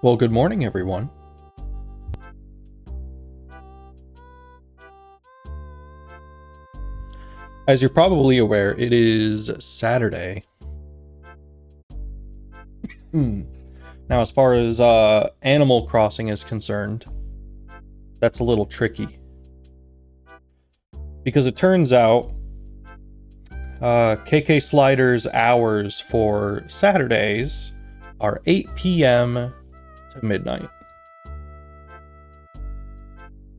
Well, good morning, everyone. As you're probably aware, it is Saturday. Now, as far as Animal Crossing is concerned, that's a little tricky. Because it turns out KK Slider's hours for Saturdays are 8 p.m. to midnight.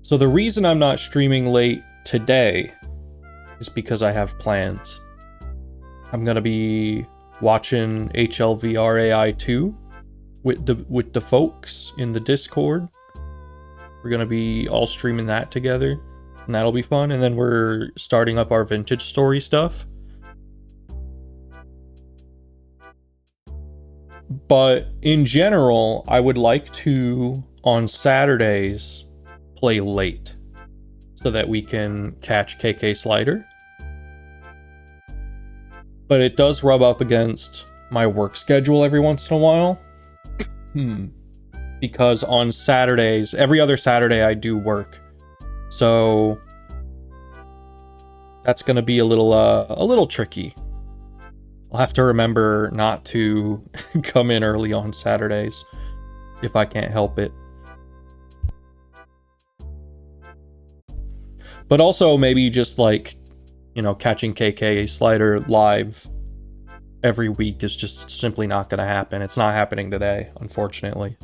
So the reason I'm not streaming late today is because I have plans. I'm gonna be watching HLVRAI 2 with the folks in the Discord. We're gonna be all streaming that together, and that'll be fun. And then we're starting up our vintage story stuff. But in general, I would like to, on Saturdays, play late so that we can catch KK Slider. But it does rub up against my work schedule every once in a while. Because on Saturdays, every other Saturday I do work. So that's going to be a little tricky. I'll have to remember not to come in early on Saturdays if I can't help it. But also maybe just like, catching KK Slider live every week is just simply not going to happen. It's not happening today, unfortunately.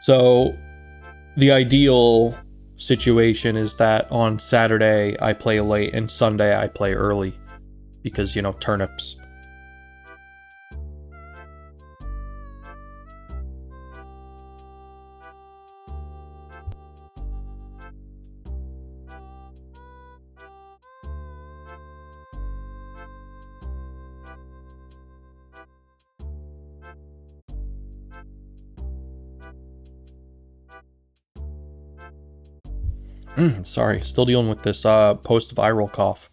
So the ideal situation is that on Saturday I play late and Sunday I play early because, turnips. Sorry, still dealing with this post-viral cough.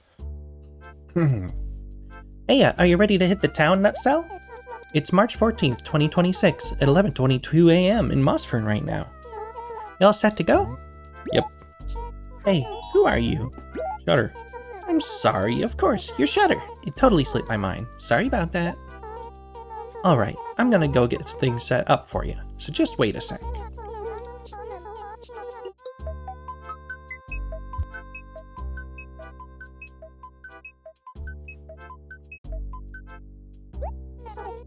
Hey, are you ready to hit the town, Nutcell? It's March 14th, 2026 at 11:22 a.m. in Mossfern right now. You all set to go? Yep. Hey, who are you? Shutter. I'm sorry, of course, you're Shutter. It totally slipped my mind. Sorry about that. Alright, I'm gonna go get things set up for you, so just wait a sec.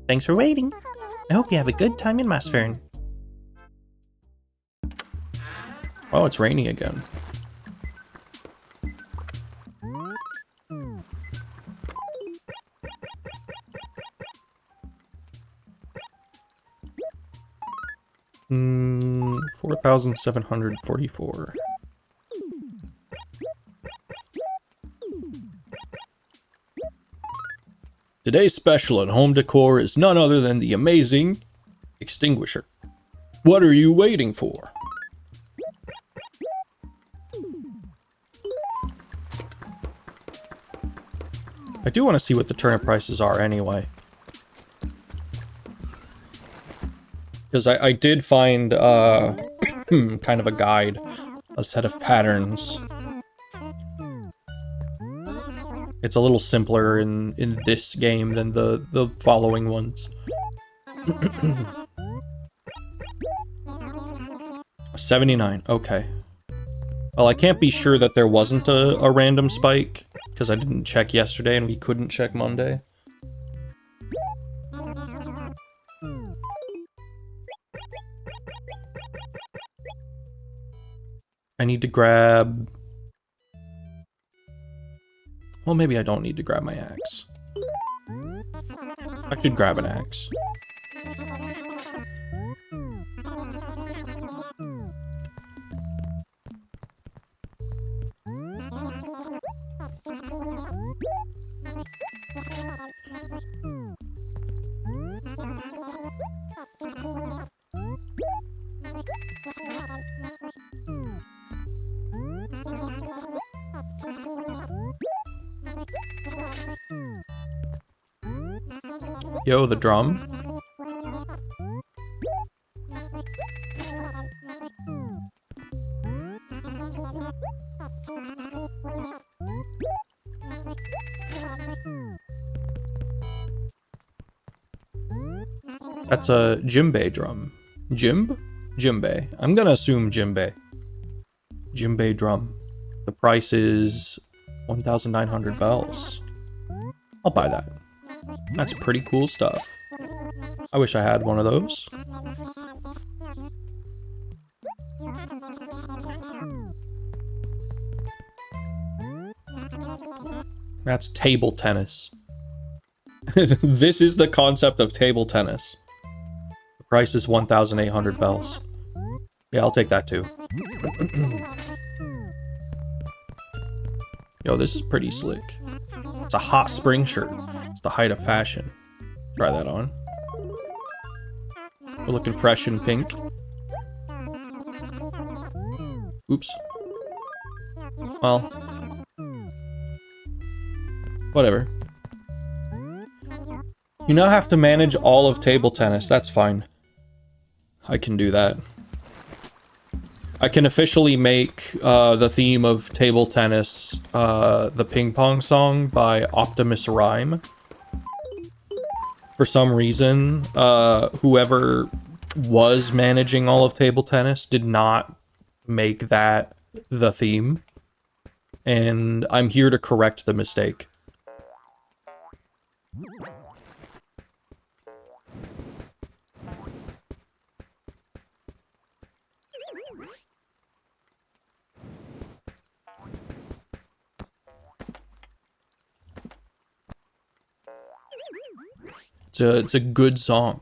Thanks for waiting. I hope you have a good time in Mossfern. Oh, it's raining again. Hmm, 4,744. Today's special at home decor is none other than the amazing extinguisher. What are you waiting for? I do want to see what the turnip prices are anyway. Because I did find kind of a guide, a set of patterns. It's a little simpler in this game than the following ones. 79, okay. Well, I can't be sure that there wasn't a random spike, because I didn't check yesterday and we couldn't check Monday. I need to grab... Well, maybe I don't need to grab my axe. I should grab an axe. Yo, the drum. That's a djembe drum. Djembe? Djembe. I'm gonna assume djembe. Djembe drum. The price is 1,900 bells. I'll buy that. That's pretty cool stuff. I wish I had one of those. That's table tennis. This is the concept of table tennis. The price is 1,800 bells. Yeah, I'll take that too. Yo, this is pretty slick. It's a hot spring shirt. It's the height of fashion. Try that on. We're looking fresh and pink. Oops. Well. Whatever. You now have to manage all of table tennis. That's fine. I can do that. I can officially make the theme of table tennis the ping pong song by Optimus Rhyme. For some reason, whoever was managing all of table tennis did not make that the theme. And I'm here to correct the mistake. It's a good song.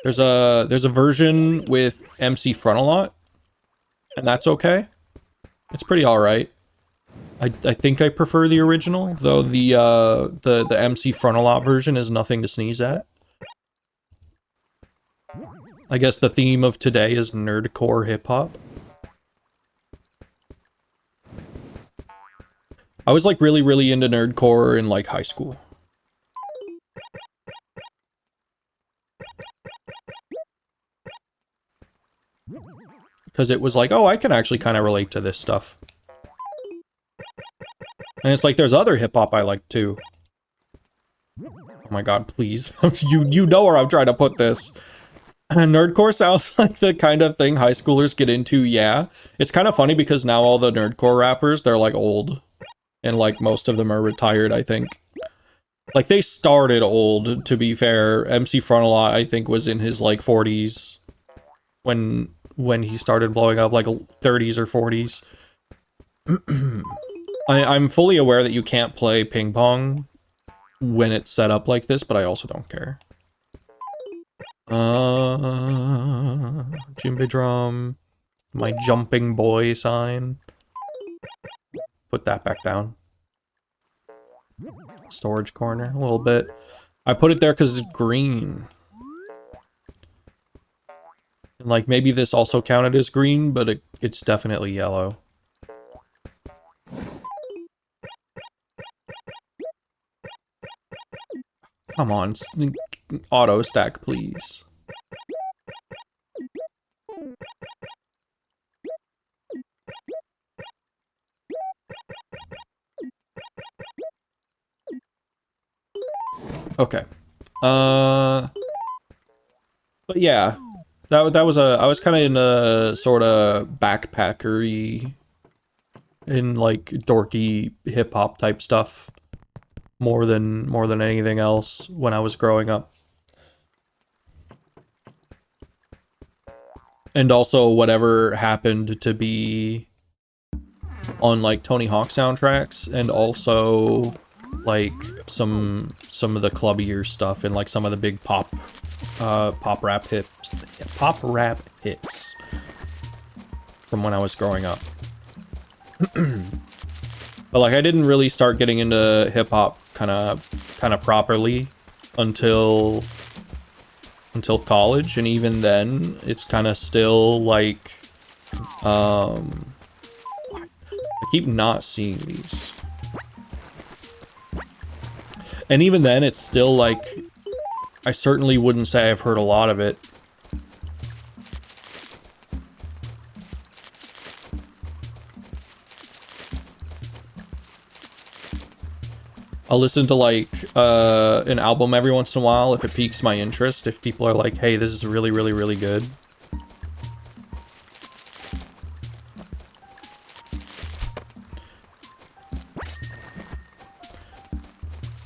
There's a version with MC Frontalot, and that's okay. It's pretty alright. I think I prefer the original, though the MC Frontalot version is nothing to sneeze at. I guess the theme of today is nerdcore hip-hop. I was like really into nerdcore in like high school. Because it was like, oh, I can actually kind of relate to this stuff. And it's like, there's other hip-hop I like too. Oh my god, please. you know where I'm trying to put this. Nerdcore sounds like the kind of thing high schoolers get into, yeah. It's kind of funny because now all the nerdcore rappers, they're like old. And like most of them are retired, I think. Like they started old, to be fair. MC Frontalot, I think, was in his like 40s when he started blowing up, like 30s or 40s. I'm fully aware that you can't play ping pong when it's set up like this, but I also don't care. Djembe drum. My jumping boy sign. Put that back down. Storage corner, a little bit. I put it there because it's green. And like, maybe this also counted as green, but it's definitely yellow. Come on, auto stack, please. Okay. But yeah, that was I was kind of in a sort of backpackery, in like dorky hip hop type stuff, more than anything else when I was growing up. And also whatever happened to be on like Tony Hawk soundtracks, and also like some of the clubbier stuff and like some of the big pop rap hits from when I was growing up. But like I didn't really start getting into hip hop kind of properly until college, and even then it's kind of still like I keep not seeing these. And even then, it's still like, I certainly wouldn't say I've heard a lot of it. I'll listen to like an album every once in a while if it piques my interest. If people are like, hey, this is really, really, really good.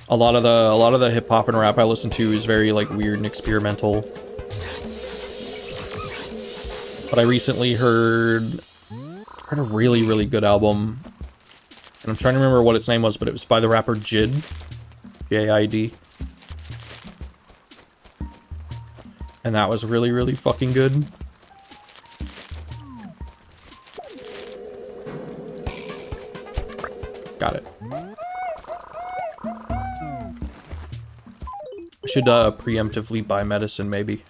A lot of the hip hop and rap I listen to is very like weird and experimental. But I recently heard a really, really good album. And I'm trying to remember what its name was, but it was by the rapper Jid. J-I-D. And that was really, really fucking good. Got it. I should preemptively buy medicine, maybe.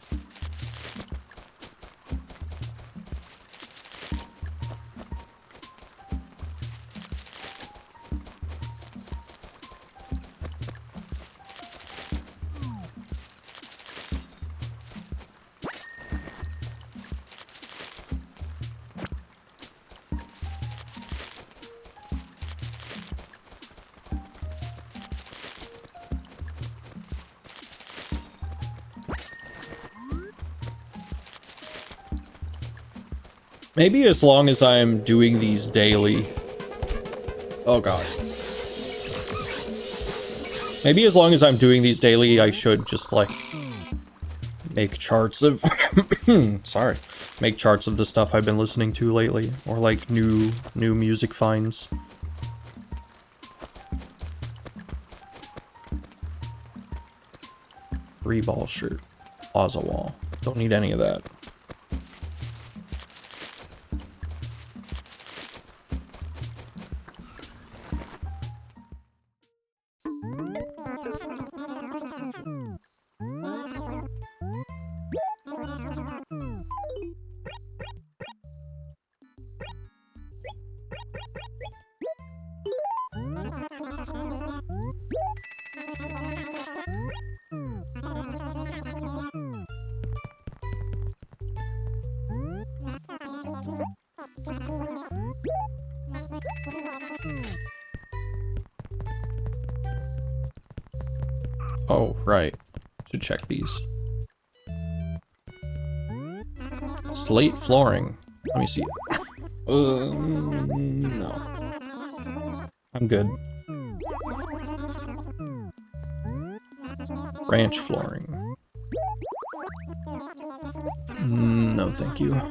Maybe as long as I'm doing these daily. Oh god. Maybe as long as I'm doing these daily, I should just like make charts of sorry. Make charts of the stuff I've been listening to lately, or like new music finds. Three-ball shirt. Plaza wall. Don't need any of that. Oh, right. Should check these. Slate flooring. Let me see. No. I'm good. Ranch flooring. No, thank you.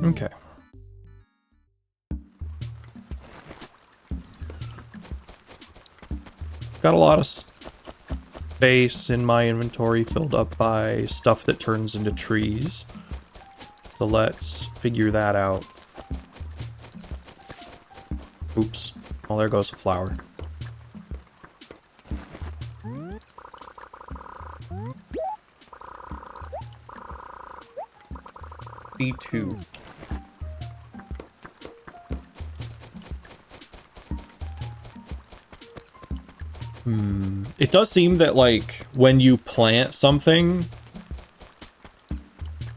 Okay. Got a lot of space in my inventory filled up by stuff that turns into trees. So let's figure that out. Oops. Oh, there goes a flower. B2. It does seem that, like, when you plant something,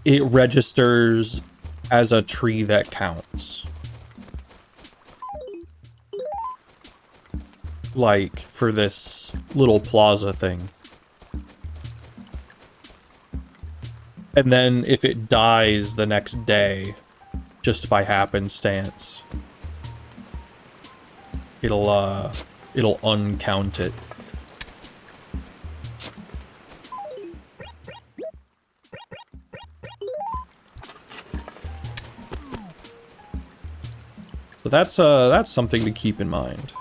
it registers as a tree that counts. Like, for this little plaza thing. And then if it dies the next day, just by happenstance, it'll uncount it. So that's something to keep in mind.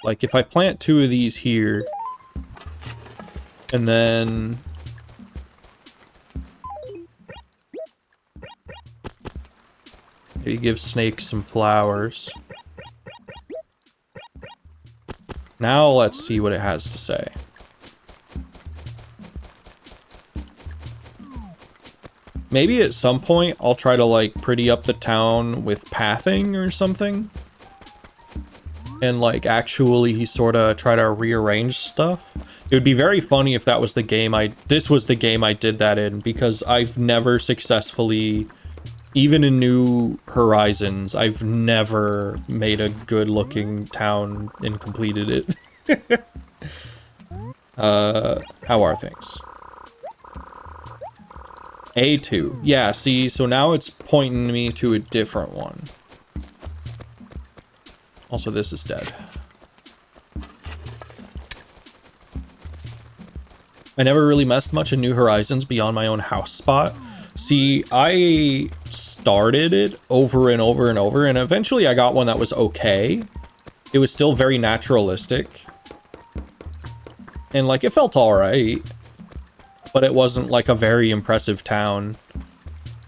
Like, if I plant 2 of these here, and then maybe give Snake some flowers. Now let's see what it has to say. Maybe at some point I'll try to like pretty up the town with pathing or something. And like actually sort of try to rearrange stuff. It would be very funny if that was the game this was the game I did that in, because I've never successfully, even in New Horizons, I've never made a good looking town and completed it. How are things? A2. Yeah, see, so now it's pointing me to a different one. Also, this is dead. I never really messed much in New Horizons beyond my own house spot. See, I started it over and over and over, and eventually I got one that was okay. It was still very naturalistic. And, like, it felt alright. But it wasn't, like, a very impressive town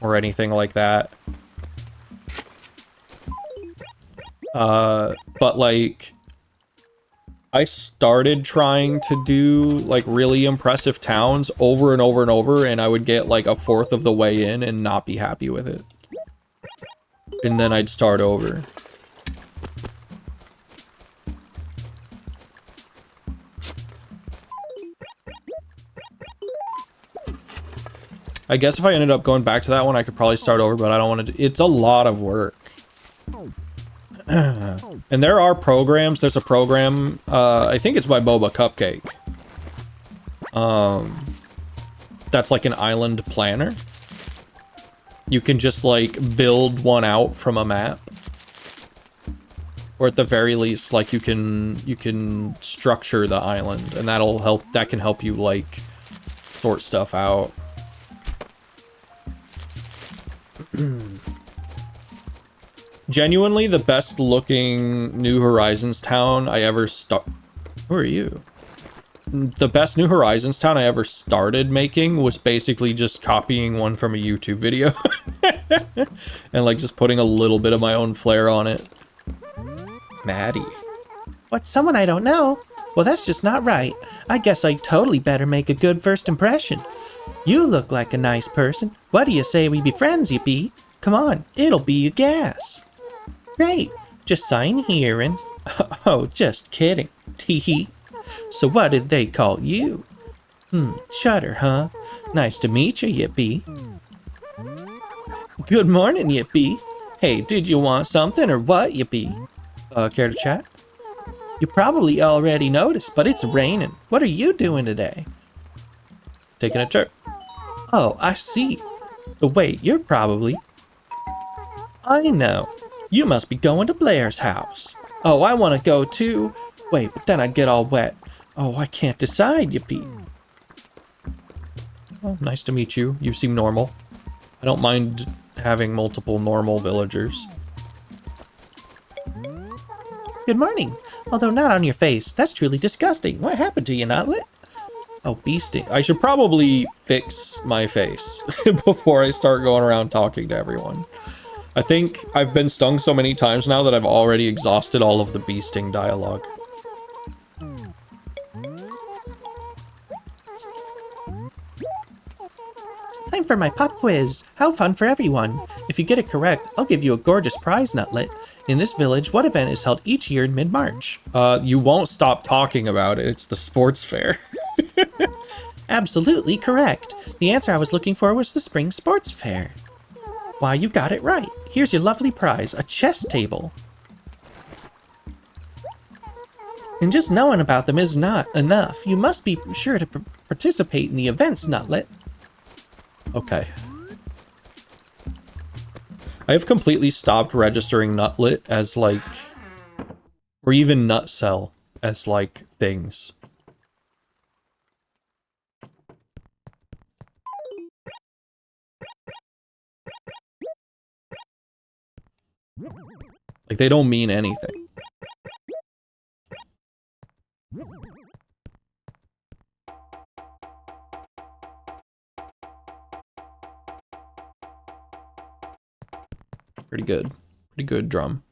or anything like that. But, like, I started trying to do, like, really impressive towns over and over and over, and I would get, like, a fourth of the way in and not be happy with it. And then I'd start over. I guess if I ended up going back to that one, I could probably start over, but I don't want to. It's a lot of work. And there are programs. There's a program, I think it's by Boba Cupcake. That's like an island planner. You can just like build one out from a map. Or at the very least, like you can structure the island, and that can help you like sort stuff out. Genuinely the best looking New Horizons town I ever Who are you? The best New Horizons town I ever started making was basically just copying one from a YouTube video. And like just putting a little bit of my own flair on it. Maddie. What, someone I don't know? Well, that's just not right. I guess I totally better make a good first impression. You look like a nice person. What do you say we be friends, you be? Come on, it'll be a gas. Great, just sign here and... Oh, just kidding. Tee-hee. So what did they call you? Shutter, huh? Nice to meet you, Yippee. Good morning, Yippee. Hey, did you want something or what, Yippee? Care to chat? You probably already noticed, but it's raining. What are you doing today? Taking a trip. Oh, I see. So wait, you're probably... I know. You must be going to Blair's house. Oh, I want to go too. Wait, but then I'd get all wet. Oh, I can't decide, Yippee. Well, nice to meet you. You seem normal. I don't mind having multiple normal villagers. Good morning. Although not on your face. That's truly disgusting. What happened to you, Nutlet? Oh, bee sting. I should probably fix my face before I start going around talking to everyone. I think I've been stung so many times now that I've already exhausted all of the bee sting dialogue. It's time for my pop quiz. How fun for everyone. If you get it correct, I'll give you a gorgeous prize, Nutlet. In this village, what event is held each year in mid-March? You won't stop talking about it. It's the sports fair. Absolutely correct. The answer I was looking for was the spring sports fair. Why, you got it right. Here's your lovely prize, a chess table. And just knowing about them is not enough. You must be sure to participate in the events, Nutlet. Okay. I have completely stopped registering Nutlet as like, or even Nutcell as like things. Like, they don't mean anything. Pretty good. Pretty good drum.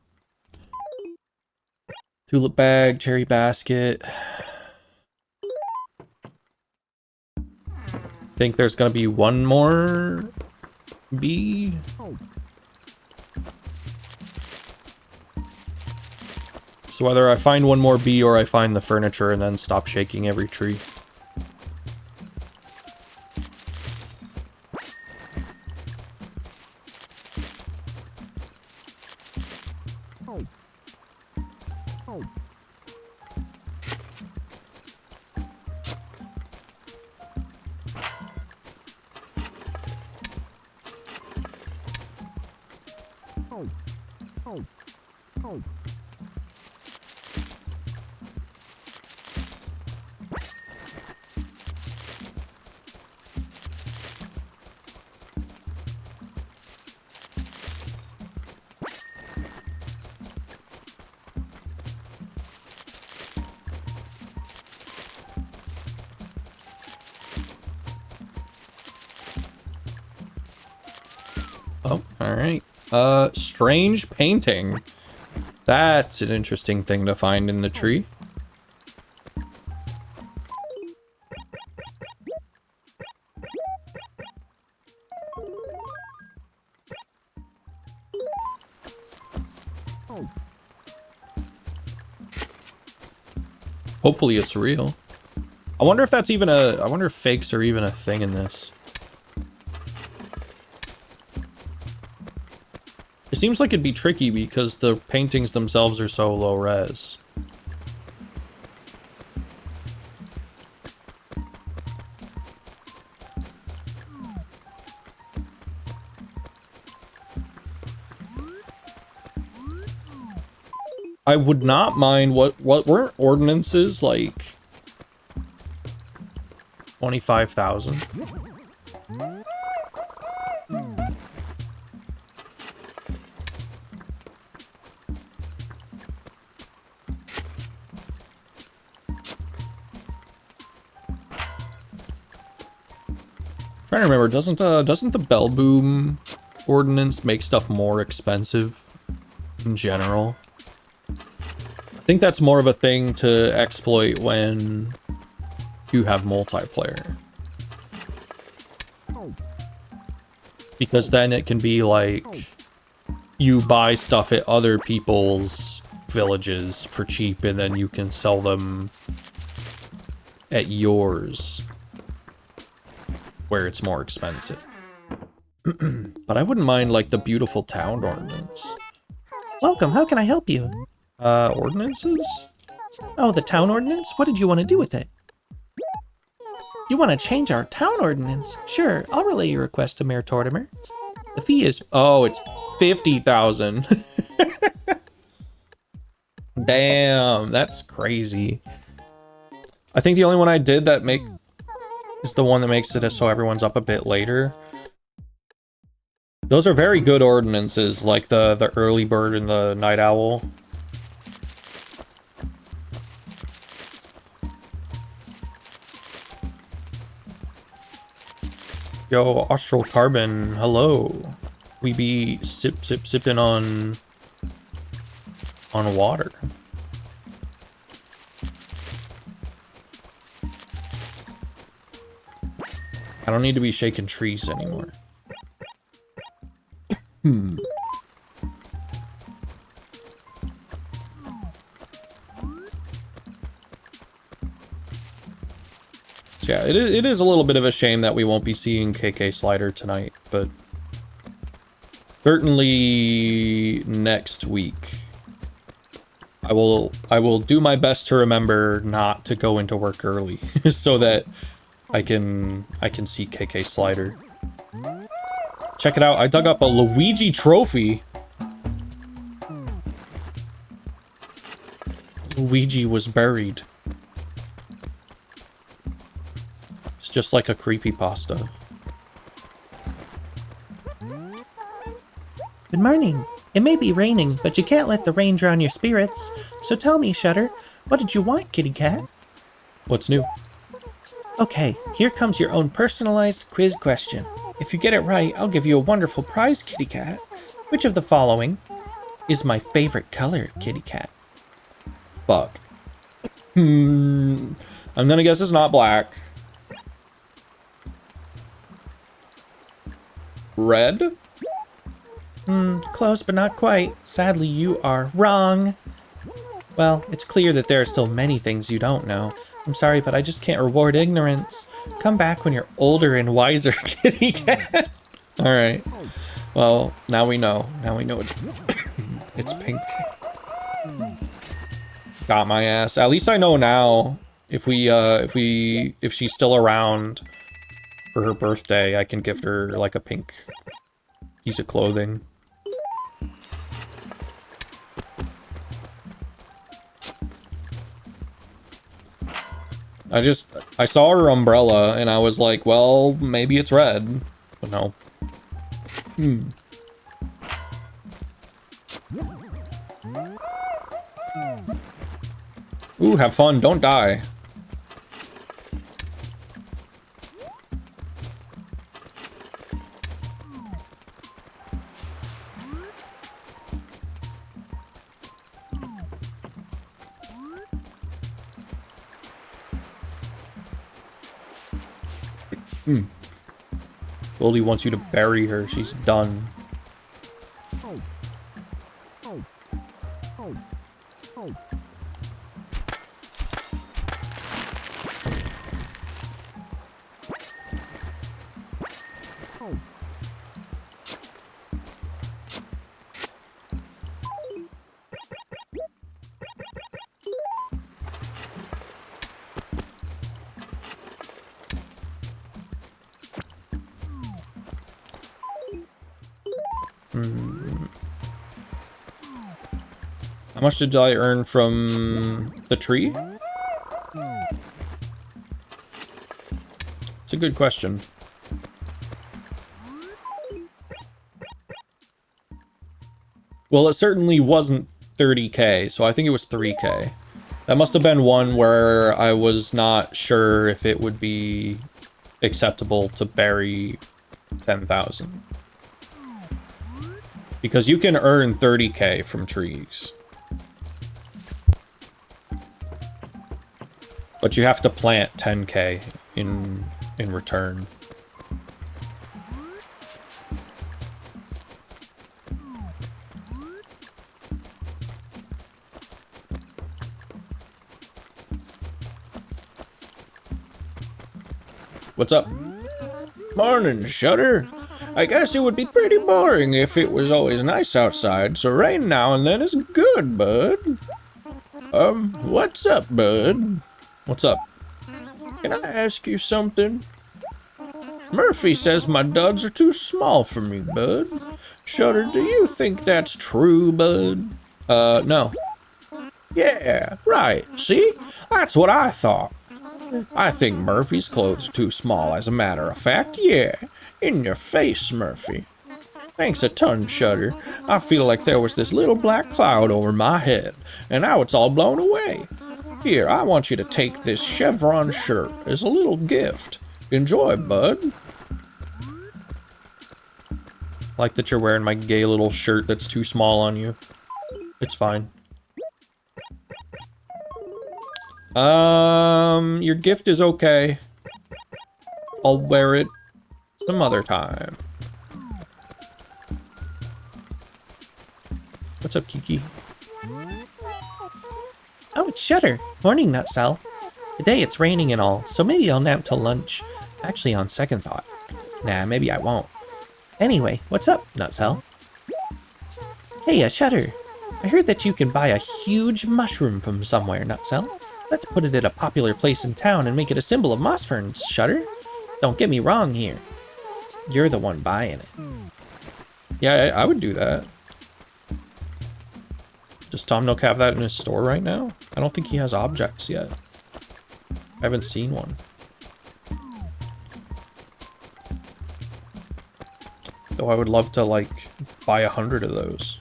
Tulip bag, cherry basket. Think there's gonna be one more bee. So whether I find one more bee or I find the furniture and then stop shaking every tree. Oh, alright. Strange painting. That's an interesting thing to find in the tree. Hopefully it's real. I wonder if that's even I wonder if fakes are even a thing in this. It seems like it'd be tricky because the paintings themselves are so low res. I would not mind what weren't ordinances like 25,000. Trying to remember, doesn't the bell boom ordinance make stuff more expensive in general? I think that's more of a thing to exploit when you have multiplayer. Because then it can be like you buy stuff at other people's villages for cheap and then you can sell them at yours where it's more expensive. But I wouldn't mind like the beautiful town ordinance. Welcome, how can I help you? Ordinances? Oh, the town ordinance? What did you want to do with it? You want to change our town ordinance? Sure, I'll relay your request to Mayor Tortimer. The fee is... Oh, it's 50,000. Damn, that's crazy. I think the only one I did that is the one that makes it so everyone's up a bit later. Those are very good ordinances, like the early bird and the night owl. Yo, Austral Carbon, hello. We be sipping on water. I don't need to be shaking trees anymore. So yeah, it is a little bit of a shame that we won't be seeing KK Slider tonight, but certainly next week I will do my best to remember not to go into work early so that I can see KK Slider. Check it out, I dug up a Luigi trophy. Luigi was buried. It's just like a creepypasta. Good morning. It may be raining, but you can't let the rain drown your spirits. So tell me, Shutter, what did you want, kitty cat? What's new? Okay, here comes your own personalized quiz question. If you get it right, I'll give you a wonderful prize, kitty cat. Which of the following is my favorite color, kitty cat? Fuck. I'm gonna guess it's not black. Red? Close, but not quite. Sadly, you are wrong. Well, it's clear that there are still many things you don't know. I'm sorry, but I just can't reward ignorance. Come back when you're older and wiser, kitty cat. Alright. Well, now we know. Now we know it's pink. got my ass. At least I know now if she's still around for her birthday, I can gift her like a pink piece of clothing. I saw her umbrella and I was like, well, maybe it's red, but no. Ooh, have fun, don't die. Goldie wants you to bury her. She's done. How much did I earn from the tree? It's a good question. Well, it certainly wasn't 30k, so I think it was 3k. That must have been one where I was not sure if it would be acceptable to bury 10,000. Because you can earn 30k from trees. But you have to plant 10k in return. What's up? Morning, Shutter. I guess it would be pretty boring if it was always nice outside, so rain now and then is good, bud. What's up, bud? What's up? Can I ask you something? Murphy says my duds are too small for me, bud. Shutter, do you think that's true, bud? No. Yeah, right. See? That's what I thought. I think Murphy's clothes are too small, as a matter of fact. Yeah. In your face, Murphy. Thanks a ton, Shutter. I feel like there was this little black cloud over my head, and now it's all blown away. Here, I want you to take this chevron shirt as a little gift. Enjoy, bud. Like that you're wearing my gay little shirt that's too small on you. It's fine. Your gift is okay. I'll wear it some other time. What's up, Kiki? Oh, it's Shutter. Morning, Nutcell. Today it's raining and all, so maybe I'll nap till lunch. Actually, on second thought. Nah, maybe I won't. Anyway, what's up, Nutcell? Hey, Shutter. I heard that you can buy a huge mushroom from somewhere, Nutcell. Let's put it at a popular place in town and make it a symbol of moss ferns, Shutter. Don't get me wrong here. You're the one buying it. Yeah, I would do that. Does Tom Nook have that in his store right now? I don't think he has objects yet. I haven't seen one. Though I would love to, like, buy 100 of those.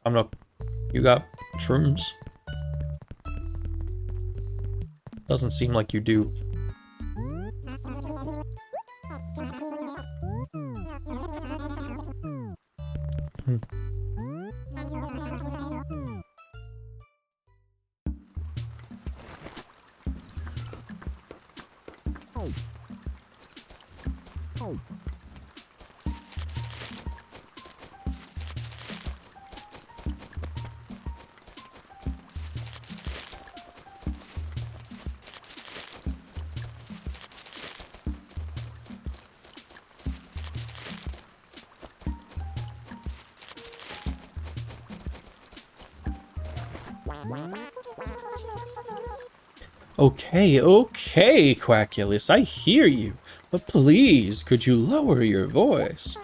Tom Nook, you got shrooms? Doesn't seem like you do. Okay, okay, Quackulus, I hear you. But please, could you lower your voice?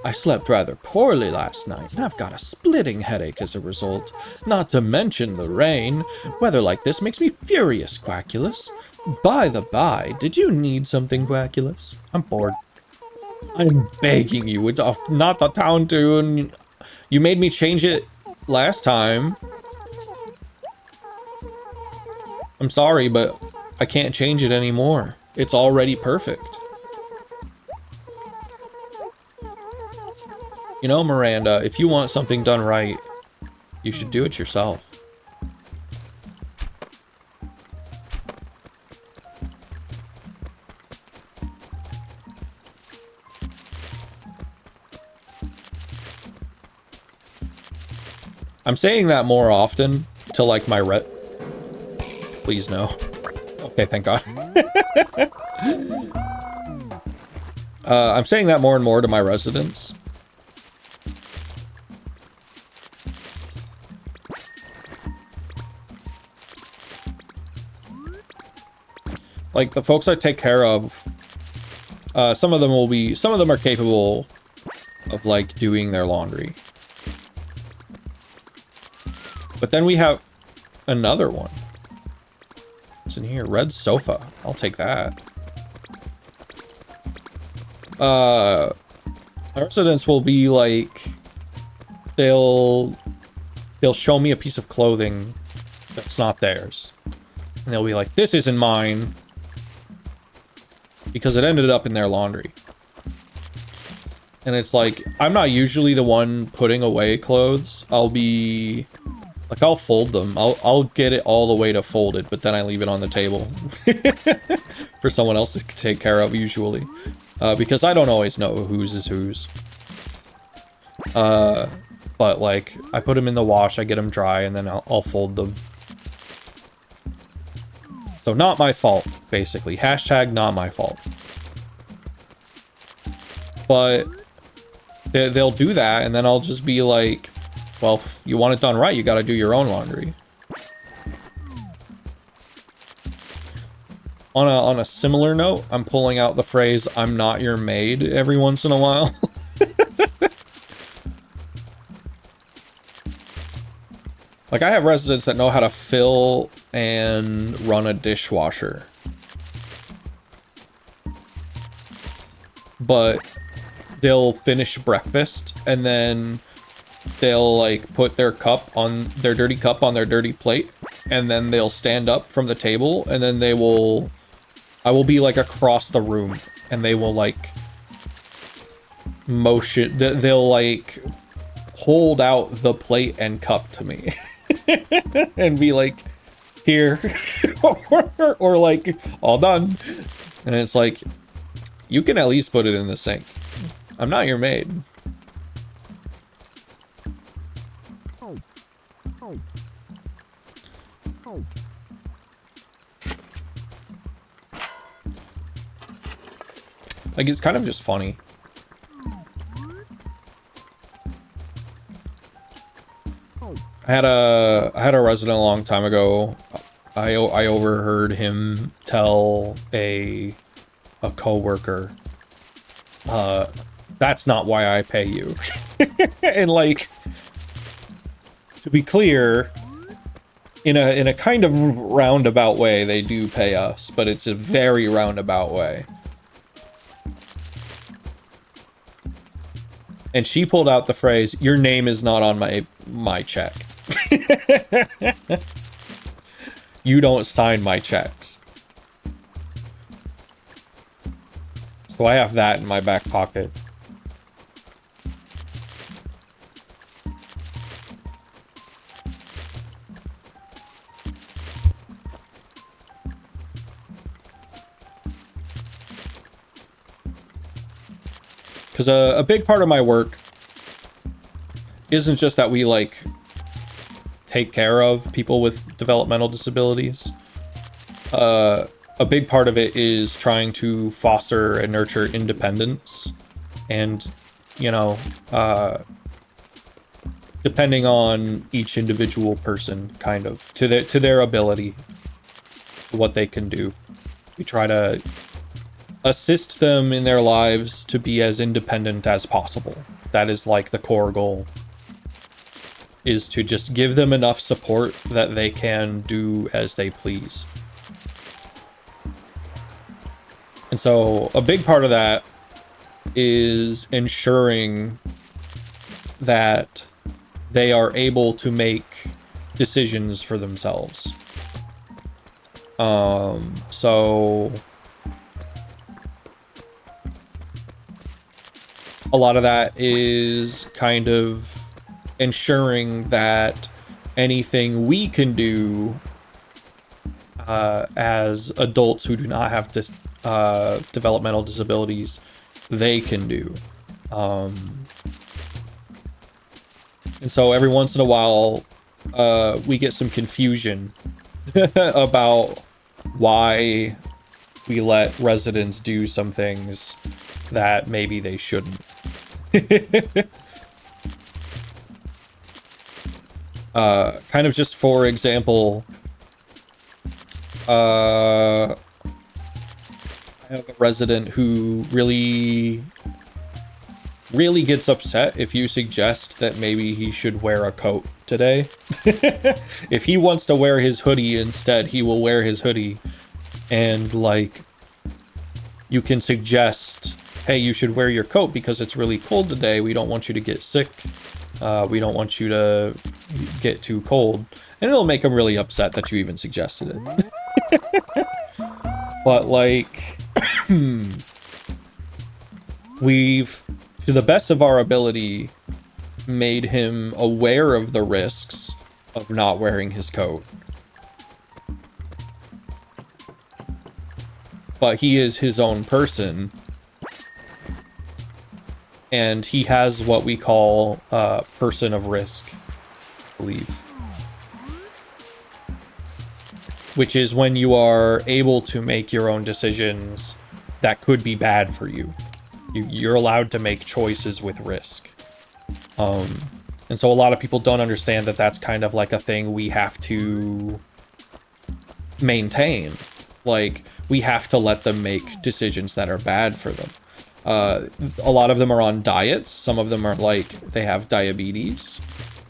I slept rather poorly last night, and I've got a splitting headache as a result. Not to mention the rain. Weather like this makes me furious, Quackulus. By the by, did you need something, Quackulus? I'm bored. I'm begging you, it's not the town tune. You made me change it last time. I'm sorry, but I can't change it anymore. It's already perfect. You know, Miranda, if you want something done right, you should do it yourself. I'm saying that more often to like my Please no. Okay, thank God. I'm saying that more and more to my residents. Like the folks I take care of, some of them are capable of like doing their laundry. But then we have another one. What's in here? Red sofa. I'll take that. Our residents will be like, they'll show me a piece of clothing that's not theirs. And they'll be like, this isn't mine. Because it ended up in their laundry. And it's like, I'm not usually the one putting away clothes. I'll fold them. I'll get it all the way to folded, but then I leave it on the table for someone else to take care of usually. Because I don't always know whose is whose. But like, I put them in the wash, I get them dry, and then I'll fold them. So not my fault, basically. Hashtag not my fault. But they'll do that, and then I'll just be like, well, if you want it done right, you gotta do your own laundry. On a similar note, I'm pulling out the phrase, I'm not your maid, every once in a while. Like, I have residents that know how to fill and run a dishwasher. But they'll finish breakfast, and then they'll, like, put their dirty cup on their dirty plate, and then they'll stand up from the table, and then I will be, like, across the room, and they will, like, they'll, like, hold out the plate and cup to me. And be like, here. or like, all done. And it's like, you can at least put it in the sink. I'm not your maid. Like, it's kind of just funny. I had a resident a long time ago. I overheard him tell a coworker, that's not why I pay you. And like, to be clear, in a kind of roundabout way, they do pay us, but it's a very roundabout way. And she pulled out the phrase, your name is not on my check. You don't sign my checks. So I have that in my back pocket. Because a big part of my work isn't just that we, like, take care of people with developmental disabilities. A big part of it is trying to foster and nurture independence and, you know, depending on each individual person, kind of, to their ability, what they can do. We try to assist them in their lives to be as independent as possible. That is like the core goal, is to just give them enough support that they can do as they please. And so a big part of that is ensuring that they are able to make decisions for themselves. So a lot of that is kind of ensuring that anything we can do as adults who do not have developmental disabilities, they can do. And so every once in a while, we get some confusion about why we let residents do some things that maybe they shouldn't. Kind of just for example, I have a resident who really gets upset if you suggest that maybe he should wear a coat today. If he wants to wear his hoodie instead, he will wear his hoodie. And like, you can suggest, hey, you should wear your coat because it's really cold today. We don't want you to get sick. We don't want you to get too cold. And it'll make him really upset that you even suggested it. But like, we've, to the best of our ability, made him aware of the risks of not wearing his coat. But he is his own person. And he has what we call person of risk, I believe. Which is when you are able to make your own decisions that could be bad for you. You're allowed to make choices with risk. And so a lot of people don't understand that that's kind of like a thing we have to maintain. Like, we have to let them make decisions that are bad for them. A lot of them are on diets. Some of them are like, they have diabetes.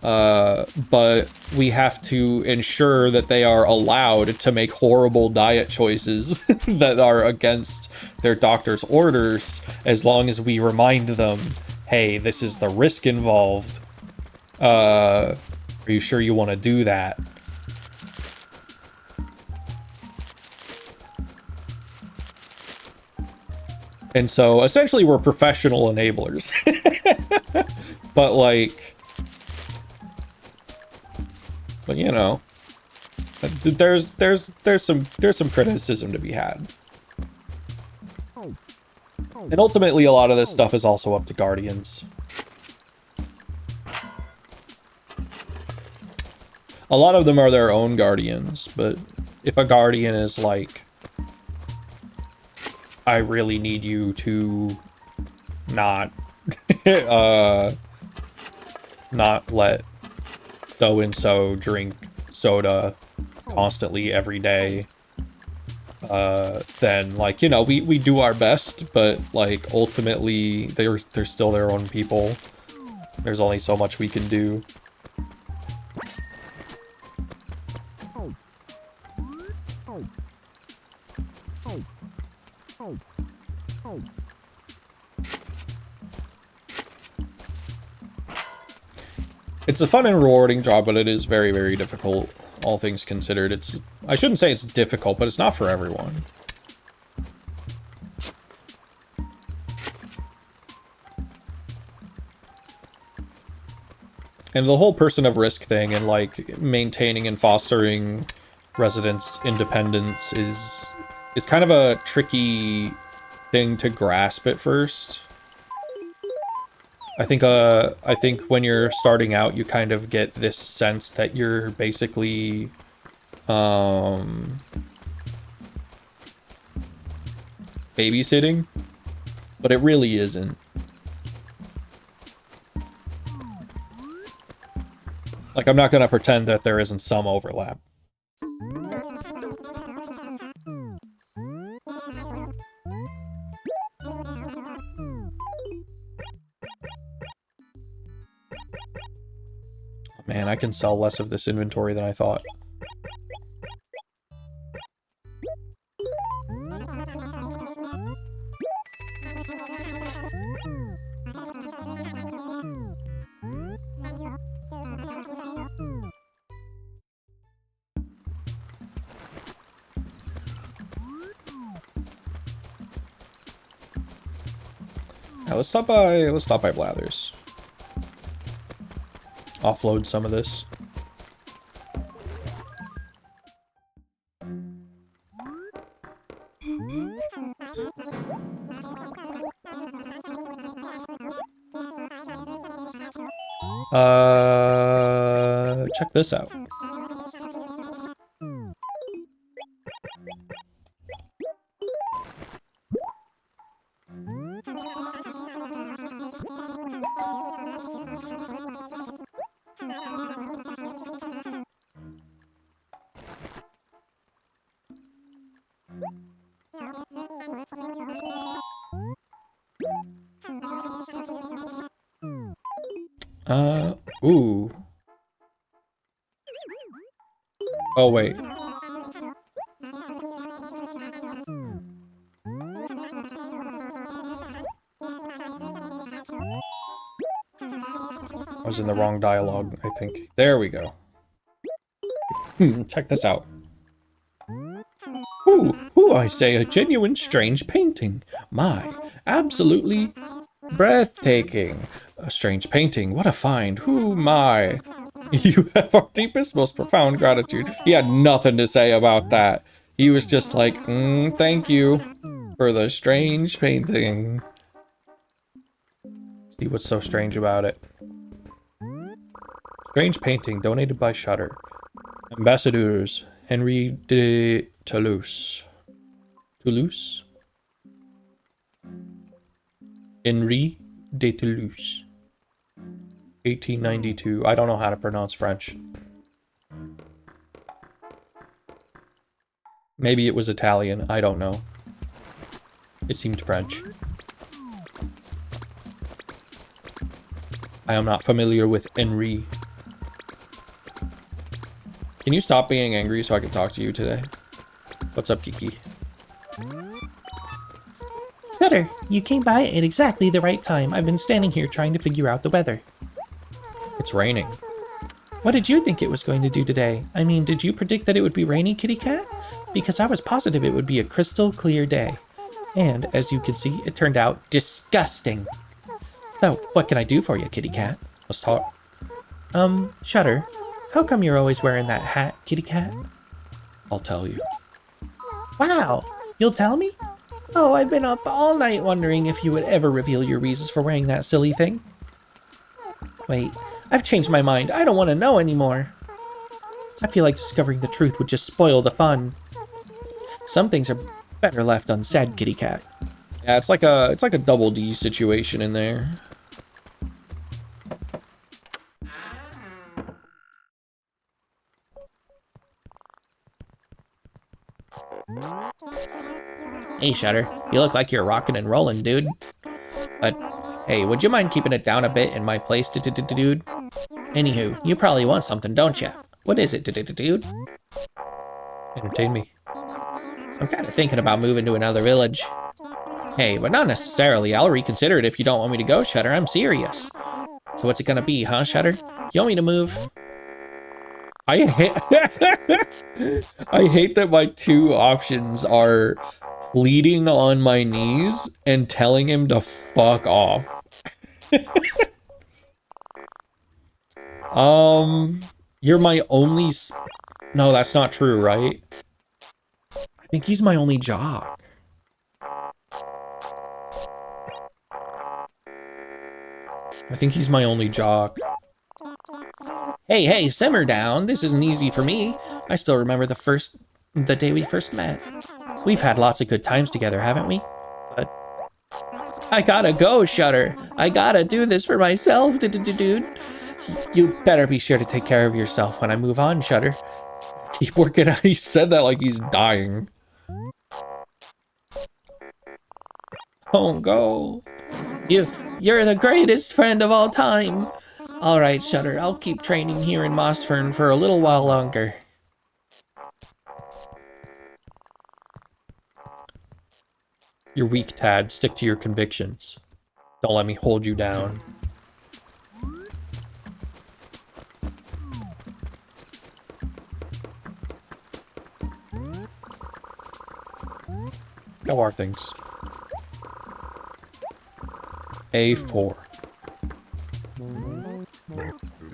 But we have to ensure that they are allowed to make horrible diet choices that are against their doctor's orders, as long as we remind them, hey, this is the risk involved. Are you sure you want to do that? And so essentially we're professional enablers. But like, but you know, there's some criticism to be had. And ultimately a lot of this stuff is also up to guardians. A lot of them are their own guardians, but if a guardian is like, I really need you to not not let so-and-so drink soda constantly every day, then, like, you know, we do our best, but like ultimately they're still their own people. There's only so much we can do. It's a fun and rewarding job, but it is very, very difficult, all things considered. I shouldn't say it's difficult, but it's not for everyone. And the whole person of risk thing and like maintaining and fostering residents' independence is kind of a tricky thing to grasp at first. I think when you're starting out, you kind of get this sense that you're basically babysitting, but it really isn't. Like, I'm not gonna pretend that there isn't some overlap. Man, I can sell less of this inventory than I thought. Yeah, let's stop by Blathers. Offload some of this. Check this out. Ooh. Oh, wait. I was in the wrong dialogue, I think. There we go. Check this out. Ooh, I say, a genuine strange painting. My, absolutely breathtaking. A strange painting, what a find. Who my. You have our deepest, most profound gratitude. He had nothing to say about that. He was just like, thank you for the strange painting. See what's so strange about it. Strange painting donated by Shutter. Ambassadors, Henry de Toulouse. Toulouse? Henri de Toulouse. 1892. I don't know how to pronounce French. Maybe it was Italian. I don't know. It seemed French. I am not familiar with Henri. Can you stop being angry so I can talk to you today? What's up, Kiki? Shutter, you came by at exactly the right time. I've been standing here trying to figure out the weather. It's raining. What did you think it was going to do today? I mean, did you predict that it would be raining, Kitty Cat? Because I was positive it would be a crystal clear day. And, as you can see, it turned out disgusting. So, what can I do for you, Kitty Cat? Let's talk. Shutter, how come you're always wearing that hat, Kitty Cat? I'll tell you. Wow, you'll tell me? Oh, I've been up all night wondering if you would ever reveal your reasons for wearing that silly thing. Wait, I've changed my mind. I don't want to know anymore. I feel like discovering the truth would just spoil the fun. Some things are better left unsaid, Kitty Cat. Yeah, it's like a double D situation in there. Hey, Shutter, you look like you're rocking and rolling, dude. But, hey, would you mind keeping it down a bit in my place, dude? Anywho, you probably want something, don't you? What is it, dude? Entertain me. I'm kind of thinking about moving to another village. Hey, but not necessarily. I'll reconsider it if you don't want me to go, Shutter. I'm serious. So what's it gonna be, huh, Shutter? You want me to move? I hate that my two options are pleading on my knees and telling him to fuck off. You're my only No, that's not true, right? I think he's my only jock. I think he's my only jock. Hey, simmer down. This isn't easy for me. I still remember the day we first met. We've had lots of good times together, haven't we? But I gotta go, Shutter. I gotta do this for myself, dude. You'd better be sure to take care of yourself when I move on, Shutter. He said that like he's dying. Don't go. You're the greatest friend of all time. All right, Shutter, I'll keep training here in Mossfern for a little while longer. You're weak, Tad. Stick to your convictions. Don't let me hold you down. How are things? A4.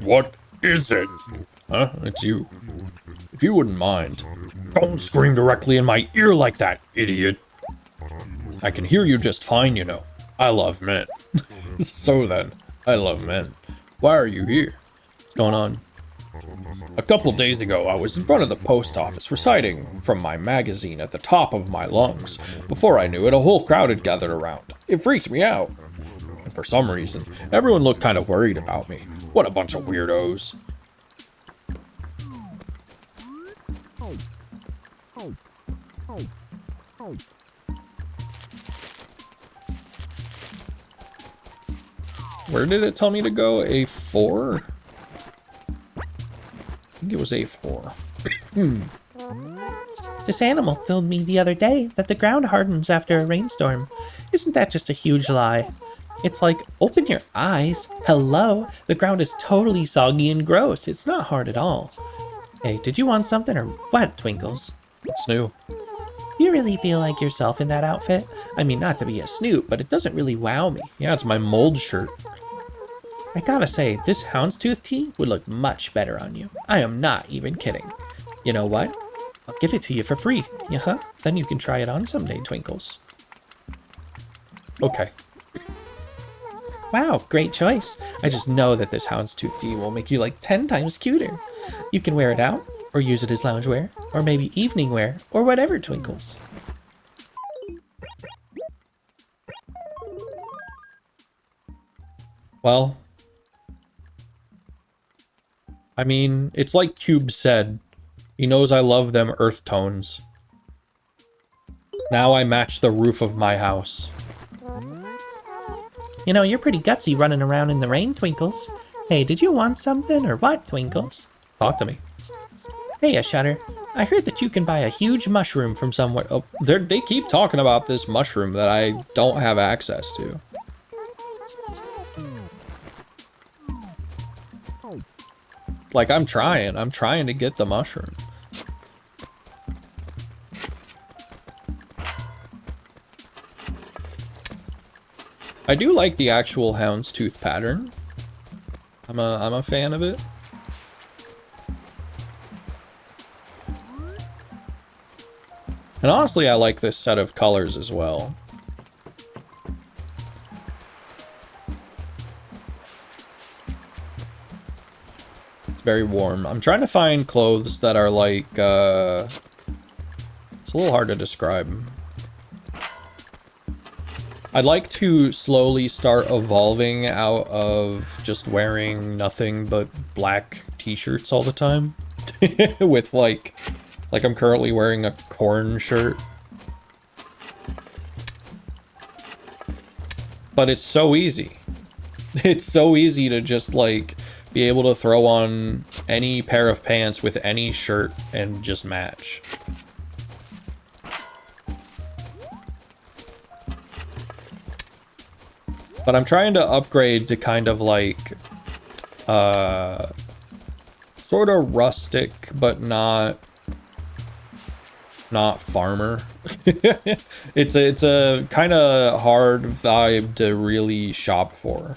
What is it? Huh? It's you. If you wouldn't mind, don't scream directly in my ear like that, idiot. I can hear you just fine, you know. I love men. So then, I love men. Why are you here? What's going on? A couple days ago, I was in front of the post office reciting from my magazine at the top of my lungs. Before I knew it, a whole crowd had gathered around. It freaked me out. And for some reason, everyone looked kind of worried about me. What a bunch of weirdos. Where did it tell me to go? A4? I think it was A4. This animal told me the other day that the ground hardens after a rainstorm. Isn't that just a huge lie? It's like, open your eyes. Hello? The ground is totally soggy and gross. It's not hard at all. Hey, did you want something or what, Twinkles? What's new? You really feel like yourself in that outfit? I mean, not to be a snoot, but it doesn't really wow me. Yeah, it's my mold shirt. I gotta say, this houndstooth tee would look much better on you. I am not even kidding. You know what? I'll give it to you for free. Yeah, then you can try it on someday, Twinkles. Okay. Wow, great choice. I just know that this houndstooth tee will make you like 10 times cuter. You can wear it out, or use it as loungewear, or maybe evening wear, or whatever, Twinkles. Well, I mean, it's like Cube said. He knows I love them earth tones. Now I match the roof of my house. You know, you're pretty gutsy running around in the rain, Twinkles. Hey, did you want something or what, Twinkles? Talk to me. Hey, Shutter. I heard that you can buy a huge mushroom from somewhere. Oh, they keep talking about this mushroom that I don't have access to. Like, I'm trying to get the mushroom. I do like the actual houndstooth pattern. I'm a fan of it. And honestly, I like this set of colors as well. It's very warm. I'm trying to find clothes that are like, it's a little hard to describe. I'd like to slowly start evolving out of just wearing nothing but black t-shirts all the time. With like I'm currently wearing a corn shirt. But it's so easy. It's so easy to just like be able to throw on any pair of pants with any shirt and just match. But I'm trying to upgrade to kind of like, sort of rustic, but not farmer. It's a kind of hard vibe to really shop for.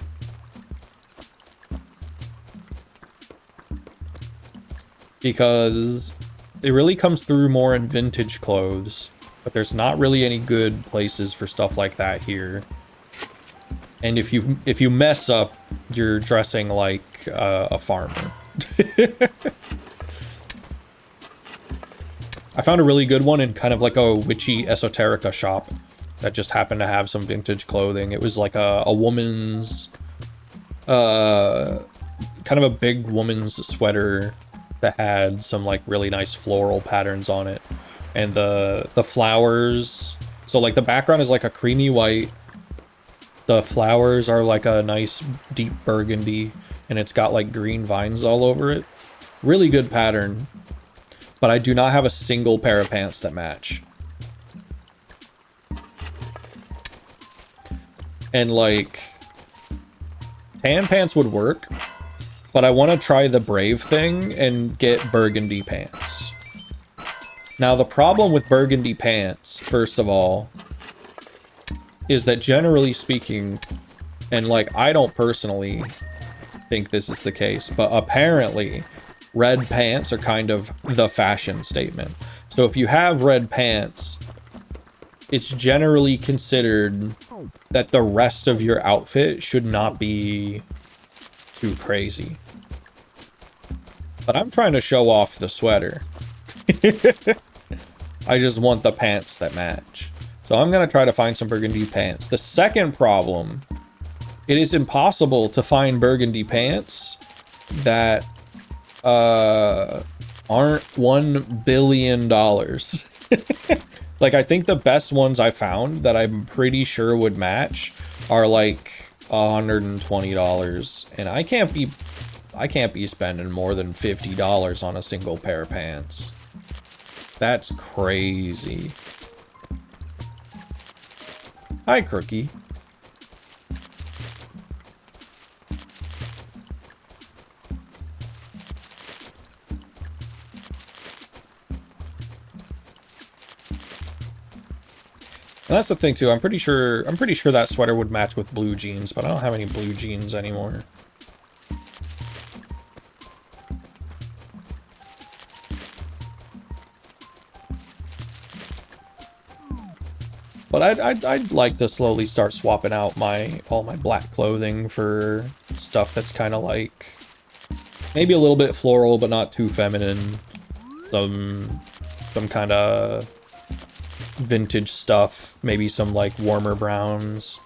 Because it really comes through more in vintage clothes, but there's not really any good places for stuff like that here. And if you mess up, you're dressing like a farmer. I found a really good one in kind of like a witchy esoterica shop that just happened to have some vintage clothing. It was like a woman's kind of a big woman's sweater that had some like really nice floral patterns on it. And the flowers, so like the background is like a creamy white. The flowers are like a nice deep burgundy, and it's got like green vines all over it. Really good pattern. But I do not have a single pair of pants that match. And like, tan pants would work, but I want to try the Brave thing and get burgundy pants. Now the problem with burgundy pants, first of all, is that generally speaking, and like I don't personally think this is the case, but apparently red pants are kind of the fashion statement. So if you have red pants, it's generally considered that the rest of your outfit should not be too crazy. But I'm trying to show off the sweater. I just want the pants that match. So I'm going to try to find some burgundy pants. The second problem, it is impossible to find burgundy pants that aren't $1 billion. Like, I think the best ones I found that I'm pretty sure would match are like $120. And I can't be spending more than $50 on a single pair of pants. That's crazy. Hi, Crookie. And that's the thing too. I'm pretty sure that sweater would match with blue jeans, but I don't have any blue jeans anymore. But I'd like to slowly start swapping out all my black clothing for stuff that's kind of like maybe a little bit floral, but not too feminine. Some kind of vintage stuff, maybe some like warmer browns.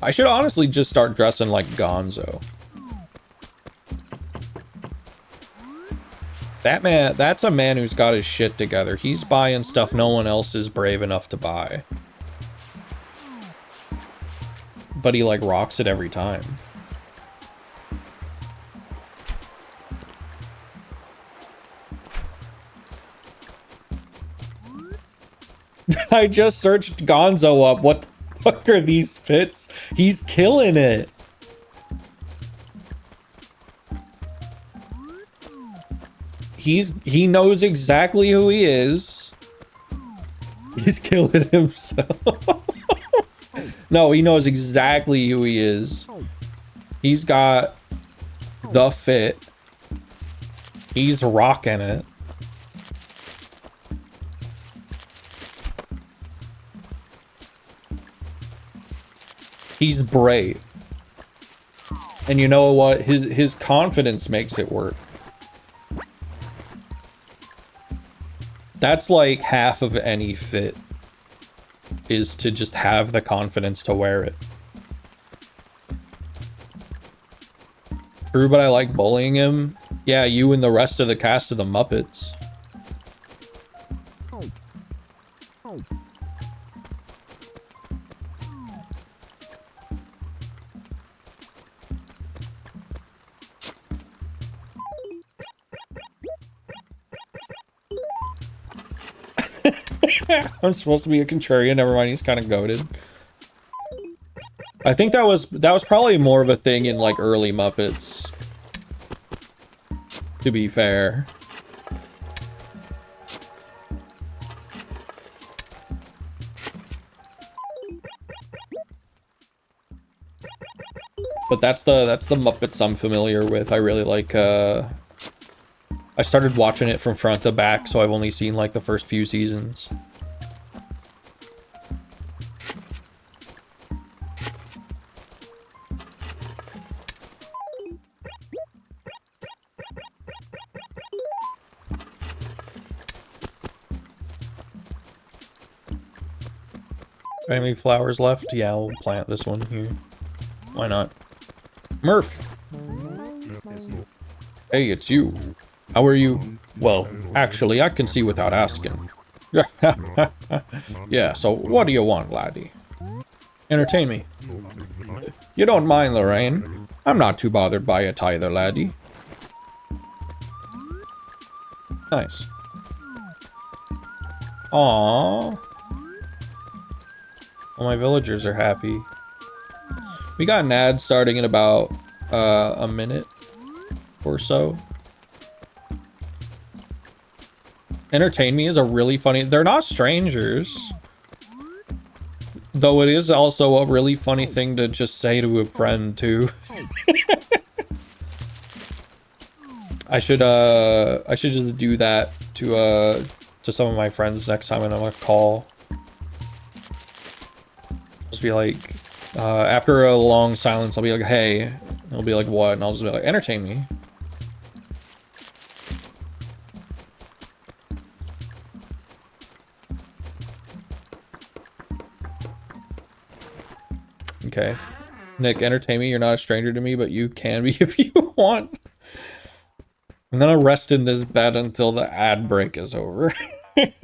I should honestly just start dressing like Gonzo. That man, that's a man who's got his shit together. He's buying stuff no one else is brave enough to buy. But he like rocks it every time. I just searched Gonzo up. What the fuck are these fits? He's killing it. He knows exactly who he is. He's killing himself. No, he knows exactly who he is. He's got the fit. He's rocking it. He's brave. And you know what? His confidence makes it work. That's like half of any fit, is to just have the confidence to wear it. True, but I like bullying him. Yeah, you and the rest of the cast of the Muppets. I'm supposed to be a contrarian. Never mind, he's kind of goated. I think that was probably more of a thing in like early Muppets, to be fair. But that's the Muppets I'm familiar with. I really like I started watching it from front to back, so I've only seen like the first few seasons. Any flowers left? Yeah, we'll plant this one here. Why not? Murph! Hey, it's you. How are you? Well, actually, I can see without asking. Yeah, so what do you want, laddie? Entertain me. You don't mind, Lorraine? I'm not too bothered by it either, laddie. Nice. Aww. All my villagers are happy. We got an ad starting in about a minute or so. Entertain me is a really funny... They're not strangers. Though it is also a really funny thing to just say to a friend, too. I should just do that to some of my friends next time I'm on a call. Just be like, after a long silence, I'll be like, hey. And they'll be like, what? And I'll just be like, entertain me. Okay. Nick, entertain me. You're not a stranger to me, but you can be if you want. I'm gonna rest in this bed until the ad break is over.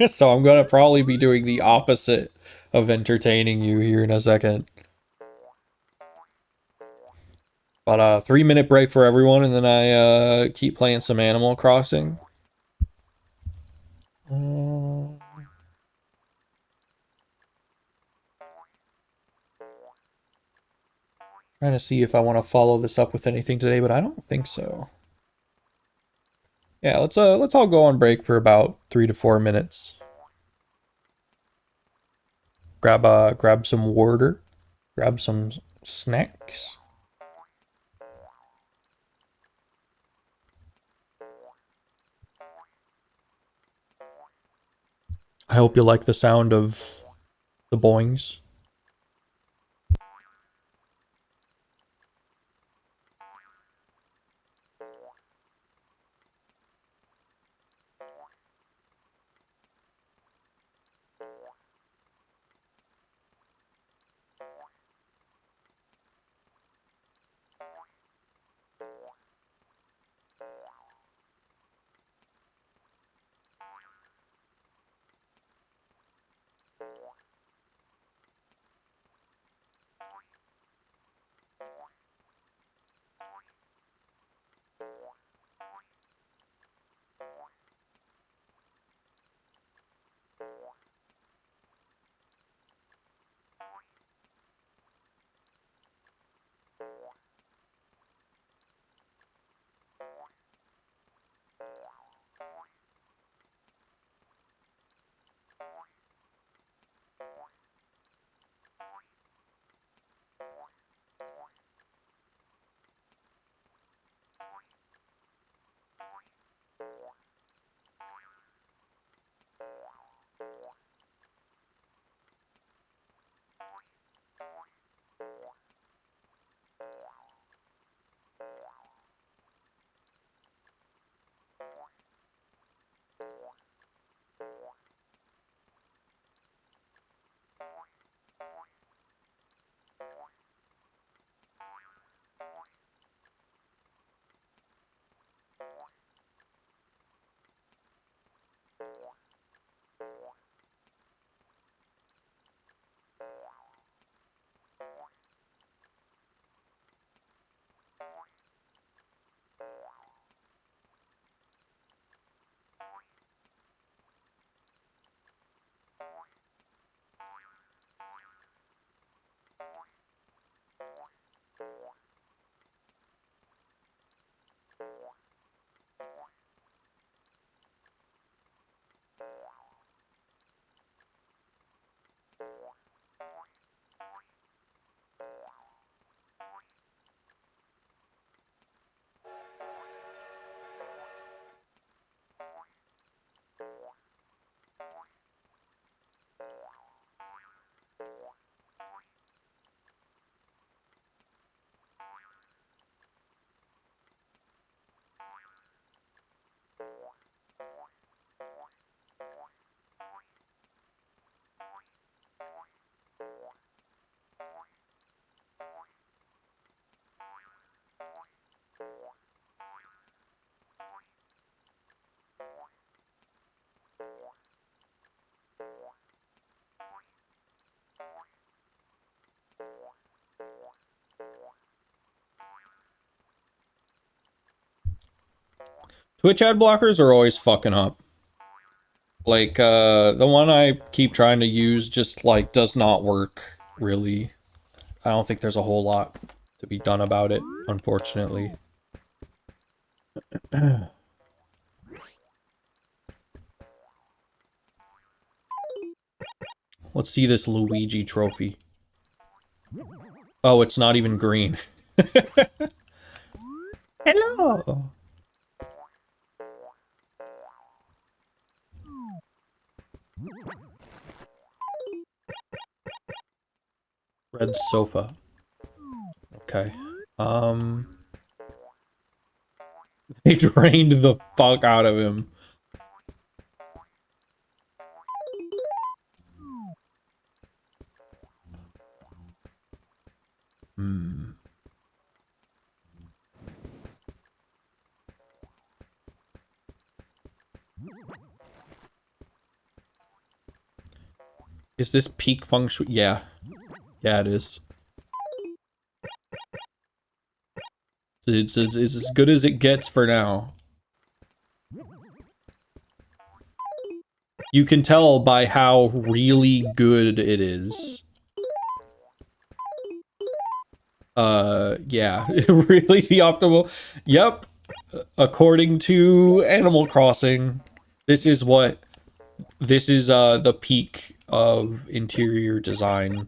So I'm gonna probably be doing the opposite of entertaining you here in a second. But 3-minute break for everyone, and then I keep playing some Animal Crossing. Trying to see if I want to follow this up with anything today, but I don't think so. Yeah, let's all go on break for about 3 to 4 minutes. Grab some water, grab some snacks. I hope you like the sound of the boings. Twitch ad blockers are always fucking up. Like, the one I keep trying to use just, like, does not work, really. I don't think there's a whole lot to be done about it, unfortunately. Let's see this Luigi trophy. Oh, it's not even green. Hello! Red sofa. Okay. They drained the fuck out of him. Hmm. Is this peak feng shui? Yeah. Yeah, it is. It's as good as it gets for now. You can tell by how really good it is. Yeah, really the optimal. Yep. According to Animal Crossing, this is the peak of interior design.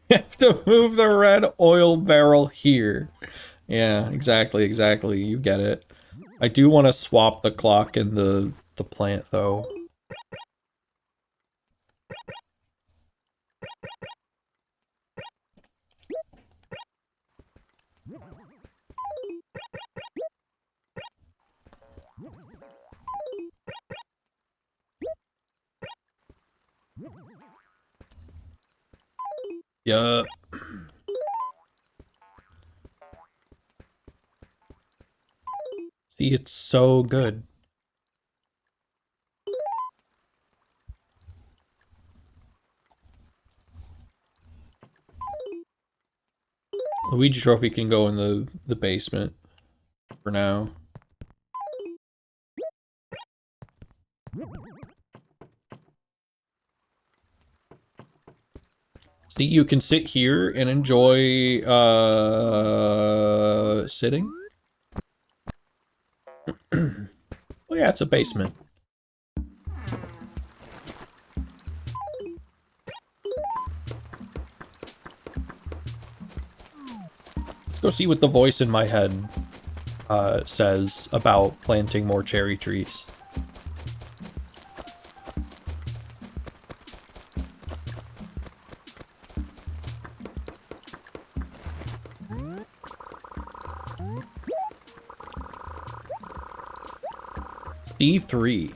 You have to move the red oil barrel here. Yeah, exactly. You get it. I do want to swap the clock and the plant, though. Yup. See, it's so good. Luigi trophy can go in the basement for now. See, you can sit here and enjoy sitting. Well, yeah, it's a basement. Let's go see what the voice in my head says about planting more cherry trees. D3.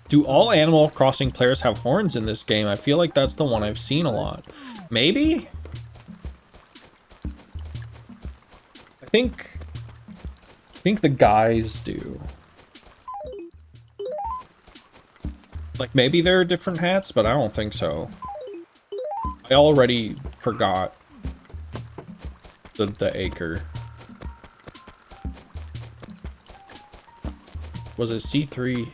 Do all Animal Crossing players have horns in this game? I feel like that's the one I've seen a lot. Maybe? I think the guys do. Like, maybe there are different hats, but I don't think so. I already forgot the acre. Was it C3?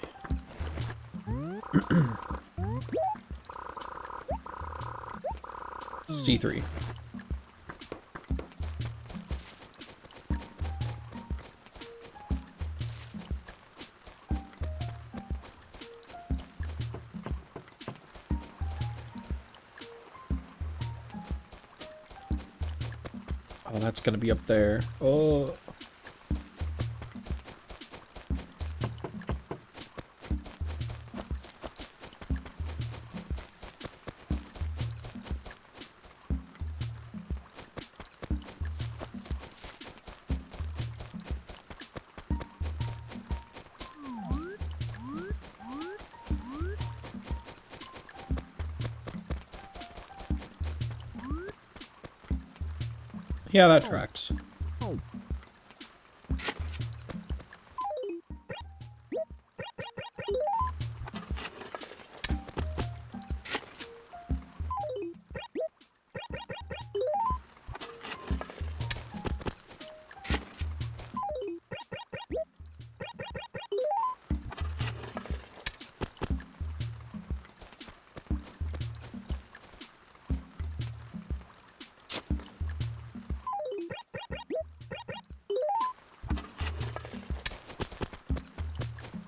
C3. Oh, that's gonna be up there. Oh. Yeah, that tracks.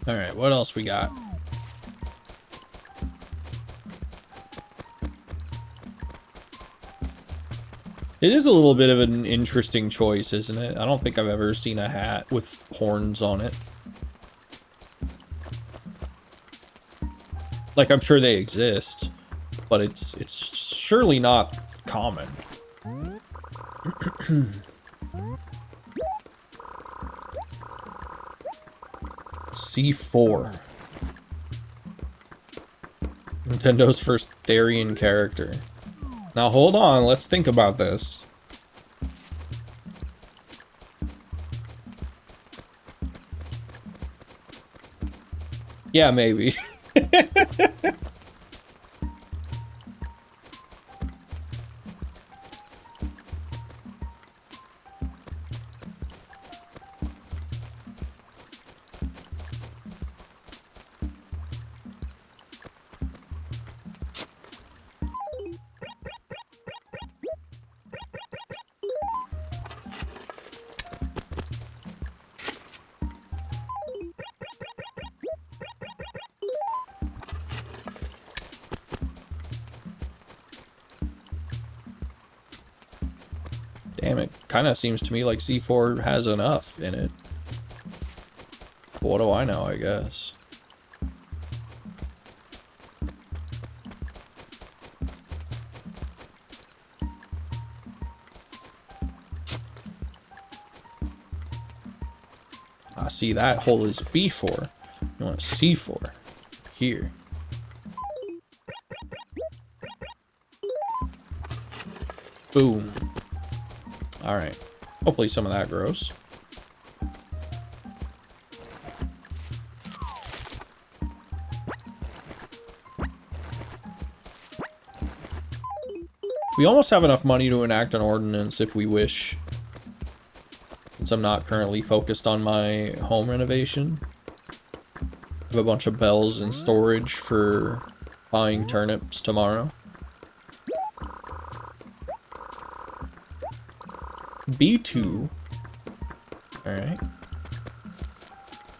All right, what else we got? It is a little bit of an interesting choice, isn't it? I don't think I've ever seen a hat with horns on it. Like, I'm sure they exist, but it's surely not common. C4. Nintendo's first Therian character. Now hold on, let's think about this. Yeah, maybe. Damn, it kind of seems to me like C4 has enough in it. But what do I know, I guess. I see that hole is B4. You want C4 here. Boom. Alright. Hopefully some of that grows. We almost have enough money to enact an ordinance if we wish. Since I'm not currently focused on my home renovation. I have a bunch of bells in storage for buying turnips tomorrow. B2. Alright.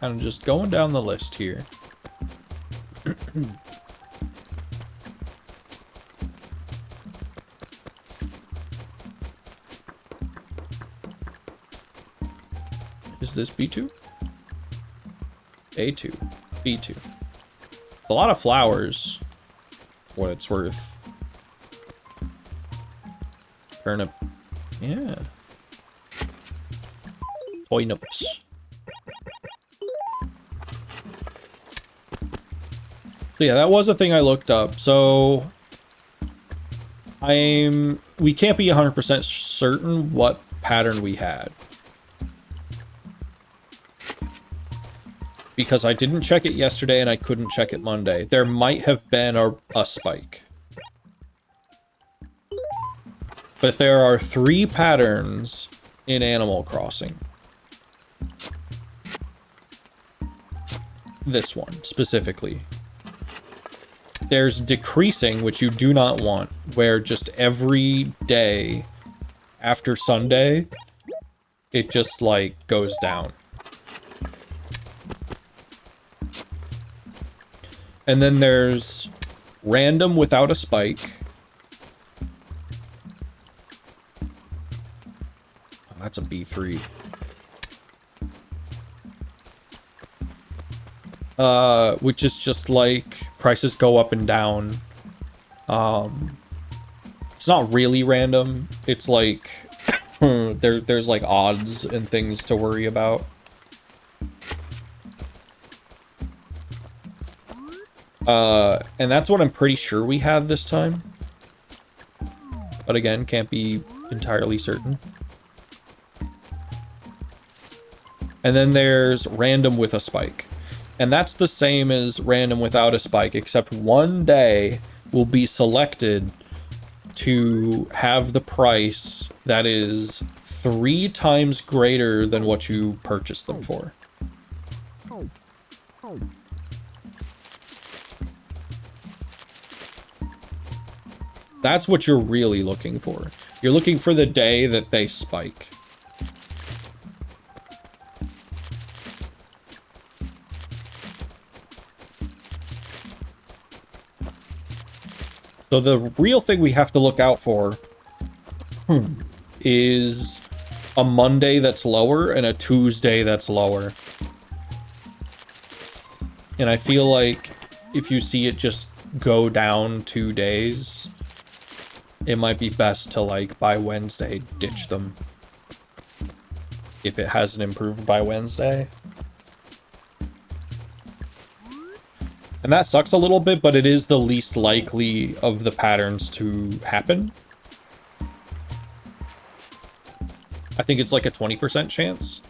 I'm just going down the list here. Is this B2? A2. B2. It's a lot of flowers, what it's worth. Turnip. Yeah. Turnips. So yeah, that was a thing I looked up. So we can't be 100% certain what pattern we had. Because I didn't check it yesterday and I couldn't check it Monday. There might have been a spike. But there are 3 patterns in Animal Crossing. This one, specifically. There's decreasing, which you do not want, where just every day after Sunday, it just, like, goes down. And then there's random without a spike. Oh, that's a B3. Which is just like prices go up and down. It's not really random. It's like there's like odds and things to worry about. And that's what I'm pretty sure we had this time. But again, can't be entirely certain. And then there's random with a spike. And that's the same as random without a spike, except one day will be selected to have the price that is 3 times greater than what you purchased them for. That's what you're really looking for. You're looking for the day that they spike. So the real thing we have to look out for is a Monday that's lower and a Tuesday that's lower. And I feel like if you see it just go down 2 days, it might be best to, like, by Wednesday, ditch them. If it hasn't improved by Wednesday. And that sucks a little bit, but it is the least likely of the patterns to happen. I think it's like a 20% chance.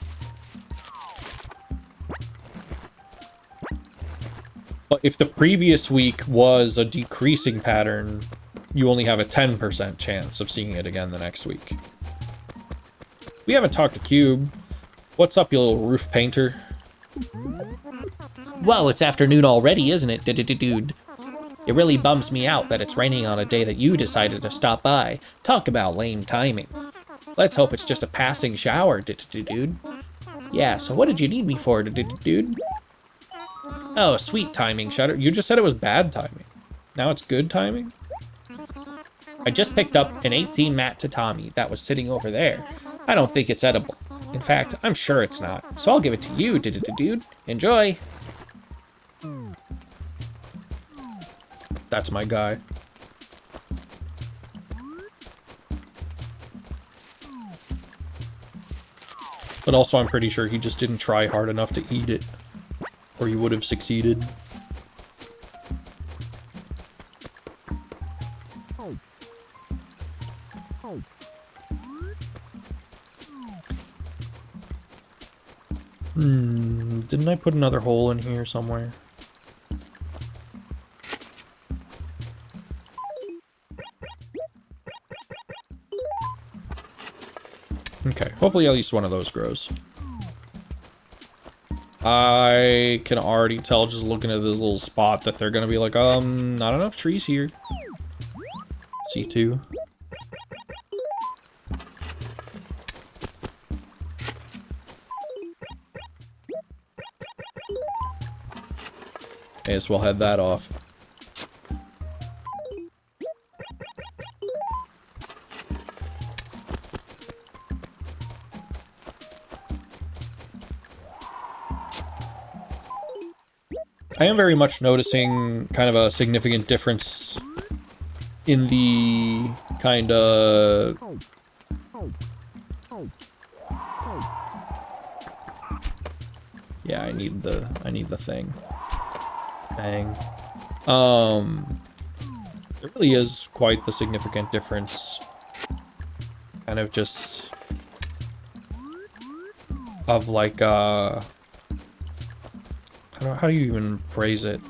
But if the previous week was a decreasing pattern, you only have a 10% chance of seeing it again the next week. We haven't talked to Cube. What's up, you little roof painter? Whoa, it's afternoon already, isn't it, dude? It really bums me out that it's raining on a day that you decided to stop by. Talk about lame timing. Let's hope it's just a passing shower, dude. Yeah, so what did you need me for, dude? Oh, sweet timing, Shutter. You just said it was bad timing. Now it's good timing? I just picked up an 18 mat tatami that was sitting over there. I don't think it's edible. In fact, I'm sure it's not. So I'll give it to you, dude. Enjoy. That's my guy. But also, I'm pretty sure he just didn't try hard enough to eat it, or he would have succeeded. Didn't I put another hole in here somewhere? Okay, hopefully at least one of those grows. I can already tell just looking at this little spot that they're gonna be like, not enough trees here. C2. May as well head that off. I am very much noticing kind of a significant difference in the kind of... Yeah, I need the thing. Bang. It really is quite the significant difference. Kind of just of like how do you even phrase it?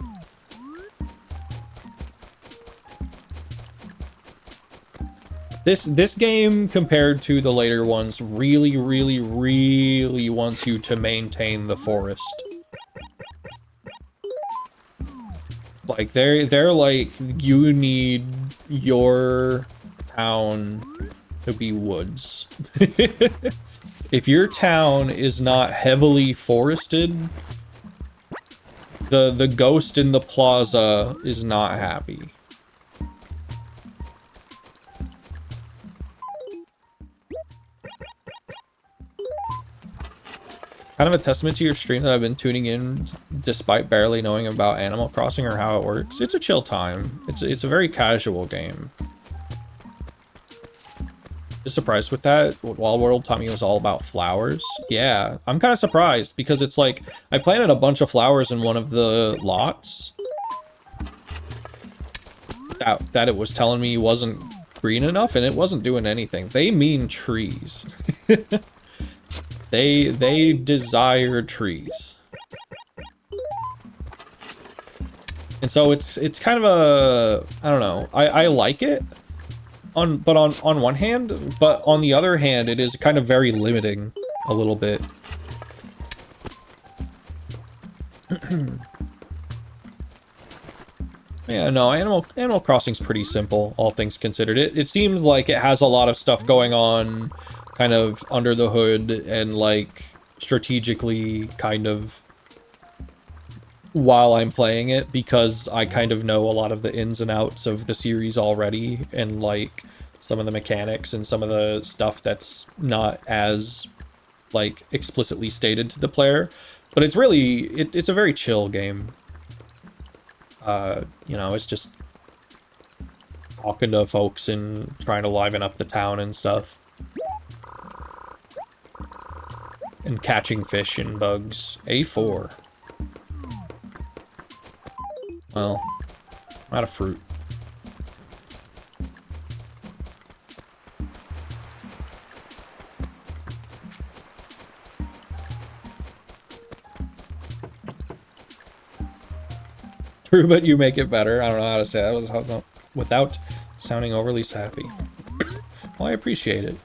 This game compared to the later ones really wants you to maintain the forest. Like they're like, you need your town to be woods. If your town is not heavily forested, the ghost in the plaza is not happy. Kind of a testament to your stream that I've been tuning in despite barely knowing about Animal Crossing or how it works. It's a chill time. It's a very casual game. Just surprised with that. Wild World taught me it was all about flowers. Yeah, I'm kind of surprised because it's like I planted a bunch of flowers in one of the lots that it was telling me wasn't green enough, and it wasn't doing anything. They mean trees. They desire trees. And so it's kind of a, I don't know, I like it on one hand, but on the other hand it is kind of very limiting a little bit. Yeah, no, Animal Crossing's pretty simple, all things considered. It seems like it has a lot of stuff going on kind of under the hood and like strategically kind of while I'm playing it, because I kind of know a lot of the ins and outs of the series already, and like some of the mechanics and some of the stuff that's not as like explicitly stated to the player. But it's really it's a very chill game. You know, it's just talking to folks and trying to liven up the town and stuff. And catching fish and bugs. A4. Well, I'm out of fruit. True, but you make it better. I don't know how to say that without sounding overly sappy. Well, I appreciate it.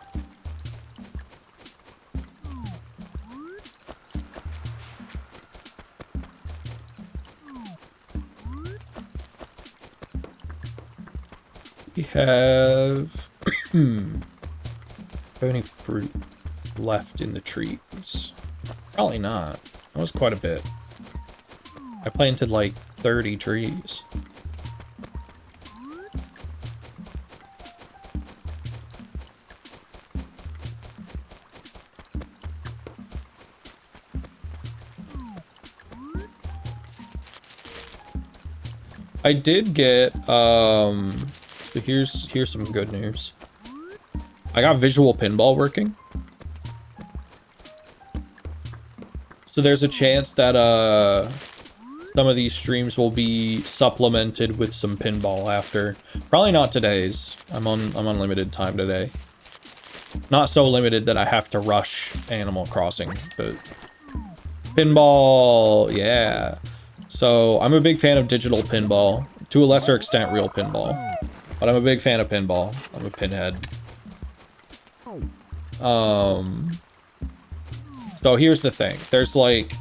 We have any fruit left in the trees? Probably not. That was quite a bit. I planted like 30 trees. I did get so here's some good news. I got visual pinball working. So there's a chance that some of these streams will be supplemented with some pinball after. Probably not today's. I'm on limited time today. Not so limited that I have to rush Animal Crossing, but pinball, yeah. So I'm a big fan of digital pinball, to a lesser extent real pinball, but I'm a big fan of pinball. I'm a pinhead. So here's the thing. There's like,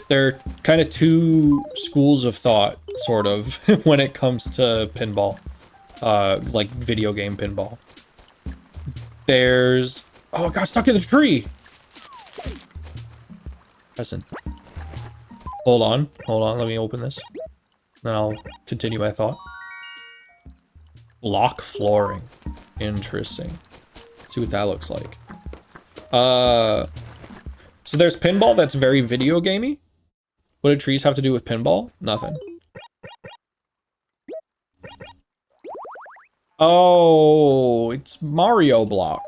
there are kind of two schools of thought, sort of, when it comes to pinball, like video game pinball. There's, oh, I got stuck in the tree. Listen. Hold on, let me open this. Then I'll continue my thought. Block flooring. Interesting. Let's see what that looks like. So there's pinball that's very video gamey. What do trees have to do with pinball? Nothing. Oh, it's Mario block.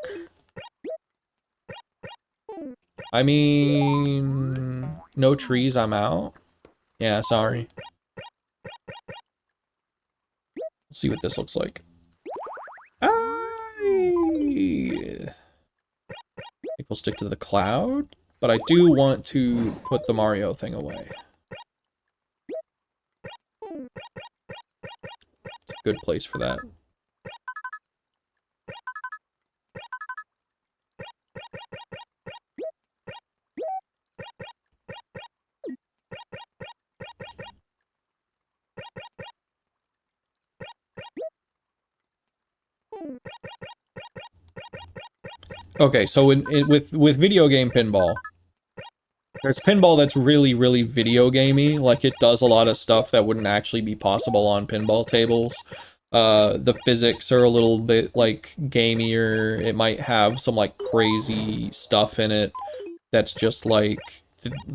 I mean, no trees, I'm out. Yeah, sorry. Let's see what this looks like. I think we'll stick to the cloud, but I do want to put the Mario thing away. It's a good place for that. Okay, so with video game pinball, there's pinball that's really, really video gamey. Like, it does a lot of stuff that wouldn't actually be possible on pinball tables. The physics are a little bit, like, gamier. It might have some, like, crazy stuff in it that's just, like,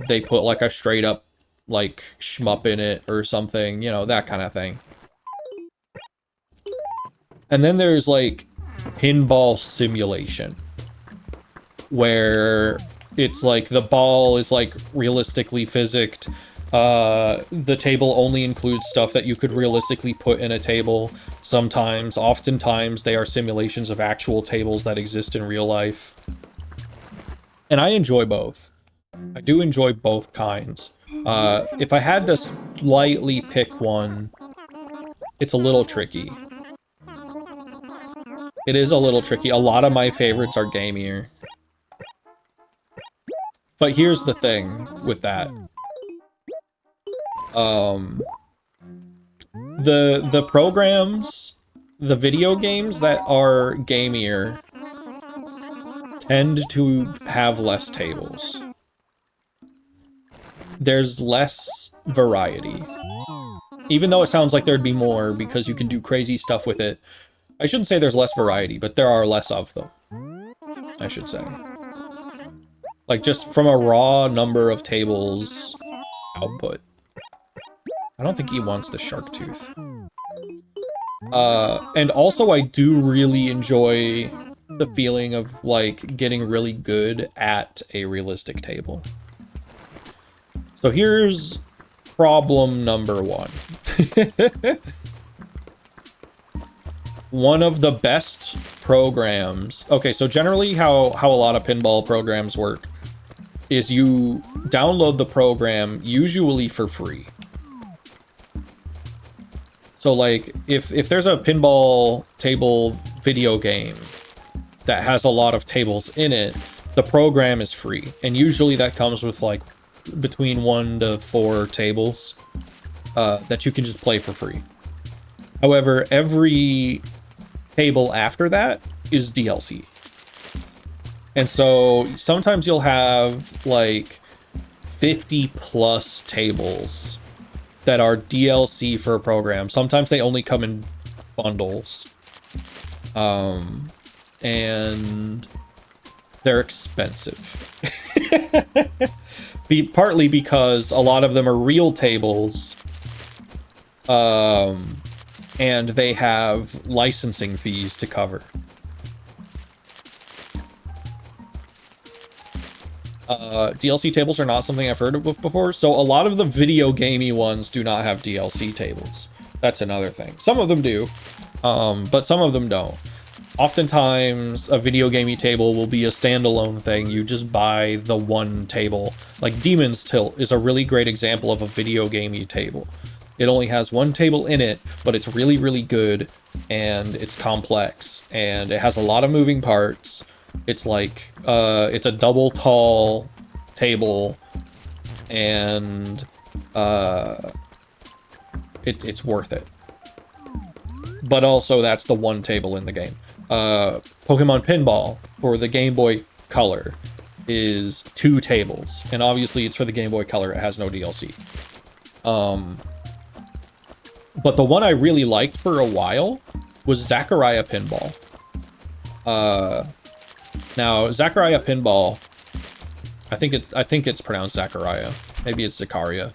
they put, like, a straight-up, like, shmup in it or something. You know, that kind of thing. And then there's, like, pinball simulation, where it's like the ball is like realistically physicked. The table only includes stuff that you could realistically put in a table. Oftentimes they are simulations of actual tables that exist in real life. And I enjoy both. I do enjoy both kinds. If I had to slightly pick one, it's a little tricky. It is a little tricky. A lot of my favorites are gamier. But here's the thing with that. The programs, the video games that are gamier tend to have less tables. there's less variety. Even though it sounds like there'd be more because you can do crazy stuff with it. I shouldn't say there's less variety, but there are less of them, I should say. Like, just from a raw number of tables output. I don't think he wants the shark tooth. And also I do really enjoy the feeling of, like, getting really good at a realistic table. So here's problem number one. One of the best programs... Okay, so generally how a lot of pinball programs work is you download the program usually for free. So, like, if there's a pinball table video game that has a lot of tables in it, the program is free. And usually that comes with, like, between 1 to 4 tables that you can just play for free. However, every table after that is DLC. And so sometimes you'll have like 50 plus tables that are DLC for a program. Sometimes they only come in bundles. And they're expensive. Partly because a lot of them are real tables. And they have licensing fees to cover. DLC tables are not something I've heard of before, so a lot of the video gamey ones do not have DLC tables. That's another thing. Some of them do, but some of them don't. Oftentimes, a video gamey table will be a standalone thing. You just buy the one table. Like Demon's Tilt is a really great example of a video gamey table. It only has one table in it, but it's really, really good, and it's complex, and it has a lot of moving parts. It's like, it's a double tall table, and it's worth it. But also, that's the one table in the game. Pokemon Pinball for the Game Boy Color is 2 tables, and obviously it's for the Game Boy Color. It has no DLC. But the one I really liked for a while was Zaccaria Pinball. Now, Zaccaria Pinball, I think it's pronounced Zaccaria. Maybe it's Zaccaria.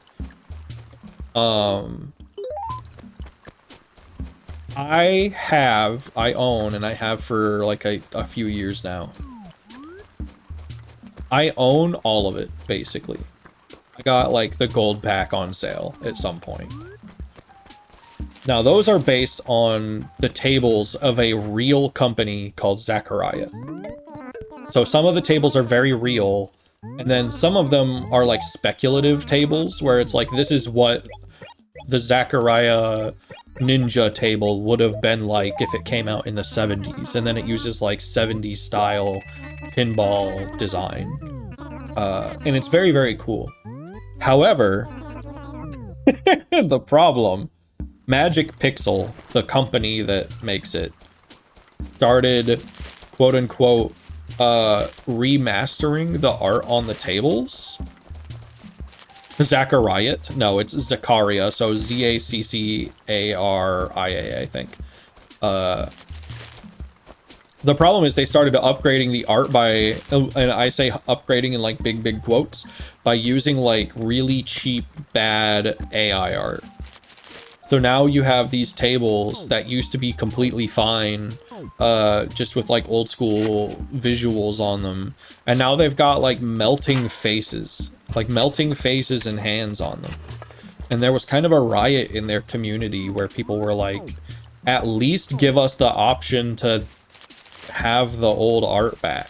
I own, and I have for like a few years now. I own all of it, basically. I got like the gold pack on sale at some point. Now, those are based on the tables of a real company called Zaccaria. So some of the tables are very real, and then some of them are like speculative tables, where it's like, this is what the Zaccaria Ninja table would have been like if it came out in the 70s, and then it uses like 70s style pinball design. And it's very, very cool. However, the problem... Magic Pixel, the company that makes it, started, quote-unquote, remastering the art on the tables. Zaccaria? No, it's Zaccaria, so Zaccaria, I think. The problem is they started upgrading the art by, and I say upgrading in like big quotes, by using like really cheap, bad AI art. So now you have these tables that used to be completely fine, just with like old school visuals on them. And now they've got like melting faces and hands on them. And there was kind of a riot in their community where people were like, at least give us the option to have the old art back.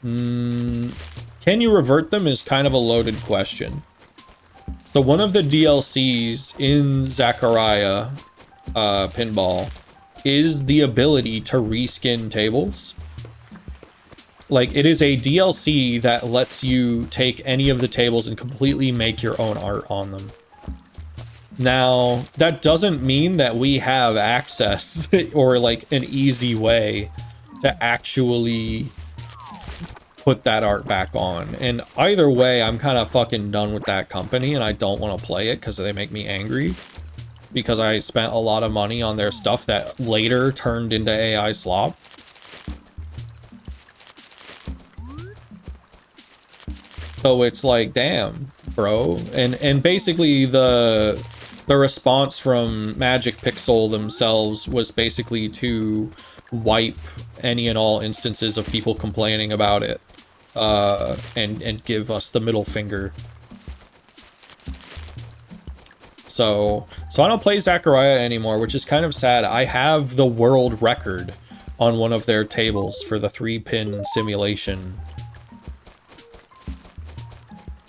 Can you revert them is kind of a loaded question. So one of the DLCs in Zaccaria Pinball is the ability to reskin tables. Like, it is a DLC that lets you take any of the tables and completely make your own art on them. Now, that doesn't mean that we have access or like an easy way to actually put that art back on. And either way, I'm kind of fucking done with that company, and I don't want to play it because they make me angry. Because I spent a lot of money on their stuff that later turned into AI slop. So it's like, damn, bro. And basically the response from Magic Pixel themselves was basically to wipe any and all instances of people complaining about it, and give us the middle finger. So I don't play Zaccaria anymore, which is kind of sad. I have the world record on one of their tables for the 3-pin simulation.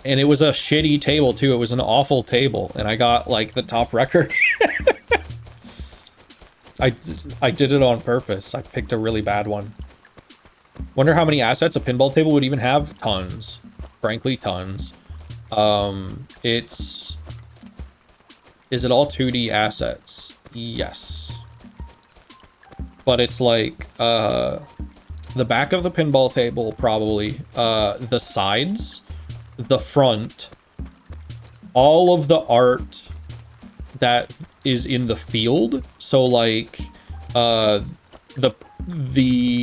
And it was a shitty table too. It was an awful table, and I got like the top record. I did it on purpose. I picked a really bad one. Wonder how many assets a pinball table would even have. Tons. Frankly, tons. Is it all 2D assets? Yes. But it's like, the back of the pinball table, probably. The sides, the front, all of the art that is in the field. So like, the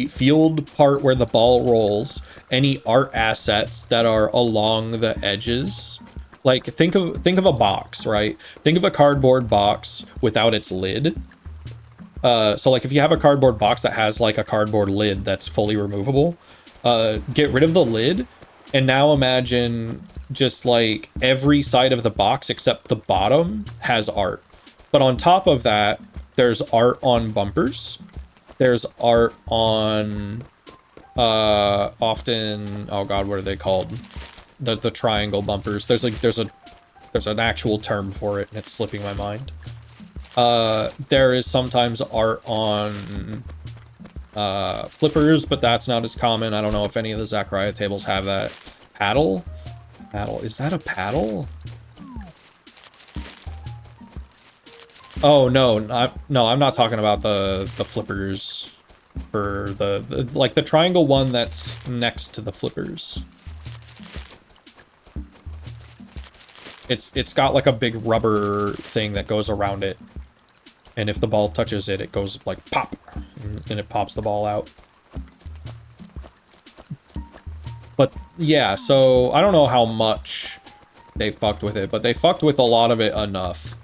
field part where the ball rolls, any art assets that are along the edges. Like, think of a box, right? Think of a cardboard box without its lid. So like if you have a cardboard box that has like a cardboard lid that's fully removable, get rid of the lid, and now imagine just like every side of the box except the bottom has art. But on top of that, there's art on bumpers. There's art on often, oh god, what are they called? The triangle bumpers. There's an actual term for it, and it's slipping my mind. There is sometimes art on flippers, but that's not as common. I don't know if any of the Zaccaria tables have that. Paddle? Paddle. Is that a paddle? Oh, no. I'm not talking about the flippers for the like the triangle one that's next to the flippers. It's got like a big rubber thing that goes around it. And if the ball touches it, it goes like pop, and it pops the ball out. But yeah, so I don't know how much they fucked with it, but they fucked with a lot of it enough.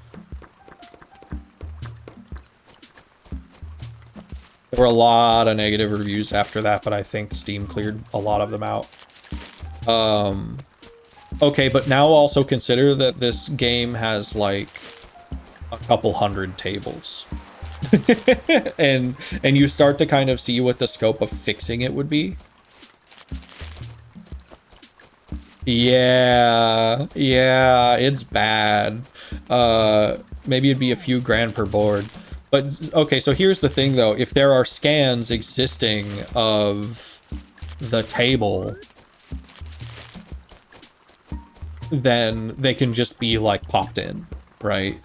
There were a lot of negative reviews after that, but I think Steam cleared a lot of them out. Okay, but now also consider that this game has like a couple hundred tables. and you start to kind of see what the scope of fixing it would be. Yeah, it's bad. Maybe it'd be a few grand per board. But okay, so here's the thing though. If there are scans existing of the table, then they can just be like popped in, right?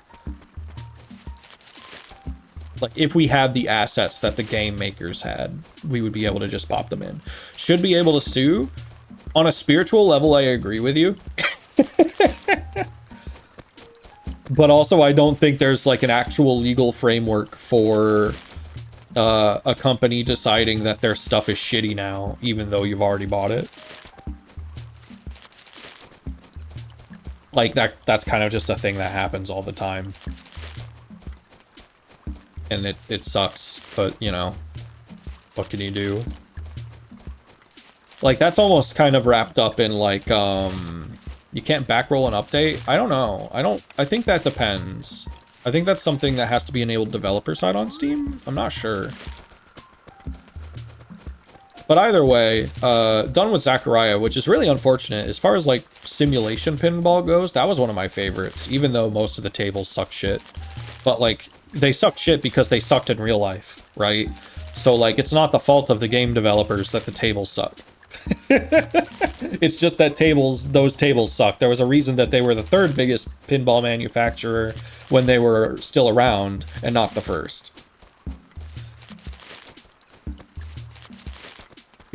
Like if we had the assets that the game makers had, we would be able to just pop them in. Should be able to sue. On a spiritual level, I agree with you. But also, I don't think there's like an actual legal framework for a company deciding that their stuff is shitty now, even though you've already bought it. Like that's kind of just a thing that happens all the time. And it sucks, but you know, what can you do? Like that's almost kind of wrapped up in like you can't backroll an update. I don't know. I think that depends. I think that's something that has to be enabled developer side on Steam. I'm not sure. But either way, done with Zaccaria, which is really unfortunate. As far as like simulation pinball goes, that was one of my favorites, even though most of the tables suck shit. But like, they sucked shit because they sucked in real life, right? So like, it's not the fault of the game developers that the tables suck. It's just that those tables suck. There was a reason that they were the third biggest pinball manufacturer when they were still around, and not the first.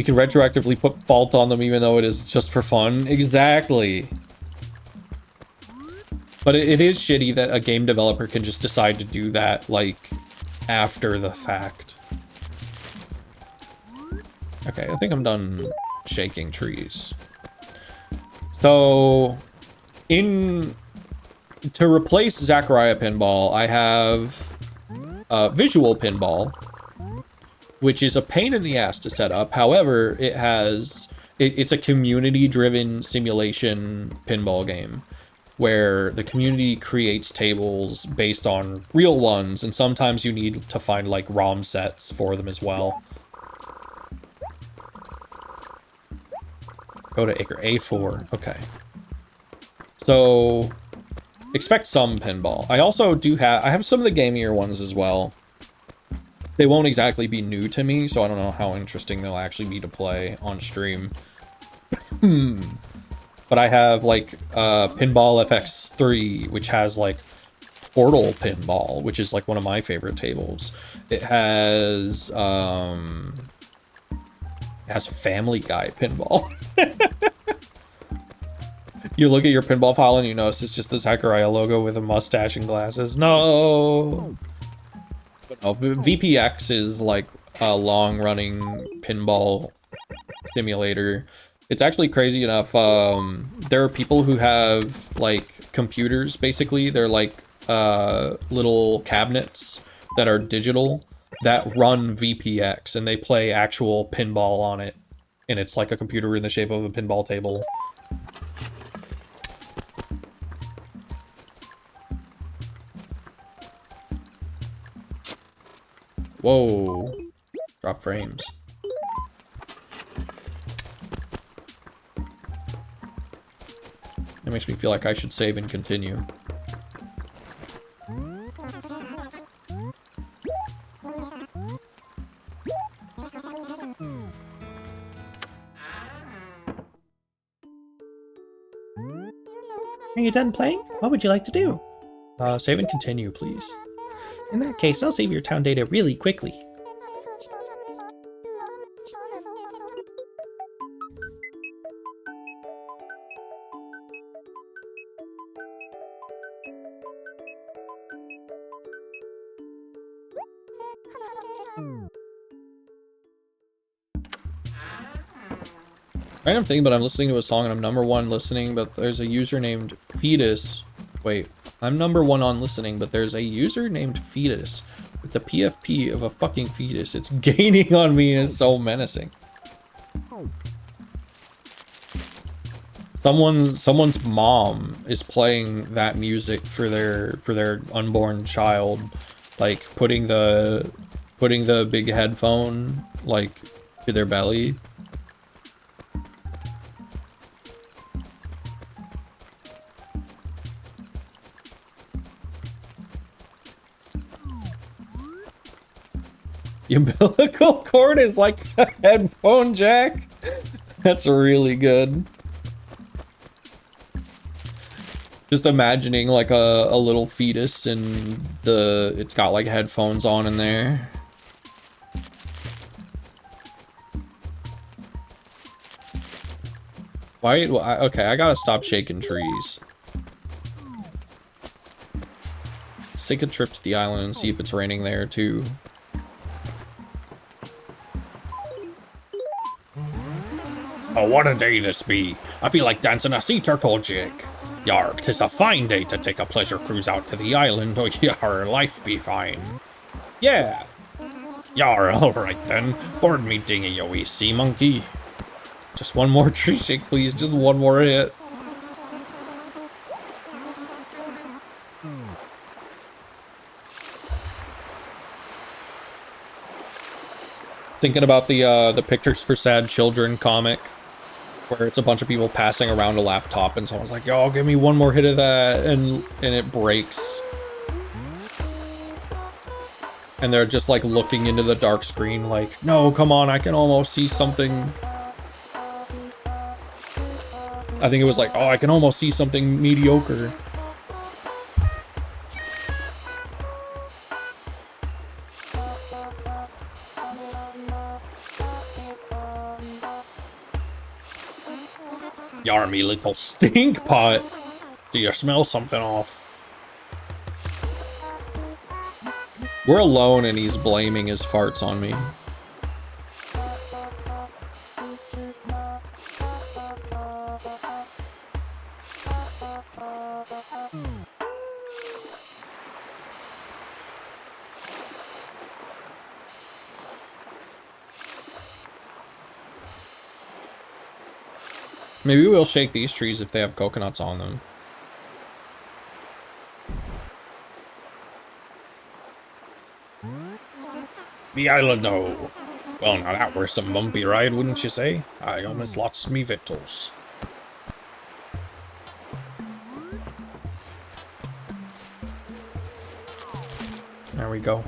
We can retroactively put fault on them even though it is just for fun. Exactly. But it is shitty that a game developer can just decide to do that, like, after the fact. Okay, I think I'm done shaking trees. So, to replace Zaccaria Pinball, I have Visual Pinball, which is a pain in the ass to set up. However, it's a community-driven simulation pinball game where the community creates tables based on real ones, and sometimes you need to find like ROM sets for them as well. Go to Acre A4. Okay. So expect some pinball. I also I have some of the gamier ones as well. They won't exactly be new to me, so I don't know how interesting they'll actually be to play on stream. But I have like Pinball FX3, which has like Portal Pinball, which is like one of my favorite tables. It has Family Guy Pinball. You look at your pinball file and you notice it's just the Zaccaria logo with a mustache and glasses. No! But no, VPX is like a long-running pinball simulator. It's actually crazy enough. There are people who have like computers, basically. They're like little cabinets that are digital that run VPX, and they play actual pinball on it. And it's like a computer in the shape of a pinball table. Whoa. Drop frames. That makes me feel like I should save and continue. Are you done playing? What would you like to do? Save and continue, please. In that case, I'll save your town data really quickly. Random thing, but I'm listening to a song and I'm #1 listening, but there's a user named Fetus. Wait, I'm #1 on listening, but there's a user named Fetus with the PFP of a fucking fetus. It's gaining on me and it's so menacing. Someone's mom is playing that music for their unborn child, like putting the big headphone like to their belly. The umbilical cord is like a headphone jack. That's really good. Just imagining like a little fetus and it's got like headphones on in there. Why? Okay, I gotta stop shaking trees. Let's take a trip to the island and see if it's raining there too. Oh, what a day this be. I feel like dancing a sea turtle jig. Yarg, 'tis a fine day to take a pleasure cruise out to the island, or yar, life be fine. Yeah. Yar, alright then. Board me dinghy, you wee sea monkey. Just one more tree shake, please. Just one more hit. Thinking about the Pictures for Sad Children comic, where it's a bunch of people passing around a laptop and someone's like, "Oh, give me one more hit of that," and it breaks. And they're just like looking into the dark screen like, "No, come on, I can almost see something." I think it was like, "Oh, I can almost see something mediocre." Yarmy little stink pot. Do you smell something off? We're alone and he's blaming his farts on me. Maybe we'll shake these trees if they have coconuts on them. The island, oh. Well, now that were some bumpy ride, wouldn't you say? I almost lost me victuals. There we go.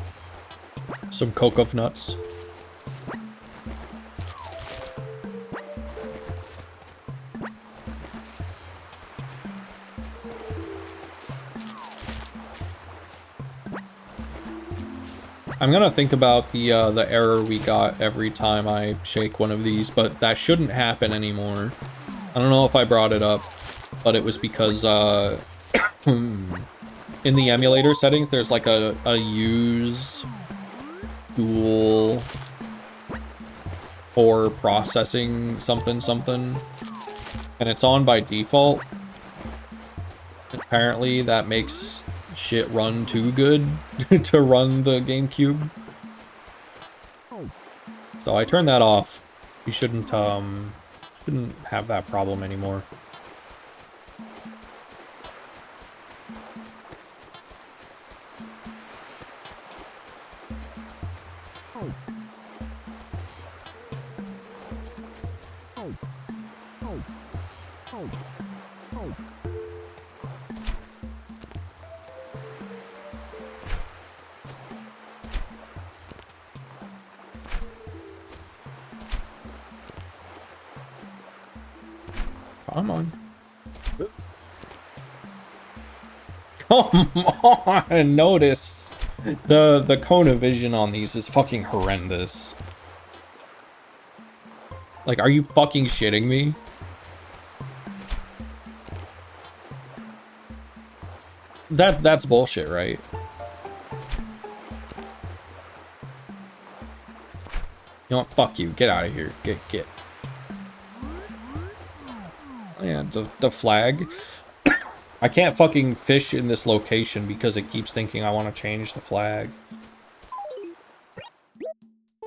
Some cocoa nuts. I'm gonna think about the error we got every time I shake one of these, but that shouldn't happen anymore. I don't know if I brought it up, but it was because in the emulator settings, there's like a use dual or processing something something, and it's on by default. Apparently that makes shit run too good to run the GameCube. So I turned that off. You shouldn't have that problem anymore. Come on. Come on! Notice the cone of vision on these is fucking horrendous. Like, are you fucking shitting me? That's bullshit, right? You know what? Fuck you. Get out of here. Get. Yeah, the flag. I can't fucking fish in this location because it keeps thinking I want to change the flag.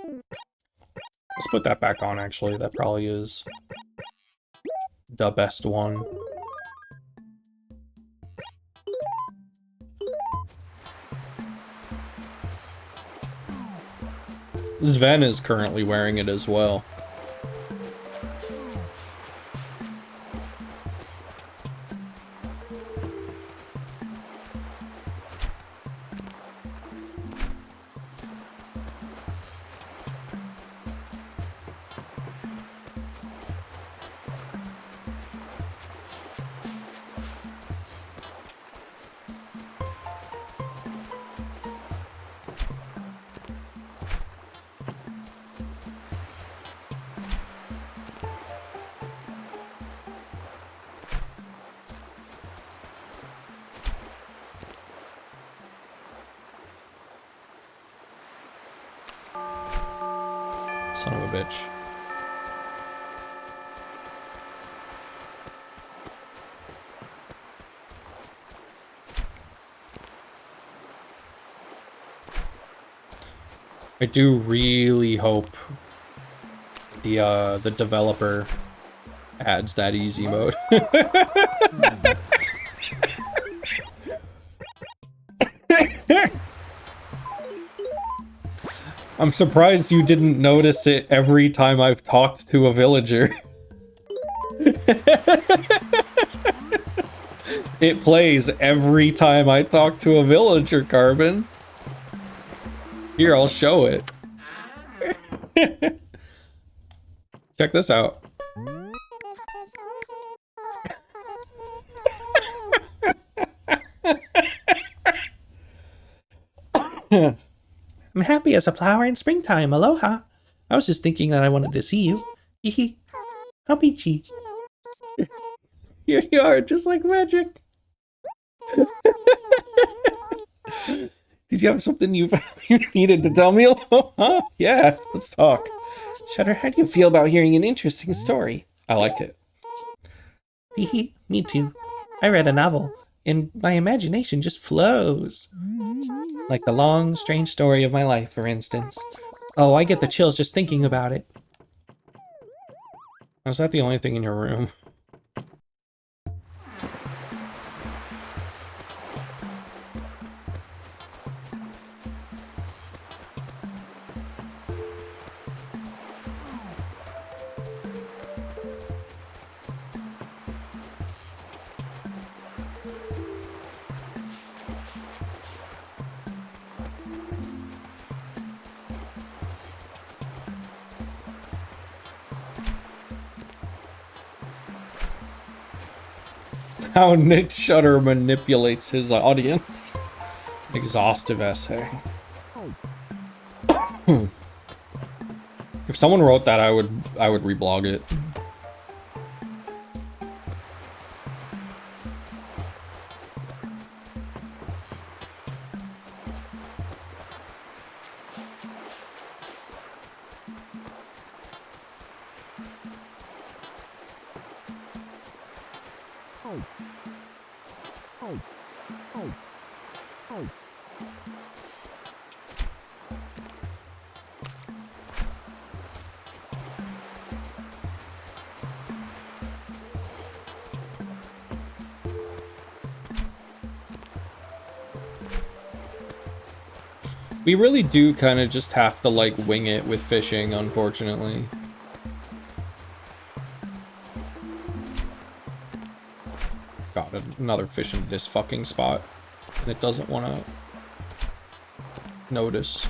Let's put that back on, actually. That probably is the best one. Sven is currently wearing it as well. Son of a bitch. I do really hope the developer adds that easy mode. I'm surprised you didn't notice it every time I've talked to a villager. It plays every time I talk to a villager, Carbon. Here, I'll show it. Check this out. I'm happy as a flower in springtime. Aloha. I was just thinking that I wanted to see you. Hee hee. How peachy. Here you are, just like magic. Did you have something you needed to tell me? Huh? Yeah, let's talk. Shutter, how do you feel about hearing an interesting story? I like it. Me too. I read a novel, and my imagination just flows. Like the long, strange story of my life, for instance. Oh, I get the chills just thinking about it. Was that the only thing in your room? How Nick Shutter manipulates his audience. Exhaustive essay. If someone wrote that, I would reblog it. We really do kind of just have to, like, wing it with fishing, unfortunately. Got another fish in this fucking spot, and it doesn't want to notice.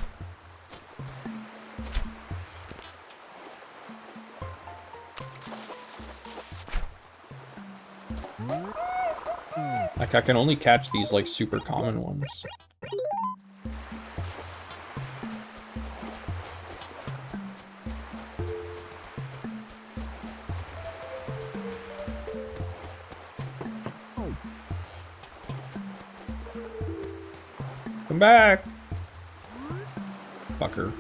Like, I can only catch these, like, super common ones. Come back! Fucker.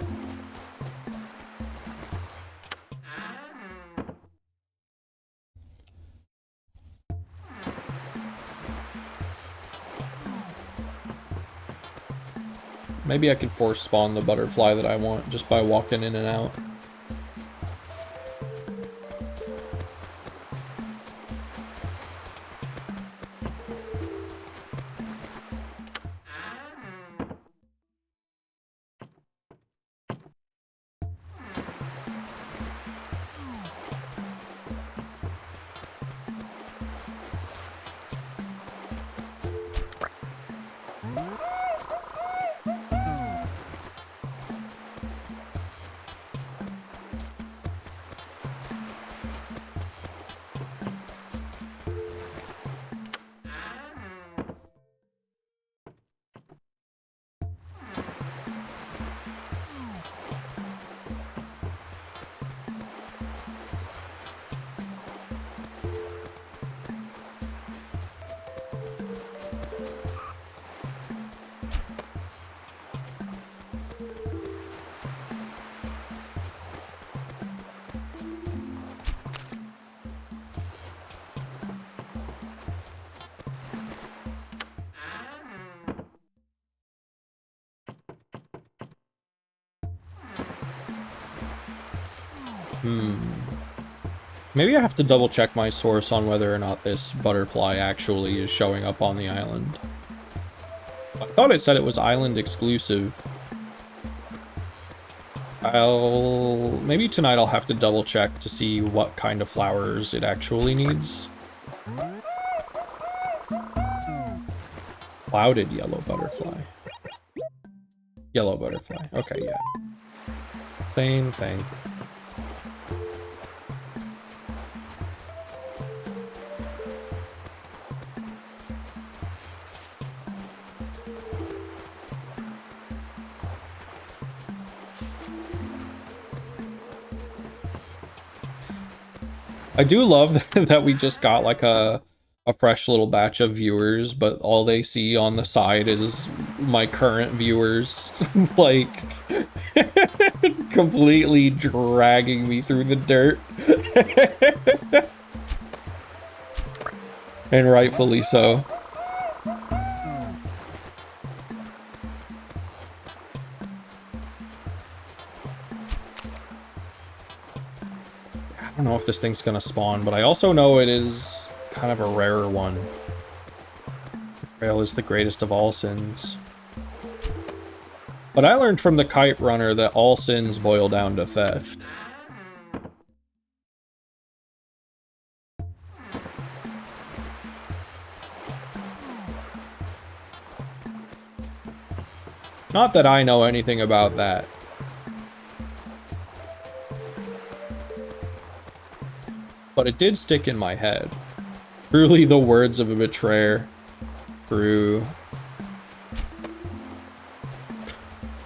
Maybe I could force spawn the butterfly that I want just by walking in and out. Maybe I have to double check my source on whether or not this butterfly actually is showing up on the island. I thought it said it was island exclusive. Maybe tonight I'll have to double check to see what kind of flowers it actually needs. Clouded yellow butterfly. Yellow butterfly. Okay, yeah. Same thing. I do love that we just got like a fresh little batch of viewers, but all they see on the side is my current viewers, like, completely dragging me through the dirt. And rightfully so. I don't know if this thing's gonna spawn, but I also know it is kind of a rarer one. Betrayal is the greatest of all sins. But I learned from the kite runner that all sins boil down to theft. Not that I know anything about that. But it did stick in my head. Truly the words of a betrayer. True.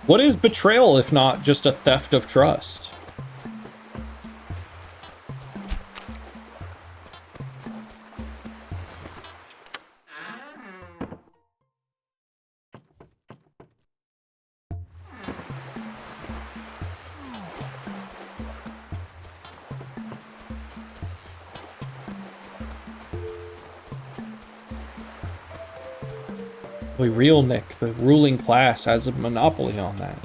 What is betrayal if not just a theft of trust? Real Nick, the ruling class, has a monopoly on that.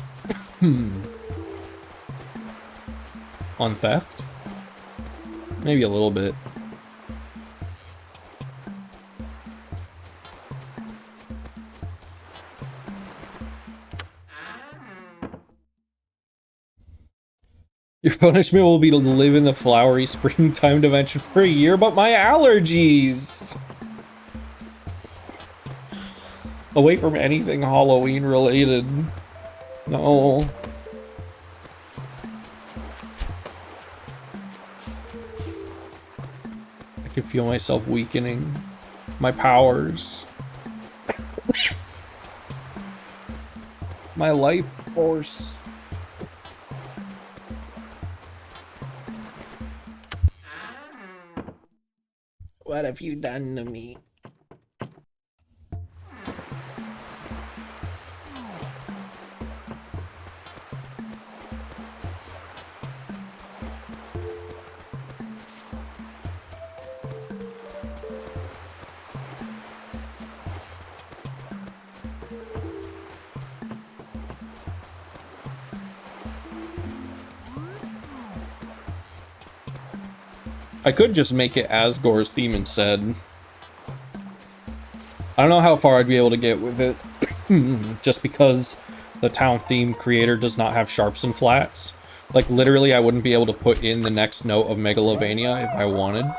On theft? Maybe a little bit. Your punishment will be to live in the flowery springtime dimension for a year, but my allergies! Away from anything Halloween related. No. I can feel myself weakening. My powers. My life force. What have you done to me? I could just make it Asgore's theme instead. I don't know how far I'd be able to get with it, just because the town theme creator does not have sharps and flats. Like, literally, I wouldn't be able to put in the next note of Megalovania if I wanted.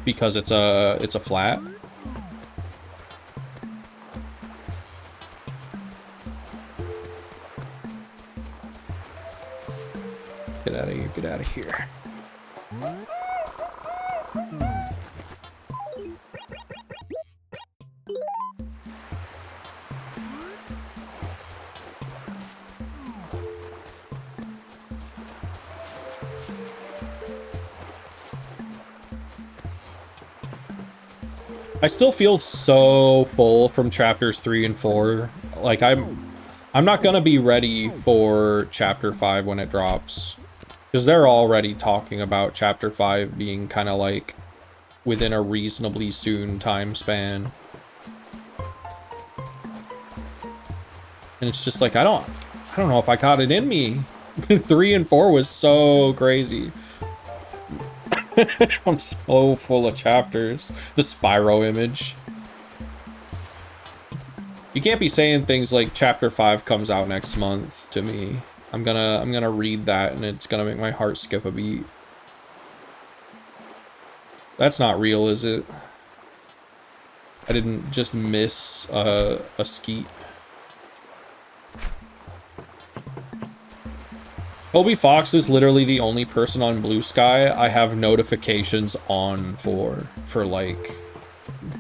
Because it's a flat. Get out of here, get out of here. I still feel so full from chapters 3 and 4. Like, I'm not gonna be ready for chapter 5 when it drops. Because they're already talking about chapter 5 being kind of like within a reasonably soon time span. And it's just like, I don't know if I got it in me. 3 and 4 was so crazy. I'm so full of chapters. The Spyro image. You can't be saying things like chapter 5 comes out next month to me. I'm gonna read that and it's gonna make my heart skip a beat. That's not real, is it? I didn't just miss a skeet. Toby Fox is literally the only person on Blue Sky I have notifications on for like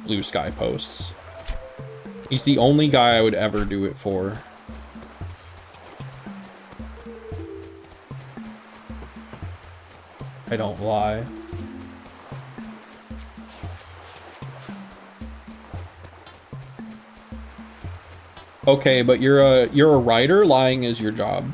Blue Sky posts. He's the only guy I would ever do it for. I don't lie. Okay, but you're a writer. Lying is your job.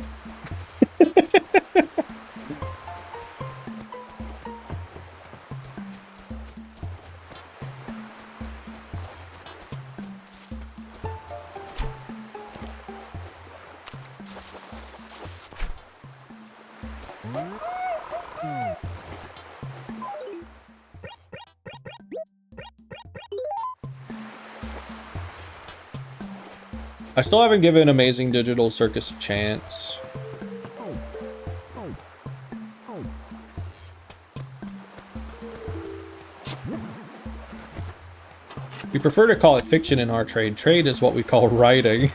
I still haven't given Amazing Digital Circus a chance. We prefer to call it fiction in our trade. Trade is what we call writing.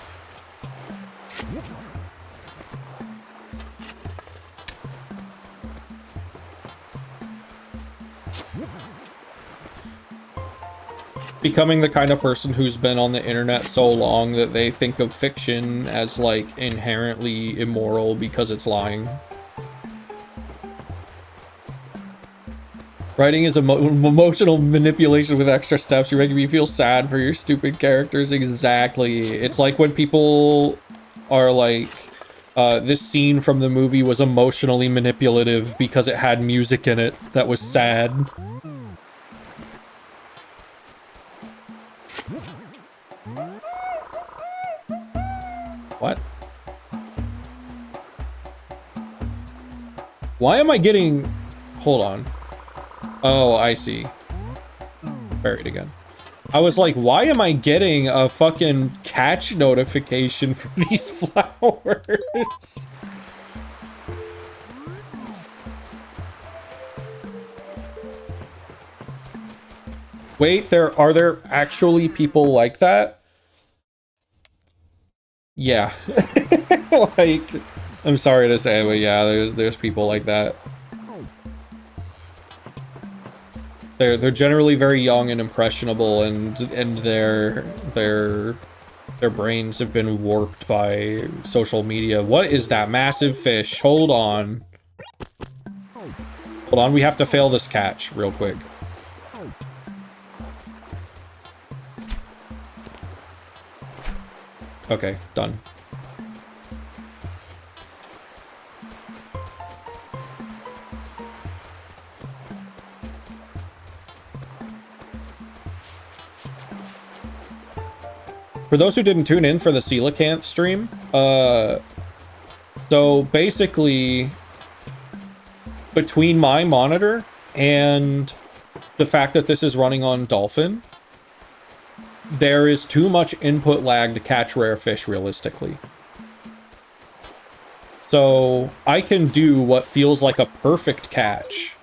Becoming the kind of person who's been on the internet so long that they think of fiction as, like, inherently immoral because it's lying. Writing is emotional manipulation with extra steps. You're making me feel sad for your stupid characters. Exactly. It's like when people are like, this scene from the movie was emotionally manipulative because it had music in it that was sad. What? Why am I getting... Hold on. Oh, I see. Buried again. I was like, why am I getting a fucking catch notification for these flowers? Wait, are there actually people like that? Yeah. Like, I'm sorry to say, but yeah, there's people like that. They're generally very young and impressionable, and their brains have been warped by social media. What is that massive fish? Hold on. Hold on, we have to fail this catch real quick. Okay, done. For those who didn't tune in for the Coelacanth stream, so basically, between my monitor and the fact that this is running on Dolphin, there is too much input lag to catch rare fish realistically. So I can do what feels like a perfect catch.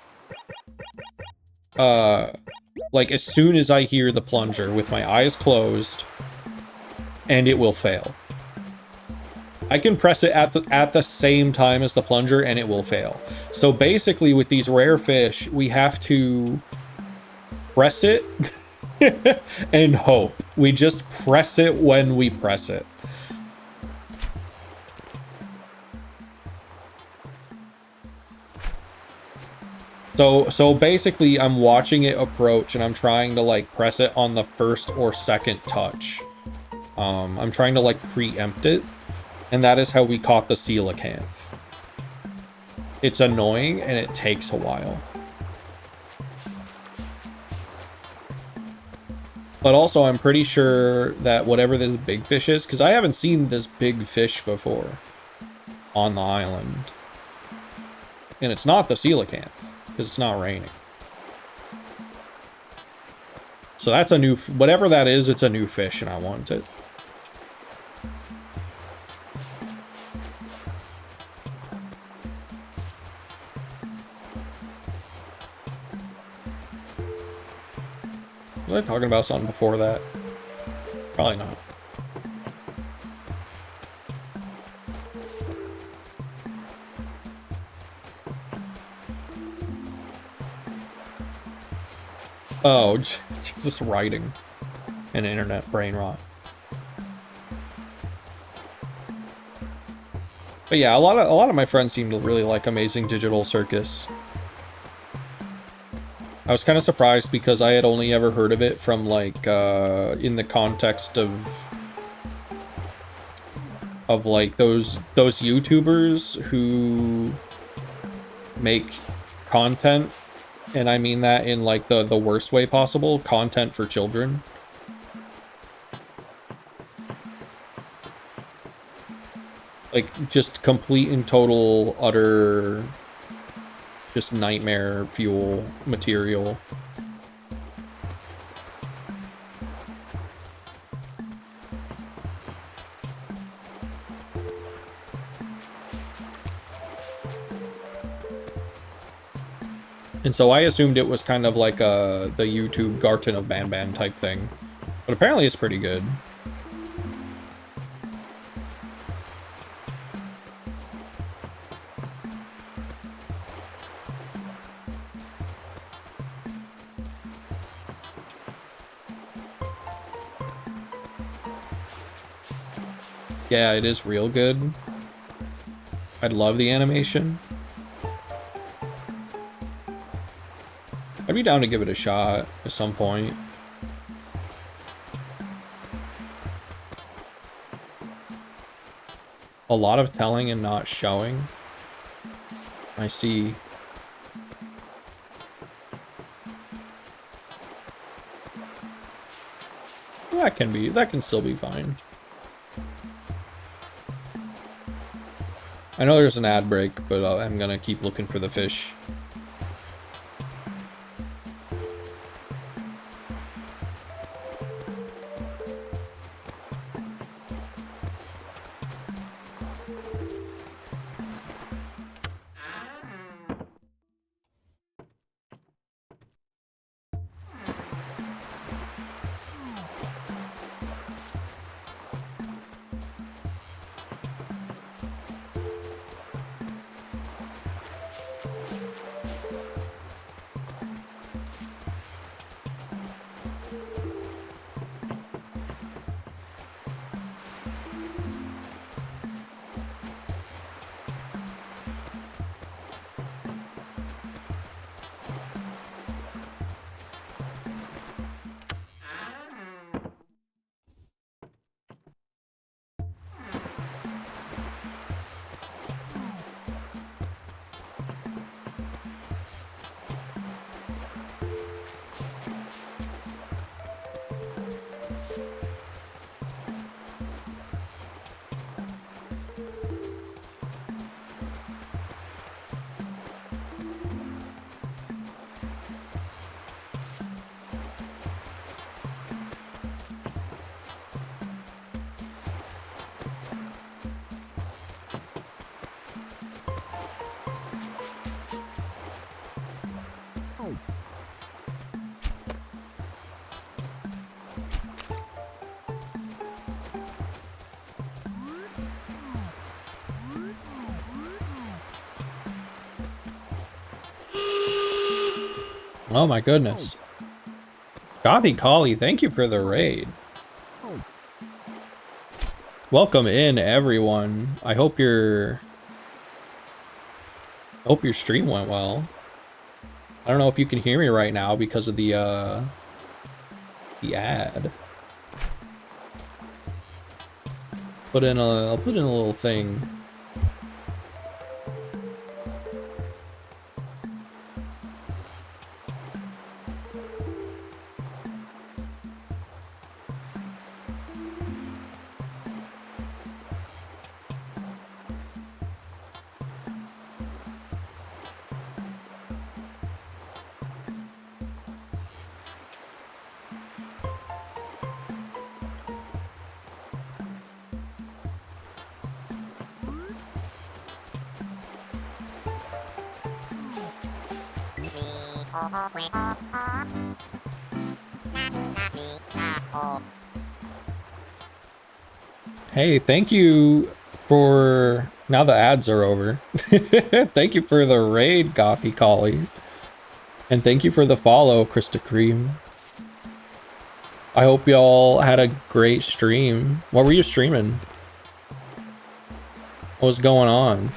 Like as soon as I hear the plunger with my eyes closed, and it will fail. I can press it at the same time as the plunger and it will fail. So basically with these rare fish, we have to press it and hope. We just press it when we press it. So basically I'm watching it approach and I'm trying to like press it on the first or second touch. I'm trying to like preempt it, and that is how we caught the Coelacanth. It's annoying and it takes a while. But also I'm pretty sure that whatever this big fish is, because I haven't seen this big fish before on the island. And it's not the Coelacanth, because it's not raining. So that's a new, whatever that is, it's a new fish and I want it. Was I talking about something before that? Probably not. Oh, just writing and internet brain rot. But yeah, a lot of my friends seem to really like Amazing Digital Circus. I was kind of surprised because I had only ever heard of it from like in the context of like those YouTubers who make content, and I mean that in like the worst way possible, content for children. Like just complete and total utter just nightmare fuel material. And so I assumed it was kind of like the YouTube Garten of Banban type thing. But apparently it's pretty good. Yeah, it is real good. I'd love the animation. I'd be down to give it a shot at some point. A lot of telling and not showing. I see. That can still be fine. I know there's an ad break, but I'm gonna keep looking for the fish. Oh my goodness. Gothy Collie, thank you for the raid. Welcome in, everyone. I hope your stream went well. I don't know if you can hear me right now because of the ad. I'll put in a little thing. Hey, thank you for... Now the ads are over. Thank you for the raid, Gothy Collie. And thank you for the follow, Krista Cream. I hope y'all had a great stream. What were you streaming? What was going on?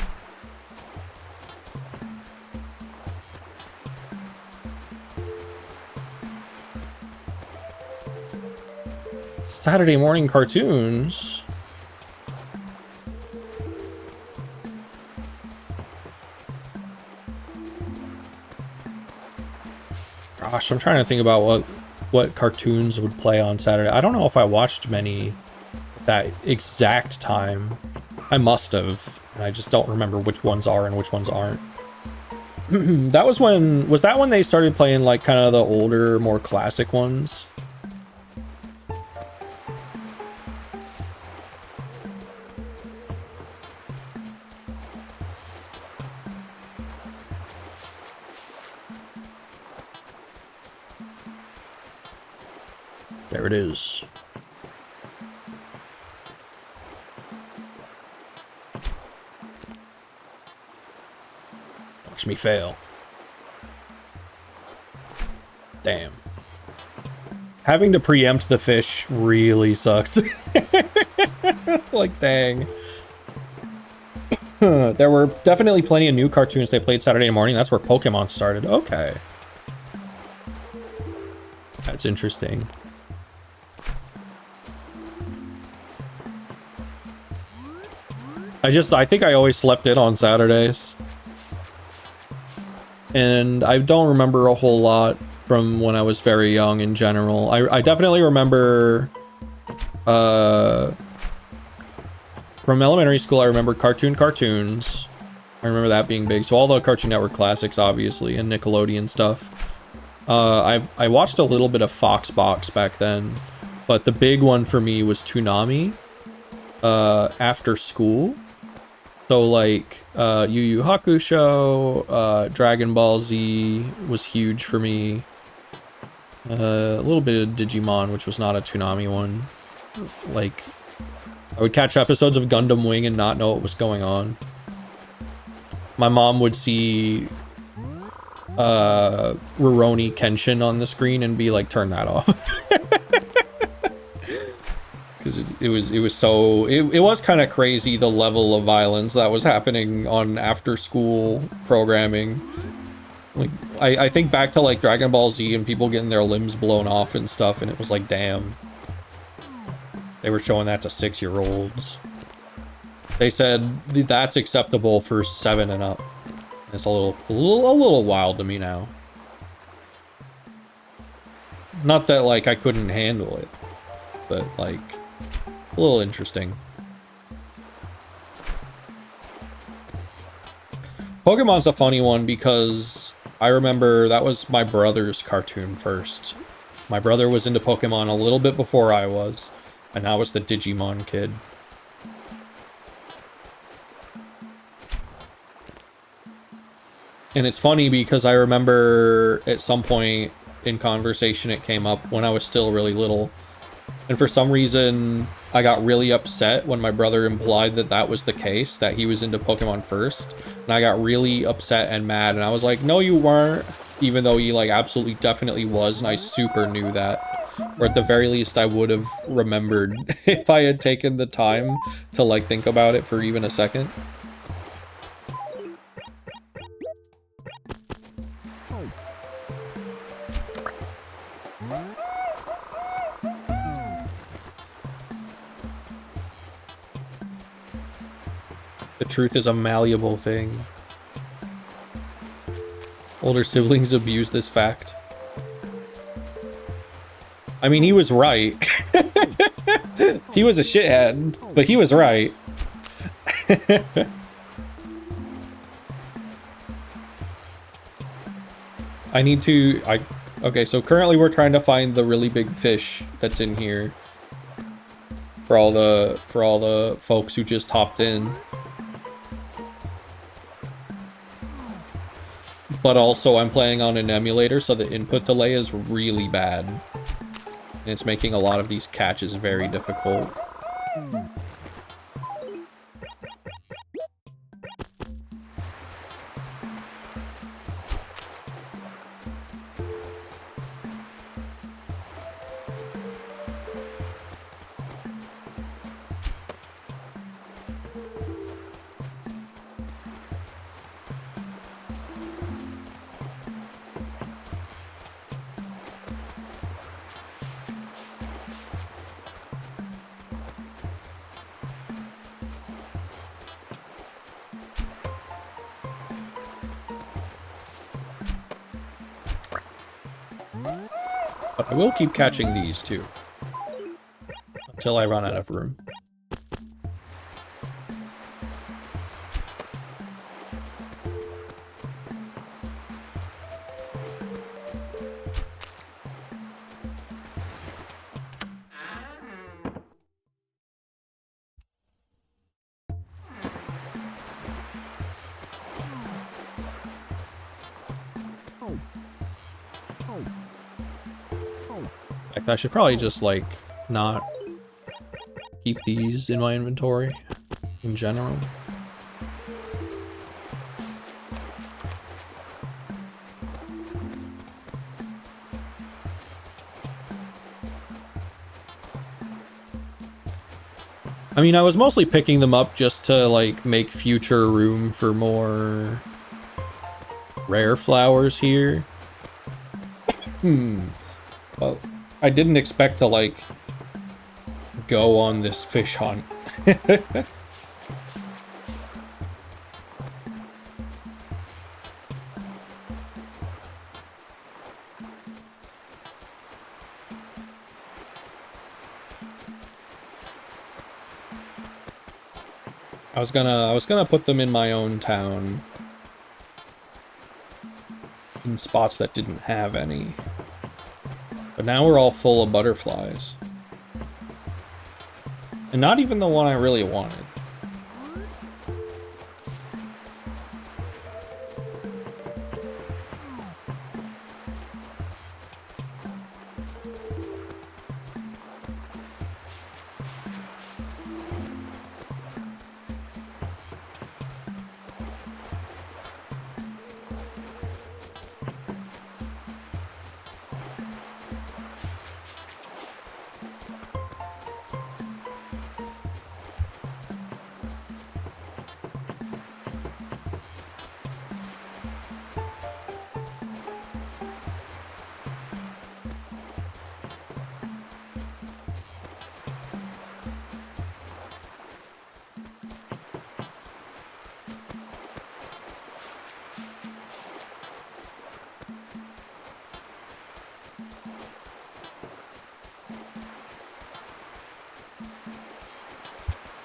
Saturday morning cartoons. Gosh, I'm trying to think about what cartoons would play on Saturday. I don't know if I watched many at that exact time. I must have, and I just don't remember which ones are and which ones aren't. That was when they started playing like kind of the older, more classic ones? There it is. Watch me fail. Damn. Having to preempt the fish really sucks. Like, dang. There were definitely plenty of new cartoons they played Saturday morning. That's where Pokemon started. Okay. That's interesting. I think I always slept in on Saturdays. And I don't remember a whole lot from when I was very young in general. I definitely remember, from elementary school, I remember cartoons. I remember that being big. So all the Cartoon Network classics, obviously, and Nickelodeon stuff. I watched a little bit of Foxbox back then, but the big one for me was Toonami, after school. So like, Yu Yu Hakusho, Dragon Ball Z was huge for me. A little bit of Digimon, which was not a Toonami one. Like, I would catch episodes of Gundam Wing and not know what was going on. My mom would see Rurouni Kenshin on the screen and be like, turn that off. Because it was kind of crazy, the level of violence that was happening on after school programming. Like, I think back to like Dragon Ball Z and people getting their limbs blown off and stuff, and it was like, damn. They were showing that to 6-year-olds. They said that's acceptable for 7 and up. It's a little wild to me now. Not that like I couldn't handle it, but like a little interesting. Pokemon's a funny one because I remember that was my brother's cartoon first. My brother was into Pokemon a little bit before I was, and I was the Digimon kid. And it's funny because I remember at some point in conversation it came up when I was still really little. And for some reason, I got really upset when my brother implied that that was the case, that he was into Pokemon first. And I got really upset and mad, and I was like, no, you weren't. Even though he like absolutely definitely was, and I super knew that. Or at the very least, I would have remembered if I had taken the time to like think about it for even a second. The truth is a malleable thing. Older siblings abuse this fact. I mean, he was right. He was a shithead, but he was right. Okay, so currently we're trying to find the really big fish that's in here. For all the folks who just hopped in. But also I'm playing on an emulator, so the input delay is really bad. And it's making a lot of these catches very difficult. But I will keep catching these too. Until I run out of room. I should probably just, like, not keep these in my inventory in general. I mean, I was mostly picking them up just to, like, make future room for more rare flowers here. Well, I didn't expect to, like, go on this fish hunt. I was gonna put them in my own town. In spots that didn't have any. But now we're all full of butterflies. And not even the one I really wanted.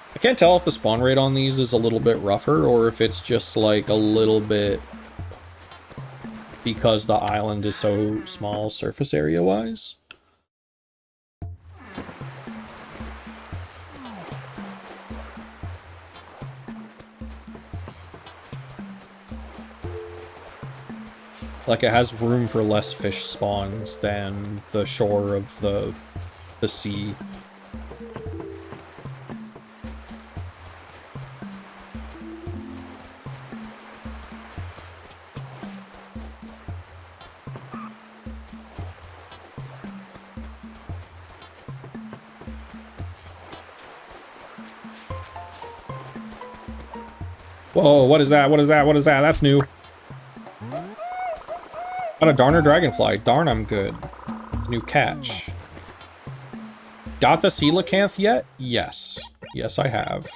I can't tell if the spawn rate on these is a little bit rougher or if it's just like a little bit because the island is so small surface area wise. Like it has room for less fish spawns than the shore of the sea. Whoa, what is that? What is that? What is that? That's new. Got a Darner Dragonfly. Darn, I'm good. New catch. Got the coelacanth yet? Yes. Yes, I have.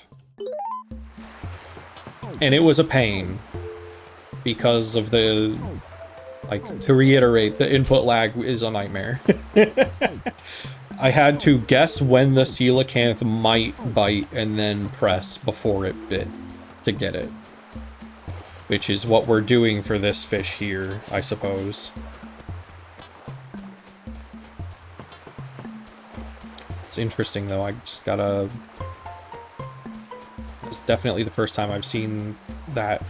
And it was a pain. Because of the... Like, to reiterate, the input lag is a nightmare. I had to guess when the coelacanth might bite and then press before it bit to get it. Which is what we're doing for this fish here, I suppose. It's interesting though, I just gotta... It's definitely the first time I've seen that,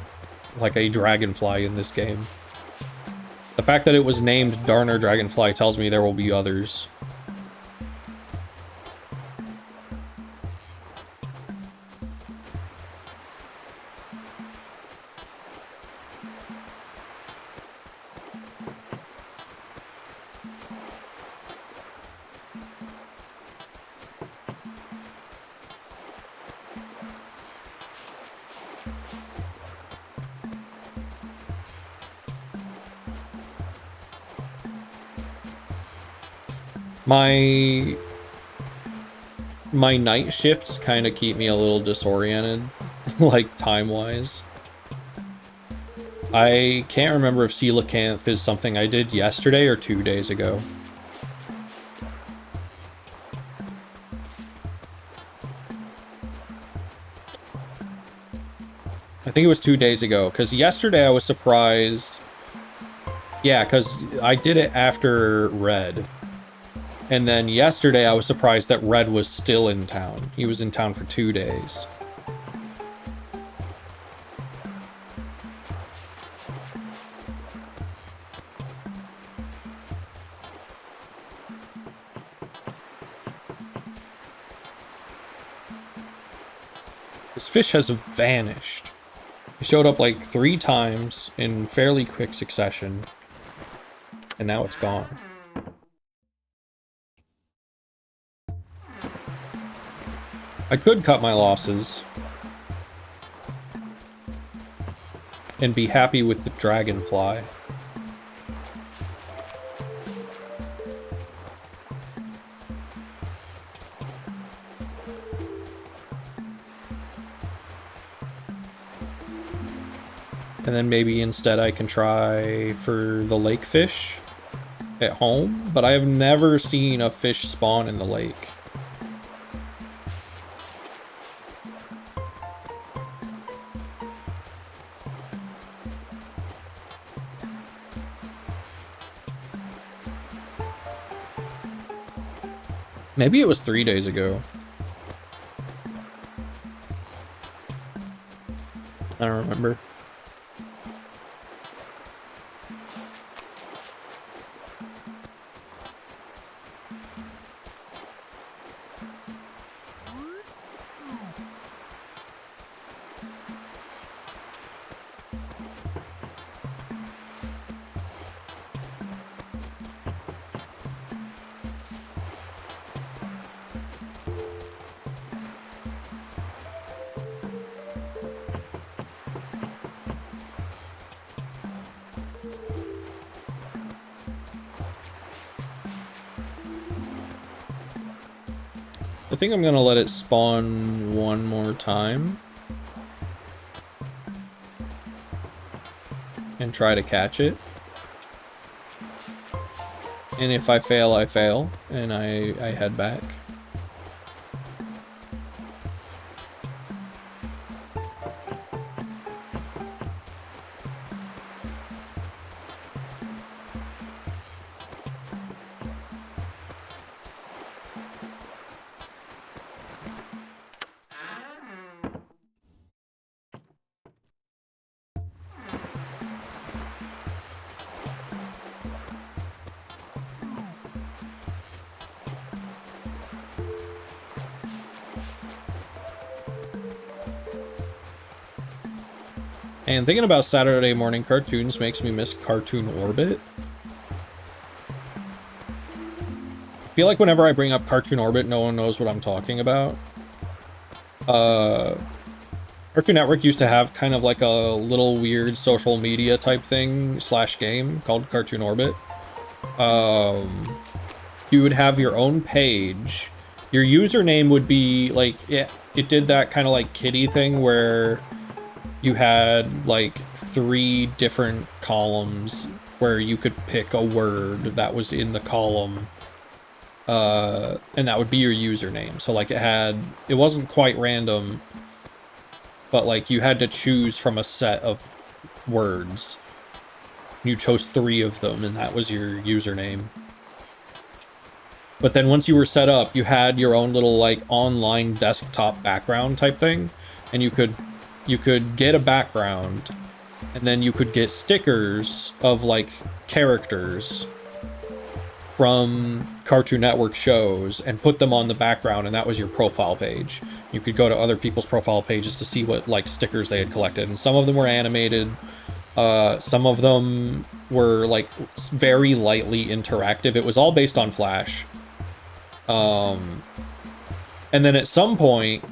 like a dragonfly in this game. The fact that it was named Darner Dragonfly tells me there will be others. My night shifts kind of keep me a little disoriented, like time-wise. I can't remember if coelacanth is something I did yesterday or 2 days ago. I think it was 2 days ago, because yesterday I was surprised. Yeah, because I did it after Red. And then yesterday I was surprised that Red was still in town. He was in town for 2 days. This fish has vanished. He showed up like 3 times in fairly quick succession. And now it's gone. I could cut my losses and be happy with the dragonfly. And then maybe instead I can try for the lake fish at home, but I have never seen a fish spawn in the lake. Maybe it was 3 days ago. I don't remember. I think I'm gonna let it spawn one more time and try to catch it. And if I fail, I fail, and I head back. And thinking about Saturday morning cartoons makes me miss Cartoon Orbit. I feel like whenever I bring up Cartoon Orbit, no one knows what I'm talking about. Cartoon Network used to have kind of like a little weird social media type thing / game called Cartoon Orbit. You would have your own page. Your username would be like, it did that kind of like kitty thing where you had like 3 different columns where you could pick a word that was in the column, and that would be your username. So like it wasn't quite random, but like you had to choose from a set of words. You chose 3 of them, and that was your username. But then once you were set up, you had your own little like online desktop background type thing, and you could get a background, and then you could get stickers of like characters from Cartoon Network shows and put them on the background, and that was your profile page. You could go to other people's profile pages to see what like stickers they had collected, and some of them were animated, some of them were like very lightly interactive. It was all based on Flash. And then at some point,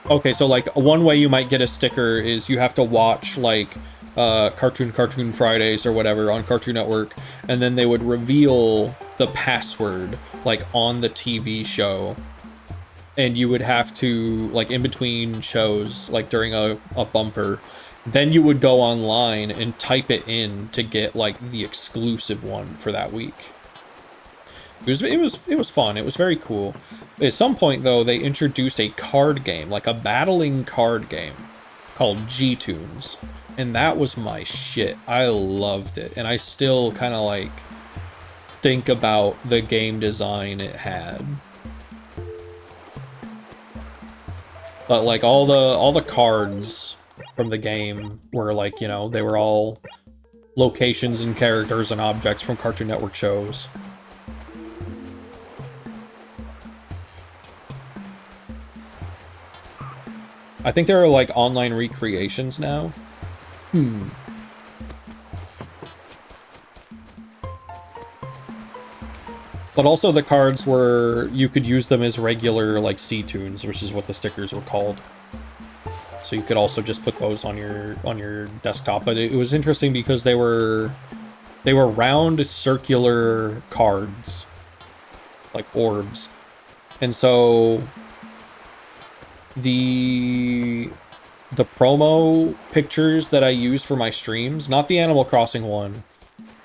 okay, so like one way you might get a sticker is you have to watch like Cartoon Fridays or whatever on Cartoon Network, and then they would reveal the password like on the TV show, and you would have to like in between shows, like during a bumper, then you would go online and type it in to get like the exclusive one for that week. It was fun. It was very cool. At some point though, they introduced a card game, like a battling card game. called G-Tunes, and that was my shit. I loved it, and I still kind of like think about the game design it had. But like all the cards from the game were like, you know, they were all locations and characters and objects from Cartoon Network shows. I think there are like online recreations now. But also the cards were, you could use them as regular like C-Tunes, which is what the stickers were called. So you could also just put those on your desktop. But it was interesting because they were round circular cards, like orbs. And so the promo pictures that I use for my streams, not the Animal Crossing one,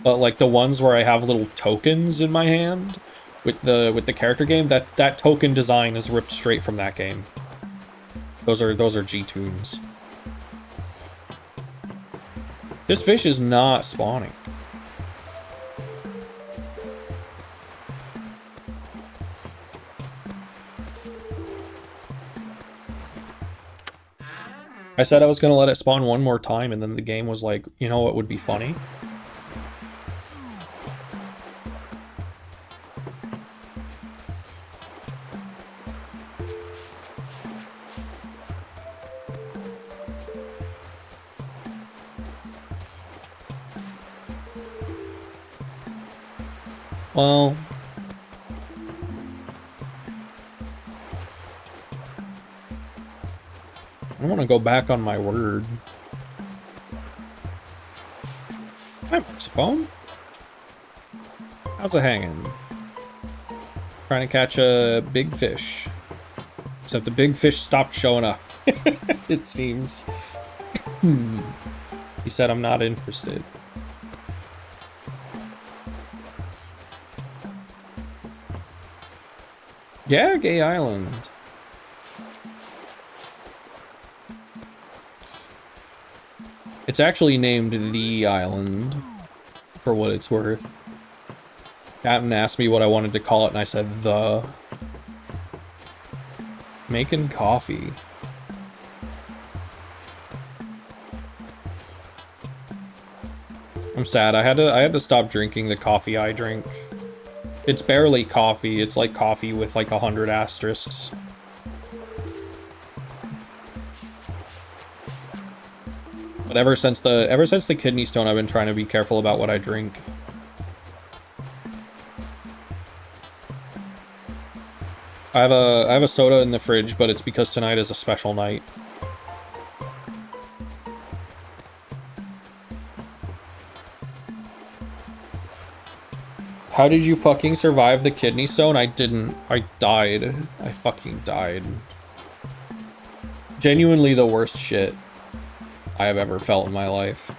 but like the ones where I have little tokens in my hand with the character game, that token design is ripped straight from that game. Those are G-Tunes. This fish is not spawning. I said I was gonna let it spawn one more time, and then the game was like, you know what would be funny? Well, I want to go back on my word. Hi, Marxiphone. How's it hanging? Trying to catch a big fish. Except the big fish stopped showing up. It seems. He said I'm not interested. Yeah, Gay Island. It's actually named The Island, for what it's worth. Captain asked me what I wanted to call it, and I said The. Making coffee. I'm sad. I had to stop drinking the coffee I drink. It's barely coffee. It's like coffee with like 100 asterisks. But ever since the kidney stone, I've been trying to be careful about what I drink. I have a soda in the fridge, but it's because tonight is a special night. How did you fucking survive the kidney stone? I didn't. I died. I fucking died. Genuinely the worst shit I have ever felt in my life.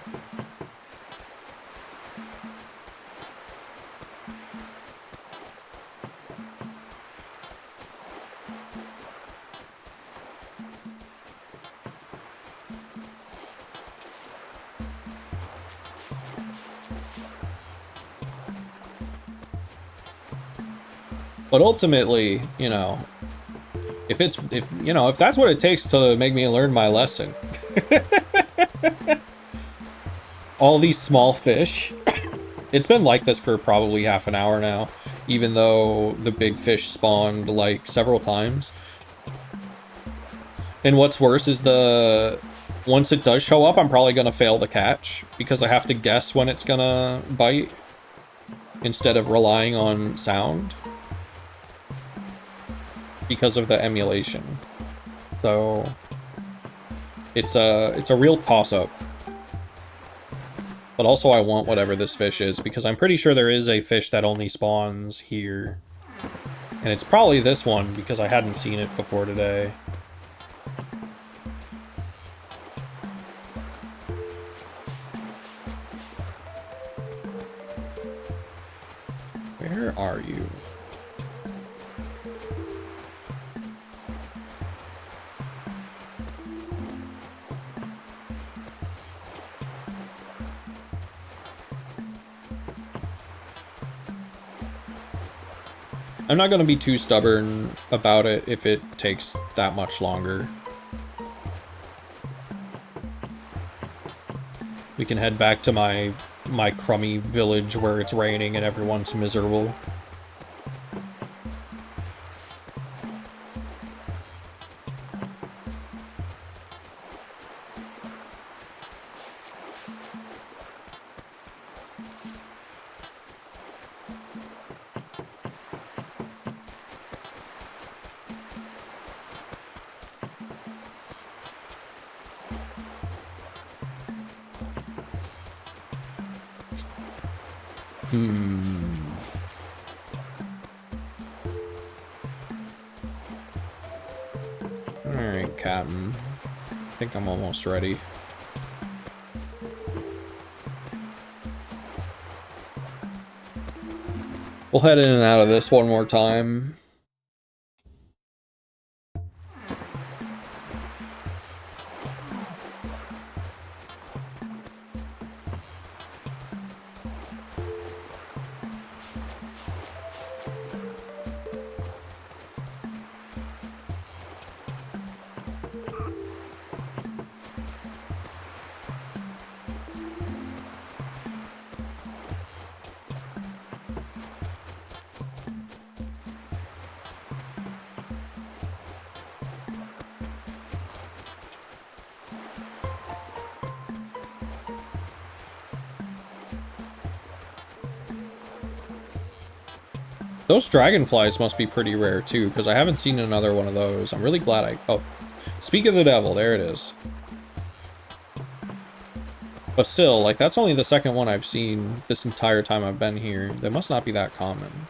But ultimately, you know, if that's what it takes to make me learn my lesson. All these small fish. It's been like this for probably half an hour now, even though the big fish spawned like several times. And what's worse is once it does show up, I'm probably gonna fail the catch because I have to guess when it's gonna bite instead of relying on sound. Because of the emulation. So it's a real toss-up. But also I want whatever this fish is, because I'm pretty sure there is a fish that only spawns here. And it's probably this one, because I hadn't seen it before today. Where are you? I'm not gonna be too stubborn about it if it takes that much longer. We can head back to my crummy village where it's raining and everyone's miserable. Alright, Captain. I think I'm almost ready. We'll head in and out of this one more time. Those dragonflies must be pretty rare too, because I haven't seen another one of those. I'm really glad I... Oh, speak of the devil, there it is. But still, like, that's only the second one I've seen this entire time I've been here. They must not be that common.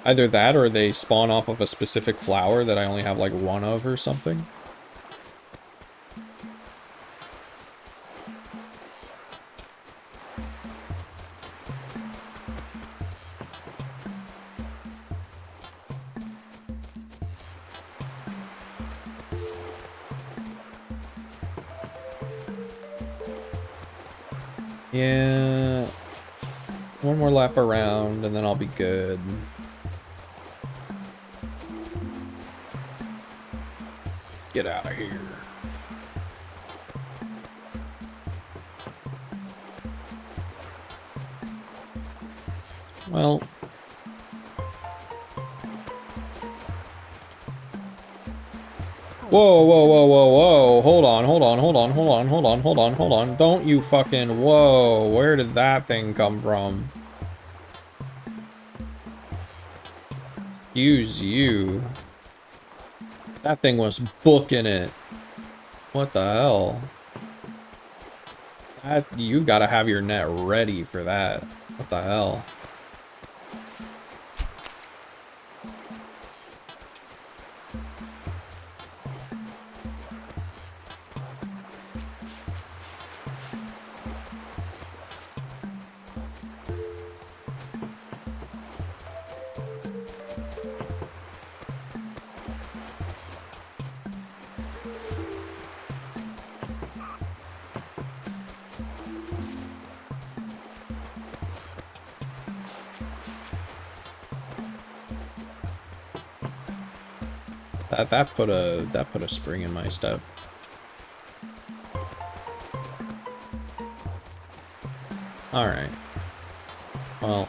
Either that or they spawn off of a specific flower that I only have like one of or something. Yeah, one more lap around and then I'll be good. Get out of here. Well, whoa, whoa, whoa, whoa, whoa, hold on, hold on, hold on, hold on, hold on, hold on, hold on, don't you fucking, whoa, where did that thing come from? Excuse you. That thing was booking it. What the hell? You gotta have your net ready for that. What the hell? That put a spring in my step. All right. Well.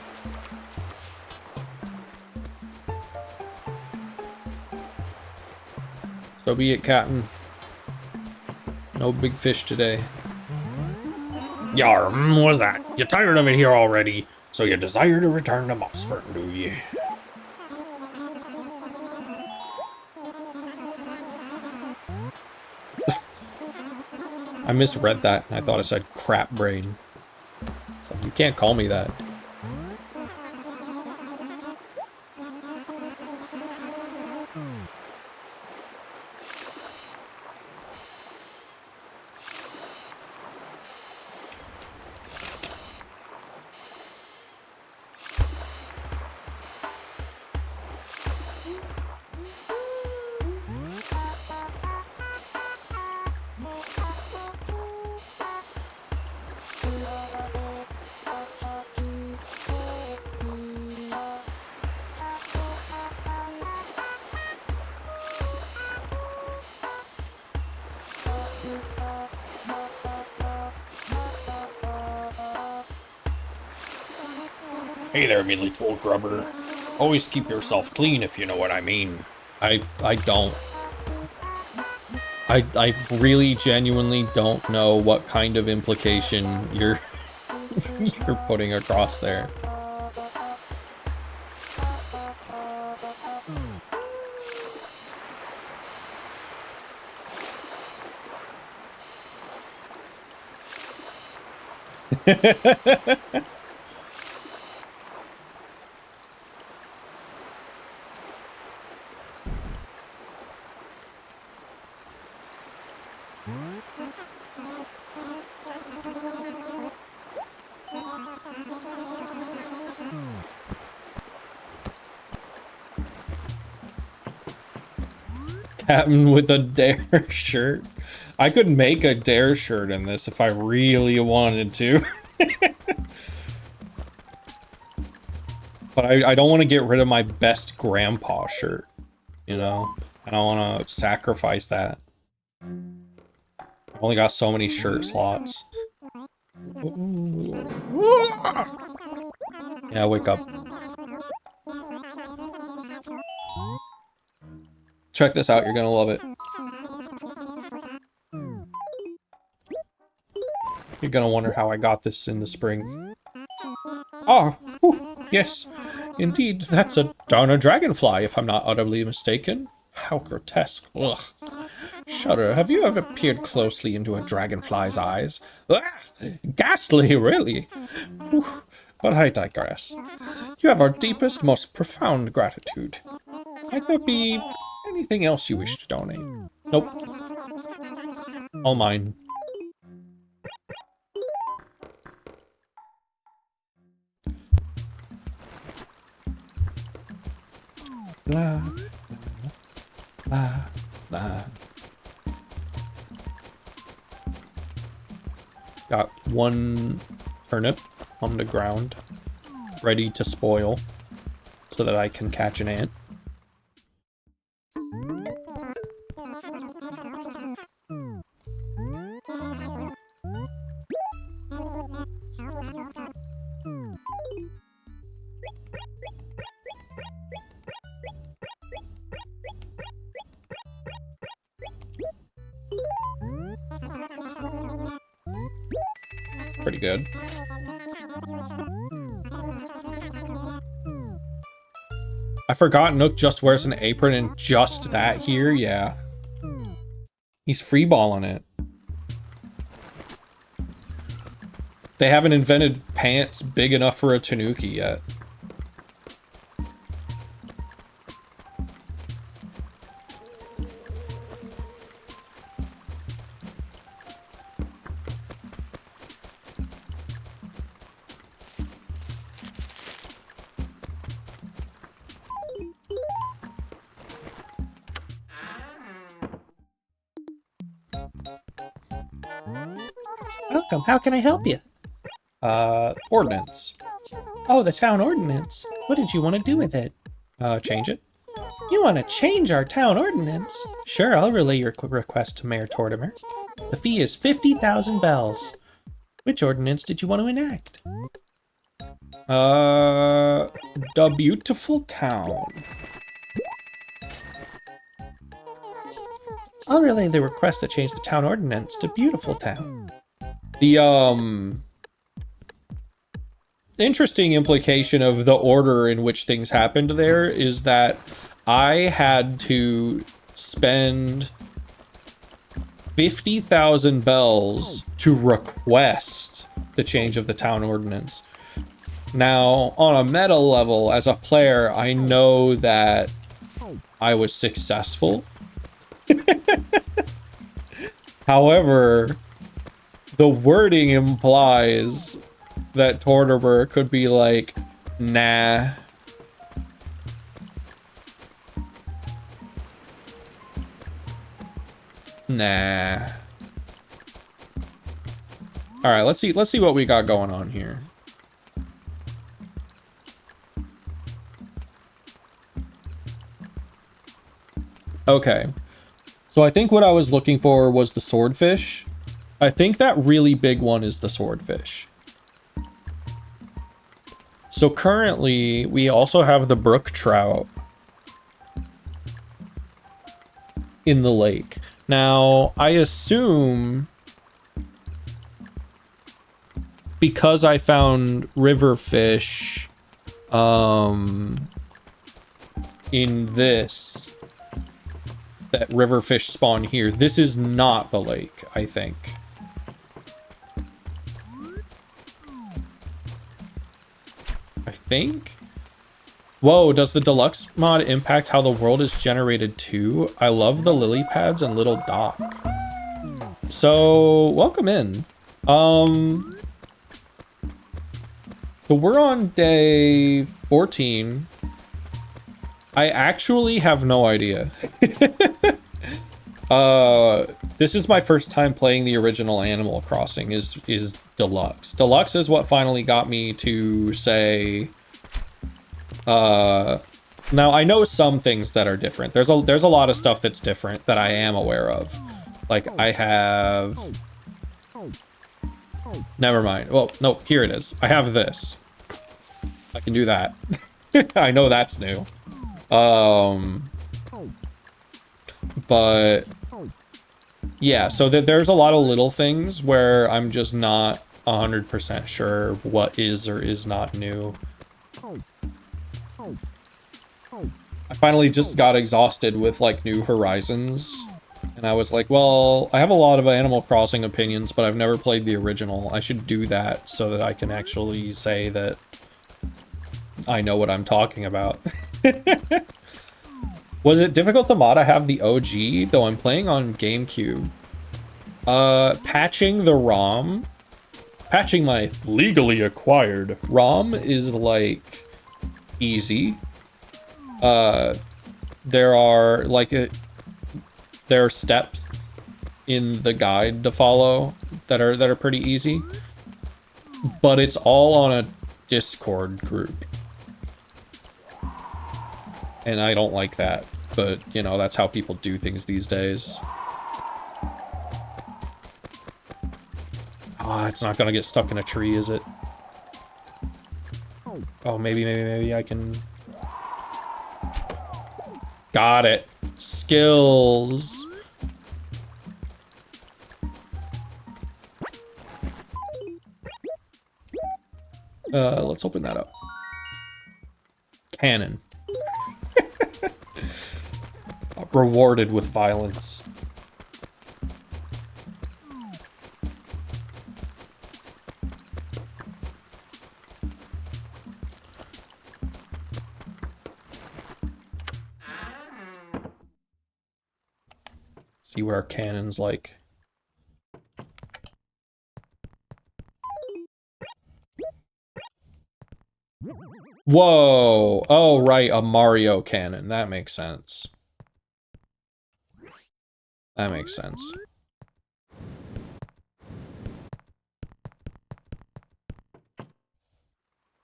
So be it, Captain. No big fish today. Yar, what's that? You're tired of it here already, so you desire to return to Mossford, do you? I misread that. I thought it said crap brain. So you can't call me that. Hey there, me little grubber. Always keep yourself clean, if you know what I mean. I don't. I really genuinely don't know what kind of implication you're you're putting across there. Captain with a Dare shirt. I could make a Dare shirt in this if I really wanted to. But I don't want to get rid of my best grandpa shirt, you know? I don't want to sacrifice that. I've only got so many shirt slots. Yeah, wake up. Check this out, you're gonna love it. You're gonna wonder how I got this in the spring. Oh, yes. Indeed, that's a dragonfly, if I'm not utterly mistaken. How grotesque. Ugh. Shudder, have you ever peered closely into a dragonfly's eyes? Ugh, ghastly, really. Whew. But I digress. You have our deepest, most profound gratitude. Might there be anything else you wish to donate? Nope. All mine. Blah, blah, blah. Got one turnip on the ground, ready to spoil, so that I can catch an ant. Pretty good. I forgot Nook just wears an apron and just that here, yeah. He's freeballing it. They haven't invented pants big enough for a tanuki yet. Welcome, how can I help you? Ordnance. Oh, the town ordinance. What did you want to do with it? Change it? You want to change our town ordinance? Sure, I'll relay your request to Mayor Tortimer. The fee is 50,000 bells. Which ordinance did you want to enact? The beautiful town. I'll relay the request to change the town ordinance to Beautiful Town. The, interesting implication of the order in which things happened there is that I had to spend 50,000 bells to request the change of the town ordinance. Now, on a meta level, as a player, I know that I was successful. However, the wording implies that Tortimer could be like, nah. Nah. All right, let's see what we got going on here. Okay. So I think what I was looking for was the swordfish. I think that really big one is the swordfish. So currently, we also have the brook trout in the lake. Now, I assume because I found river fish in this, that river fish spawn here. This is not the lake, I think. Whoa, does the deluxe mod impact how the world is generated too? I love the lily pads and little dock. So, welcome in. So we're on day 14. I actually have no idea. This is my first time playing the original Animal Crossing is Deluxe. Deluxe is what finally got me to say, now I know some things that are different. There's a lot of stuff that's different that I am aware of. Like I have, never mind. Well, no, here it is. I have this. I can do that. I know that's new. But yeah, so there's a lot of little things where I'm just not 100% sure what is or is not new. I finally just got exhausted with like New Horizons, and I was like, well, I have a lot of Animal Crossing opinions, but I've never played the original. I should do that so that I can actually say that I know what I'm talking about. Was it difficult to mod? I have the OG, though I'm playing on GameCube. Patching the ROM, patching my legally acquired ROM is like easy. There are like there are steps in the guide to follow that are pretty easy, but it's all on a Discord group. And I don't like that, but, you know, that's how people do things these days. Ah, it's not gonna get stuck in a tree, is it? Oh, maybe I can... Got it. Skills. Let's open that up. Cannon. Rewarded with violence. See what our cannon's like. Whoa! Oh, right, a Mario cannon. That makes sense. That makes sense.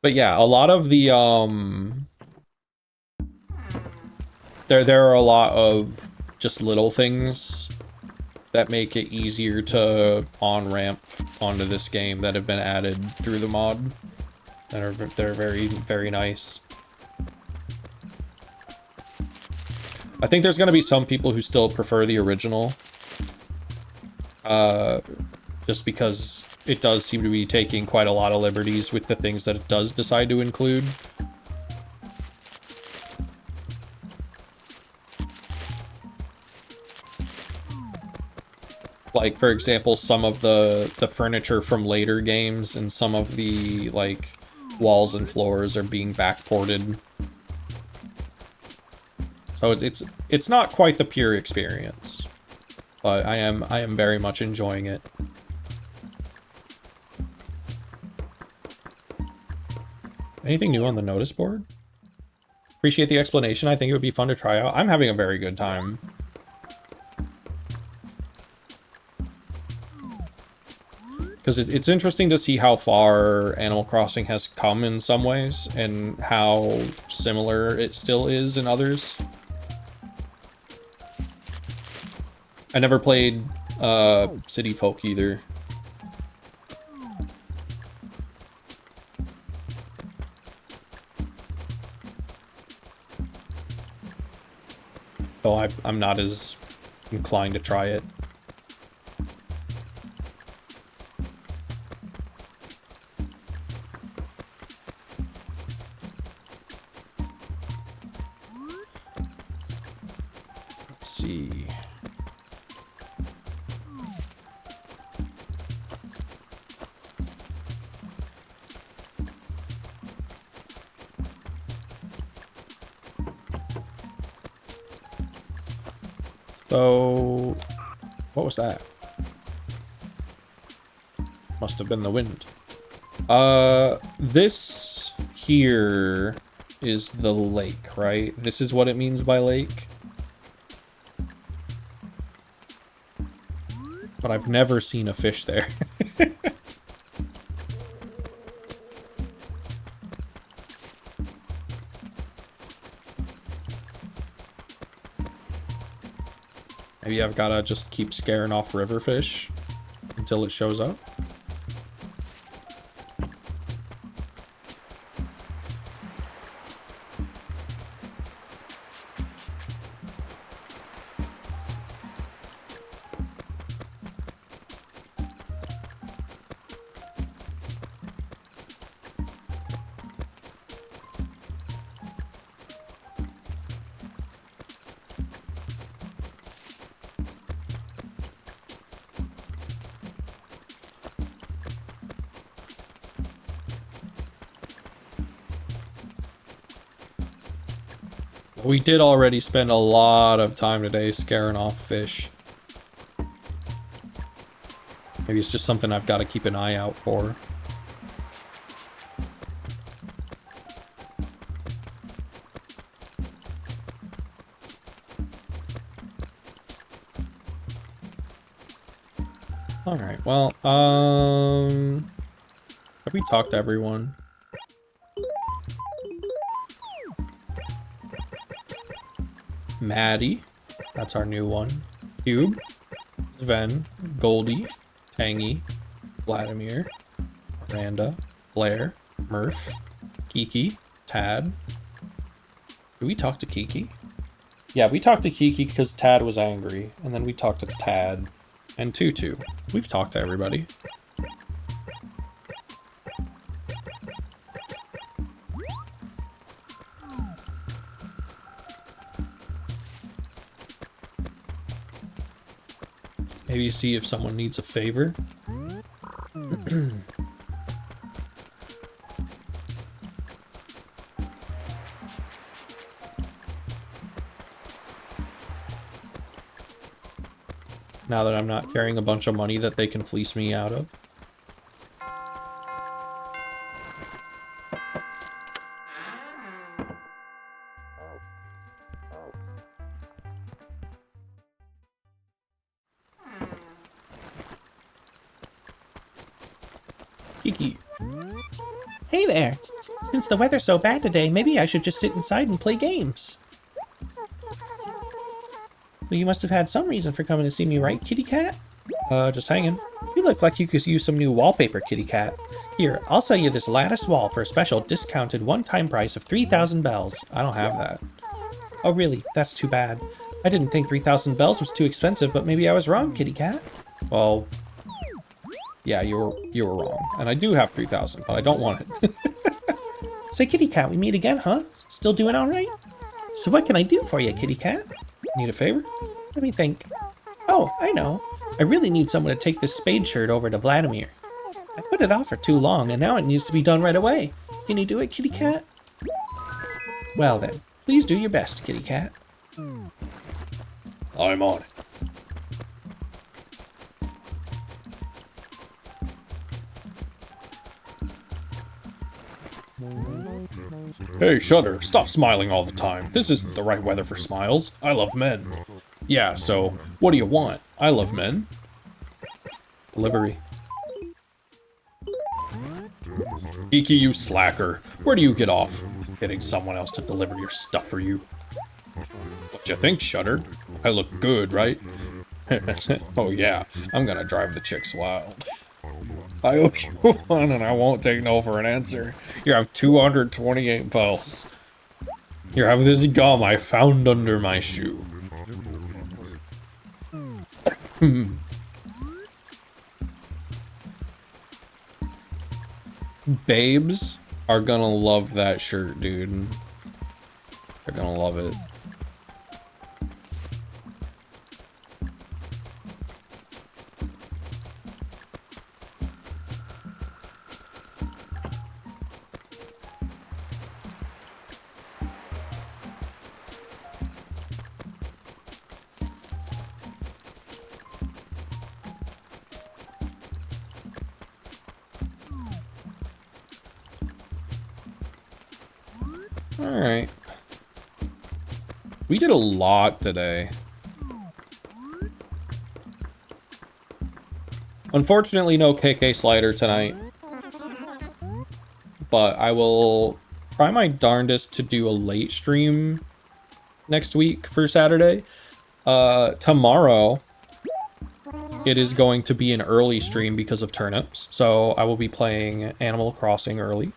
But yeah, a lot of the, there are a lot of just little things that make it easier to on-ramp onto this game that have been added through the mod. They're very, very nice. I think there's gonna be some people who still prefer the original. Just because it does seem to be taking quite a lot of liberties with the things that it does decide to include. Like, for example, some of the furniture from later games and some of the, like, walls and floors are being backported. So it's not quite the pure experience, but I am very much enjoying it. Anything new on the notice board? Appreciate the explanation. I think it would be fun to try out. I'm having a very good time. Because it's interesting to see how far Animal Crossing has come in some ways, and how similar it still is in others. I never played City Folk either. So I'm not as inclined to try it. Let's see. So, what was that? Must have been the wind. This here is the lake, right? This is what it means by lake. But I've never seen a fish there. Maybe I've gotta just keep scaring off river fish until it shows up. We did already spend a lot of time today scaring off fish. Maybe it's just something I've got to keep an eye out for. Alright, well, have we talked to everyone? Maddie, that's our new one. Cube, Sven, Goldie, Tangy, Vladimir, Miranda, Blair, Murph, Kiki, Tad. Did we talk to Kiki? Yeah, we talked to Kiki because Tad was angry, and then we talked to Tad and Tutu. We've talked to everybody. Maybe see if someone needs a favor. Now that I'm not carrying a bunch of money that they can fleece me out of. Kiki. Hey there! Since the weather's so bad today, maybe I should just sit inside and play games. Well, you must have had some reason for coming to see me, right, kitty cat? Just hanging. You look like you could use some new wallpaper, kitty cat. Here, I'll sell you this lattice wall for a special discounted one-time price of 3,000 bells. I don't have that. Oh really? That's too bad. I didn't think 3,000 bells was too expensive, but maybe I was wrong, kitty cat. Well, yeah, you were wrong. And I do have 3,000, but I don't want it. Say, kitty cat, we meet again, huh? Still doing all right? So what can I do for you, kitty cat? Need a favor? Let me think. Oh, I know. I really need someone to take this spade shirt over to Vladimir. I put it off for too long, and now it needs to be done right away. Can you do it, kitty cat? Well then, please do your best, kitty cat. I'm on it. Hey, Shudder, stop smiling all the time. This isn't the right weather for smiles. I love men. Yeah, so, what do you want? I love men. Delivery. Kiki, you slacker. Where do you get off getting someone else to deliver your stuff for you? What you think, Shudder? I look good, right? Oh yeah, I'm gonna drive the chicks wild. I owe you one and I won't take no for an answer. You have 228 bells. You have this gum I found under my shoe. Babes are gonna love that shirt, dude. They're gonna love it. Alright. We did a lot today. Unfortunately, no KK slider tonight. But I will try my darndest to do a late stream next week for Saturday. Tomorrow, it is going to be an early stream because of turnips. So I will be playing Animal Crossing early.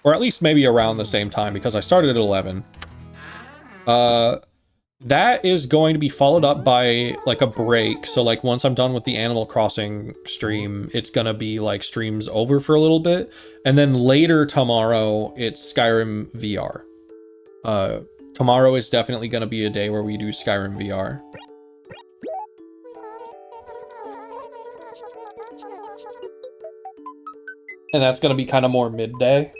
Or at least maybe around the same time, because I started at 11. That is going to be followed up by, like, a break. So, like, once I'm done with the Animal Crossing stream, it's gonna be, like, streams over for a little bit. And then later tomorrow, it's Skyrim VR. Tomorrow is definitely gonna be a day where we do Skyrim VR. And that's gonna be kind of more midday.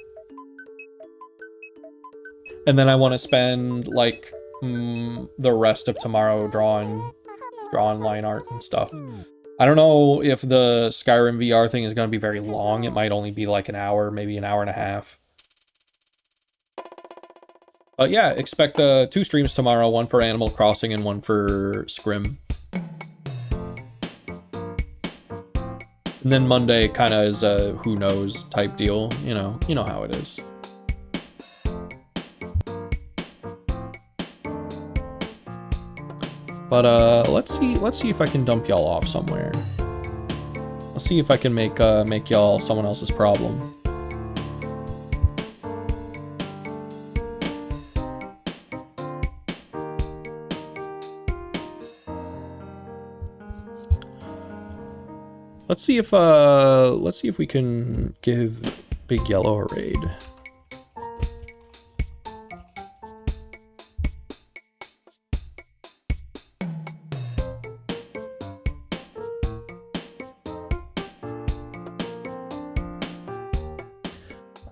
And then I want to spend, like, the rest of tomorrow drawing line art and stuff. I don't know if the Skyrim VR thing is going to be very long. It might only be like an hour, maybe an hour and a half. But yeah, expect 2 streams tomorrow, one for Animal Crossing and one for Scrim. And then Monday kind of is a who knows type deal, you know how it is. But let's see if I can dump y'all off somewhere. Let's see if I can make y'all someone else's problem. Let's see if we can give Big Yellow a raid.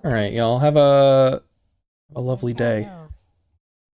All right, y'all have a lovely day.